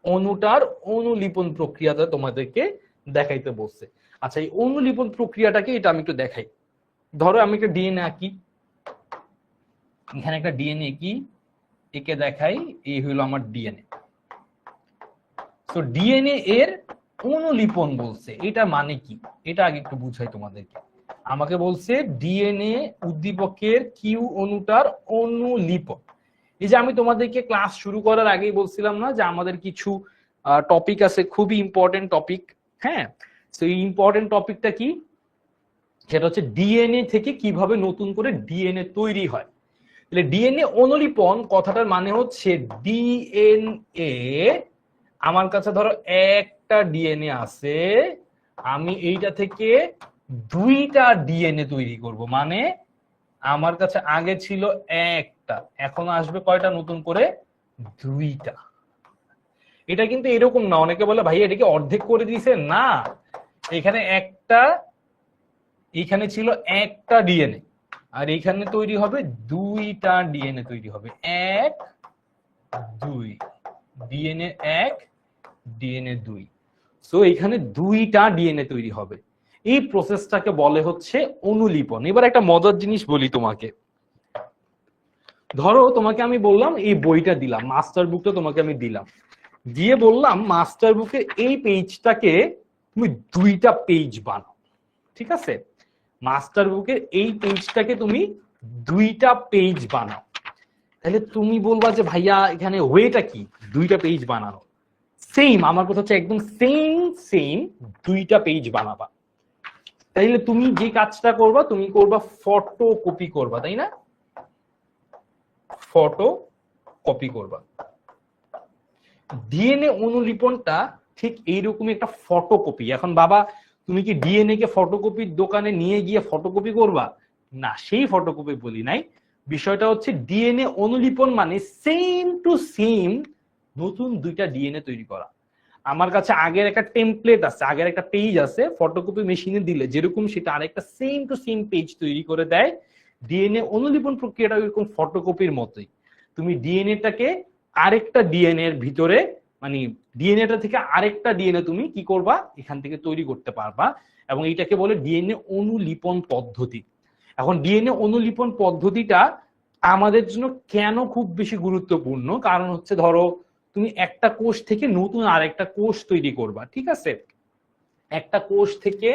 A: অণুটার অনুলিপন প্রক্রিয়াটা তোমাদেরকে দেখাইতে বলছে। আচ্ছা, এই অনুলিপন প্রক্রিয়াটাকে এটা আমি একটু দেখাই। ধরো আমি একটা ডিএনএ আঁকি, এখানে একটা ডিএনএ কি একে দেখাই, এই হলো আমার ডিএনএ। তো ডিএনএ এর অনুলিপন বলছে, এটা মানে কি এটা আগে একটু বুঝাই তোমাদেরকে। আমাকে বলছে ডিএনএ উদ্দীপকের কিউ অণুটার অনুলিপন। এই যে আমি তোমাদেরকে ক্লাস শুরু করার আগেই বলছিলাম না যে আমাদের কিছু টপিক আছে, খুবই ইম্পর্টেন্ট টপিক। হ্যাঁ, তো এই ইম্পর্টেন্ট টপিকটা কি, সেটা হচ্ছে ডিএনএ থেকে কিভাবে নতুন করে ডিএনএ তৈরি হয়। তাহলে ডিএনএ অনুলিপন কথাটার মানে হচ্ছে ডিএনএ, আমার কাছে ধরো একটা ডিএনএ আছে, আমি এইটা থেকে দুইটা ডিএনএ তৈরি করব। মানে আমার কাছে আগে ছিল একটা, এখন আসবে কয়টা নতুন করে? দুইটা। এটা কিন্তু এরকম না, অনেকে বলে ভাই এটাকে অর্ধেক করে দিয়েছে, না, এখানে একটা, এখানে ছিল একটা ডিএনএ, আর এখানে তৈরি হবে দুইটা ডিএনএ তৈরি হবে। এক দুই, ডিএনএ এক, ডিএনএ দুই। সো এখানে দুইটা ডিএনএ তৈরি হবে। এই প্রসেসটাকে বলে হচ্ছে অনুলিপন। এবার একটা মজার জিনিস বলি তোমাকে। ধরো তোমাকে আমি বললাম এই বইটা দিলাম, মাস্টার বুকটা তোমাকে আমি দিলাম, দিয়ে বললাম মাস্টার বুকের এই পেজটাকে তুমি দুইটা পেজ বানাও। ঠিক আছে, মাস্টার বুকের এই পেজটাকে তুমি দুইটা পেজ বানাও। তাহলে তুমি বলবা যে ভাইয়া এখানে ওয়েটা কি দুইটা পেজ বানানো? সেম, আমার কথা হচ্ছে একদম সেম সেম, দুইটা পেজ বানাবা। তাইলে তুমি যে কাজটা করবা, তুমি করবা ফটো কপি করবা, তাই না? ফটো কপি করবা। ডিএনএ অনুলিপনটা ঠিক এইরকমই একটা ফটোকপি। এখন বাবা, তুমি কি ডিএনএ কে ফটোকপির দোকানে নিয়ে গিয়ে ফটোকপি করবা? না, সেই ফটোকপি বলি নাই। বিষয়টা হচ্ছে ডিএনএ অনুলিপন মানে সেম টু সেম নতুন দুইটা ডিএনএ তৈরি করা। আমার কাছে আগের একটা টেমপ্লেট আছে, আগের একটা পেজ আছে, ফটোকপি মেশিনে দিলে যেরকম সেটা আরেকটা সেম টু সেম পেজ তৈরি করে দেয়। ডিএনএ অনুলিপন প্রক্রিয়াটা এরকম ফটোকপির মতোই। তুমি ডিএনএটাকে আরেকটা ডিএনএ এর ভিতরে, মানে ডিএনএটা থেকে আরেকটা ডিএনএ তুমি কি করবা, এখান থেকে তৈরি করতে পারবা, এবং এইটাকে বলে ডিএনএ অনুলিপন পদ্ধতি। এখন ডিএনএ অনুলিপন পদ্ধতিটা আমাদের জন্য কেন খুব বেশি গুরুত্বপূর্ণ, কারণ হচ্ছে ধরো তুমি একটা কোষ থেকে নতুন আরেকটা কোষ তৈরি করবা। ঠিক আছে, একটা কোষ থেকে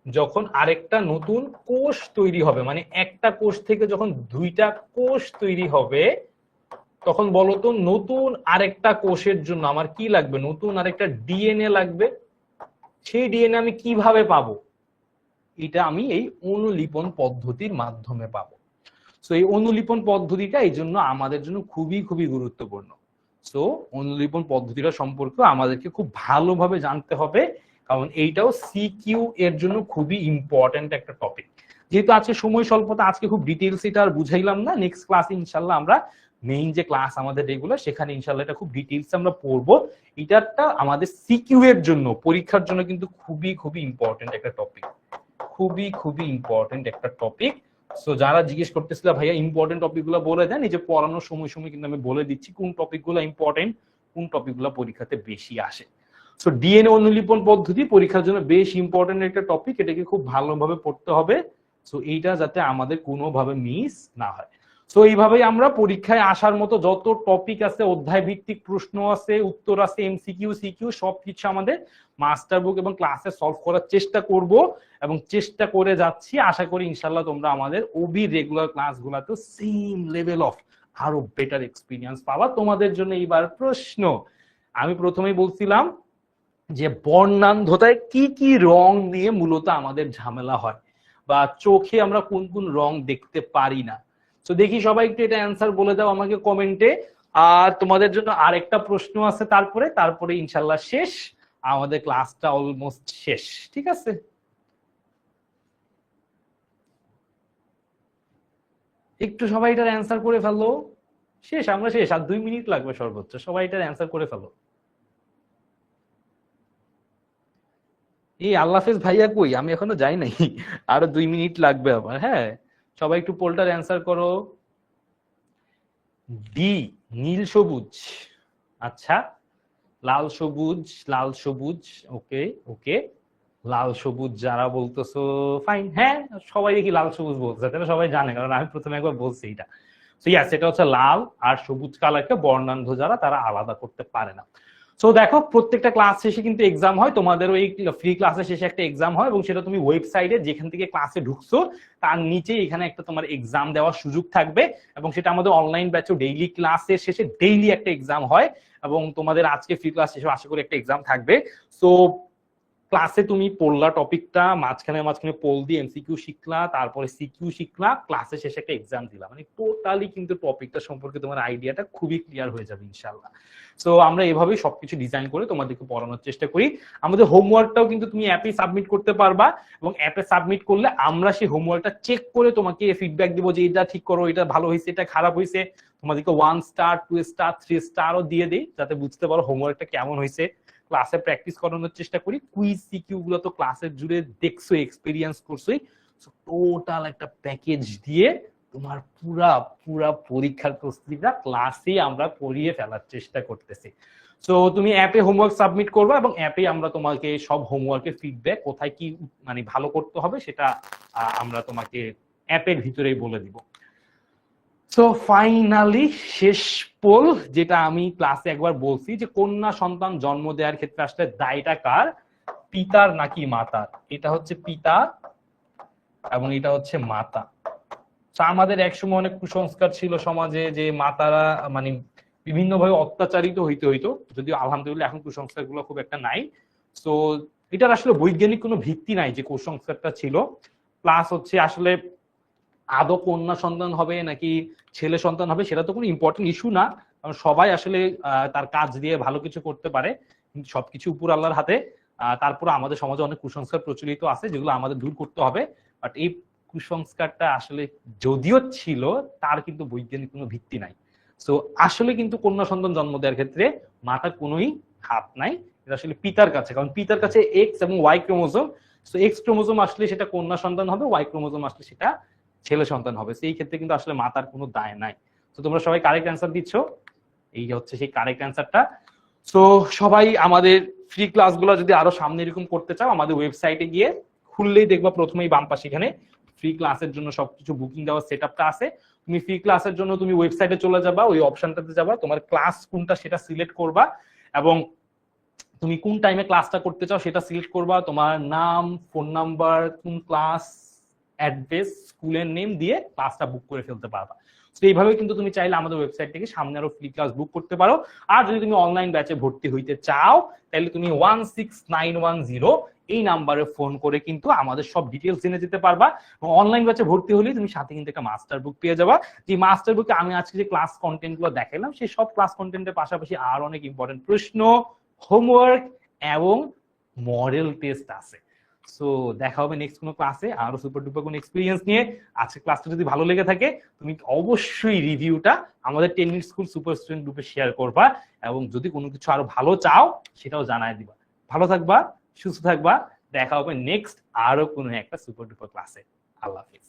A: যখন আরেকটা নতুন কোষ তৈরি হবে, মানে একটা কোষ থেকে যখন দুইটা কোষ তৈরি হবে, তখন বলতো নতুন আরেকটা কোষের জন্য আমার কি লাগবে? নতুন আরেকটা ডিএনএ লাগবে। সেই ডিএনএ আমি কিভাবে পাবো? এটা আমি এই অনুলিপন পদ্ধতির মাধ্যমে পাবো। তো এই অনুলিপন পদ্ধতিটা এই জন্য আমাদের জন্য খুবই খুবই গুরুত্বপূর্ণ। সো অনুলিপন পদ্ধতিটা সম্পর্কে আমাদেরকে খুব ভালোভাবে জানতে হবে, কারণ এইটাও সিকিউ এর জন্য খুবই ইম্পর্টেন্ট একটা টপিক। যেহেতু আজকে সময় স্বল্পতা, আজকে খুব ডিটেইলস এটা আর বুঝাইলাম না। নেক্সট ক্লাসে ইনশাল্লাহ আমরা মেইন যে ক্লাস আমাদের রেগুলার, সেখানে ইনশাল্লাহ এটা খুব ডিটেইলস আমরা পড়বো। এটাটা আমাদের সিকিউ এর জন্য, পরীক্ষার জন্য কিন্তু খুবই খুবই ইম্পর্টেন্ট একটা টপিক, খুবই খুবই ইম্পর্টেন্ট একটা টপিক। সো যারা জিজ্ঞেস করতেছিল ভাইয়া ইম্পর্টেন্ট টপিক গুলো বলে দেন, এই যে পড়ানোর সময় সময় কিন্তু আমি বলে দিচ্ছি কোন টপিক গুলো ইম্পর্টেন্ট, কোন টপিক গুলো পরীক্ষাতে বেশি আসে। সো ডিএনএ অনুলিপন পদ্ধতি পরীক্ষার জন্য বেশ ইম্পর্টেন্ট একটা টপিক, এটাকে খুব ভালোভাবে পড়তে হবে। সো এইটা যাতে আমাদের কোনোভাবে মিস না হয়। তো এইভাবেই আমরা পরীক্ষায় আসার মতো যত টপিক আছে, অধ্যায় ভিত্তিক প্রশ্ন আছে, উত্তর আছে, এমসিকিউ সিকিউ সবকিছু আমাদের মাস্টার বুক এবং ক্লাসে সলভ করার চেষ্টা করব এবং চেষ্টা করে যাচ্ছি। আশা করি ইনশাল্লাহ তোমরা আমাদের ওবি রেগুলার ক্লাসগুলোতে সেম লেভেল অফ আরো বেটার এক্সপিরিয়েন্স পাবা। তোমাদের জন্য এইবার প্রশ্ন, আমি প্রথমেই বলছিলাম যে বর্ণান্ধতায় কি কি রং নিয়ে মূলত আমাদের ঝামেলা হয়, বা চোখে আমরা কোন কোন রং দেখতে পারি না। তো দেখি সবাই একটু এটা অ্যান্সার বলে দাও আমাকে কমেন্টে। আর তোমাদের জন্য আরেকটা প্রশ্ন আছে, তারপরে ইনশাল্লাহ শেষ, আমাদের ক্লাসটা অলমোস্ট শেষ, ঠিক আছে? একটু সবাই এটার অ্যান্সার করে ফেলো। শেষ, আমরা শেষ, আর 2 মিনিট লাগবে সর্বোচ্চ, সবাই এটার অ্যান্সার করে ফেলো। এই আল্লাহ হাফেজ ভাইয়া কই, আমি এখনো যাই নাই, আরো 2 মিনিট লাগবে আবার। হ্যাঁ, সবাই একটু পোলটার অ্যান্সার করো। ডি, নীল সবুজ। আচ্ছা, লাল সবুজ, লাল সবুজ, ওকে ওকে, লাল সবুজ যারা বলতেছো ফাইন। হ্যাঁ, সবাই দেখি লাল সবুজ বলছে, তাহলে সবাই জানে, কারণ আমি প্রথমে একবার বলছি এটা। তো ইয়াস, এটা হচ্ছে লাল আর সবুজ কালারকে বর্ণান্ধ যারা তারা আলাদা করতে পারে না। সো দেখো, প্রত্যেকটা ক্লাস শেষে কিন্তু এক্সাম হয়, তোমাদেরও এই ফ্রি ক্লাসের শেষে একটা এক্সাম হয়, এবং সেটা তুমি ওয়েবসাইটে যেখান থেকে ক্লাসে ঢুকছো তার নিচে এখানে একটা তোমার এক্সাম দেওয়ার সুযোগ থাকবে, এবং সেটা আমাদের অনলাইন ব্যাচও ডেইলি ক্লাসের শেষে ডেইলি একটা এক্সাম হয়, এবং তোমাদের আজকে ফ্রি ক্লাস শেষে আশা করি একটা এক্সাম থাকবে। সো ক্লাসে তুমি পড়লা টপিকটা, মাঝখানে মাঝখানে পোল দিয়ে এমসিকিউ শিখলা, তারপরে সিকিউ শিখলা, ক্লাসে শেষে একটা এক্সাম দিলা, মানে টোটালি কিন্তু টপিকটা সম্পর্কে তোমার আইডিয়াটা খুবই ক্লিয়ার হয়ে যাবে ইনশাআল্লাহ। সো আমরা এভাবেই সবকিছু ডিজাইন করে তোমাদেরকে পড়ানোর চেষ্টা করি। আমাদের হোমওয়ার্কটাও কিন্তু তুমি অ্যাপে সাবমিট করতে পারবা, এবং অ্যাপে সাবমিট করলে আমরা সেই হোমওয়ার্কটা চেক করে তোমাকে ফিডব্যাক দিব যে এটা ঠিক করো, এটা ভালো হয়েছে, এটা খারাপ হয়েছে। তোমাদেরকে 1 স্টার 2 স্টার 3 স্টারও দিয়ে দিই, যাতে বুঝতে পারো হোমওয়ার্কটা কেমন হয়েছে। ক্লাসে প্র্যাকটিস করানোর চেষ্টা করি, কুইজ সিকিউ গুলো তো ক্লাসের জুড়ে দেখছো, এক্সপেরিয়েন্স করছোই। টোটাল একটা প্যাকেজ দিয়ে তোমার পুরা পুরা পরীক্ষার প্রস্তুতিটা ক্লাসে আমরা করিয়ে ফেলার চেষ্টা করতেছি। সো তুমি অ্যাপে হোমওয়ার্ক সাবমিট করবে, এবং অ্যাপে আমরা তোমাকে সব হোমওয়ার্কের ফিডব্যাক, কোথায় কি মানে ভালো করতে হবে সেটা আমরা তোমাকে অ্যাপের ভিতরেই বলে দিব। সো ফাইনালি শেষ পোল, যেটা আমি ক্লাসে একবার বলছি যে কন্যা সন্তান জন্ম দেওয়ার ক্ষেত্রে আসলে দায়টা কার, পিতার নাকি মাতার? এটা হচ্ছে পিতা এবং এটা হচ্ছে মাতা। আমাদের একসময় অনেক কুসংস্কার ছিল সমাজে যে মাতারা মানে বিভিন্নভাবে অত্যাচারিত হইতে হইতো, যদিও আলহামদুলিল্লাহ এখন কুসংস্কার গুলো খুব একটা নাই। তো এটার আসলে বৈজ্ঞানিক কোনো ভিত্তি নাই যে কুসংস্কারটা ছিল। প্লাস হচ্ছে আসলে আদৌ কন্যা সন্তান হবে নাকি ছেলে সন্তান হবে সেটা তো কোনো ইম্পর্টেন্ট ইস্যু না, কারণ সবাই আসলে তার কাজ দিয়ে ভালো কিছু করতে পারে, কিন্তু সবকিছু উপর আল্লাহর হাতে। তারপর আমাদের সমাজে অনেক কুসংস্কার প্রচলিত আছে যেগুলো আমাদের দূর করতে হবে। বাট এই কুসংস্কারটা আসলে যদিও ছিল, তার কিন্তু বৈজ্ঞানিক কোনো ভিত্তি নাই। তো আসলে কিন্তু কন্যা সন্তান জন্ম দেওয়ার ক্ষেত্রে মাতার কোনোই হাত নাই, এটা আসলে পিতার কাছে, কারণ পিতার কাছে এক্স এবং ওয়াই ক্রোমোজোম। তো এক্স ক্রোমোজোম আসলে সেটা কন্যা সন্তান হবে, ওয়াই ক্রোমোজোম আসলে সেটা ছেলে সন্তান হবে। সেই ক্ষেত্রে কিন্তু আসলে মাতার কোনো দায় নাই। তো তোমরা সবাই কারেক্ট অ্যান্সার দিচ্ছ, এই হচ্ছে সেই কারেক্ট অ্যান্সারটা। তো সবাই আমাদের ফ্রি ক্লাসগুলো যদি আরো সামনে এরকম করতে চাও, আমাদের ওয়েবসাইটে গিয়ে খুললেই দেখবা প্রথমেই বাম পাশে এখানে ফ্রি ক্লাসের জন্য সবকিছু বুকিং দেওয়ার সেটআপটা আছে। তুমি ফ্রি ক্লাসের জন্য তুমি ওয়েবসাইটে চলে যাবা, ওই অপশনটাতে যাবা, তোমার ক্লাস কোনটা সেটা সিলেক্ট করবা, এবং তুমি কোন টাইমে ক্লাসটা করতে চাও সেটা সিলেক্ট করবা, তোমার নাম, ফোন নাম্বার, কোন ক্লাস, অ্যাড্রেস, স্কুলের নেম দিয়ে ক্লাসটা বুক করে ফেলতে পারবা। তো এইভাবে কিন্তু তুমি চাইলে আমাদের ওয়েবসাইট থেকে সামনে আরো ফ্রি ক্লাস বুক করতে পারো। আর যদি তুমি অনলাইন ব্যাচে ভর্তি হইতে চাও, তাহলে তুমি 16910 এই নাম্বারে ফোন করে কিন্তু আমাদের সব ডিটেলস জেনে যেতে পারবা। এবং অনলাইন ব্যাচে ভর্তি হলে তুমি সাথে কিন্তু একটা মাস্টার বুক পেয়ে যাবা, যে মাস্টার বুকে আমি আজকে যে ক্লাস কন্টেন্ট গুলো দেখালাম সেই সব ক্লাস কন্টেন্টের পাশাপাশি আর অনেক ইম্পর্টেন্ট প্রশ্ন, হোমওয়ার্ক এবং মডেল টেস্ট আছে। সো দেখা হবে নেক্সট কোনো ক্লাসে আরো সুপার ডুপার কোনো এক্সপিরিয়েন্স নিয়ে। আজকে ক্লাসটা যদি ভালো লেগে থাকে, তুমি অবশ্যই রিভিউটা আমাদের 10 মিনিট স্কুল সুপার স্টুডেন্ট গ্রুপে শেয়ার করবা, এবং যদি কোনো কিছু আরো ভালো চাও সেটাও জানাই দিবা। ভালো থাকবা, সুস্থ থাকবা, দেখা হবে নেক্সট আরো কোনো একটা সুপার ডুপার ক্লাসে। আল্লাহ হাফিজ।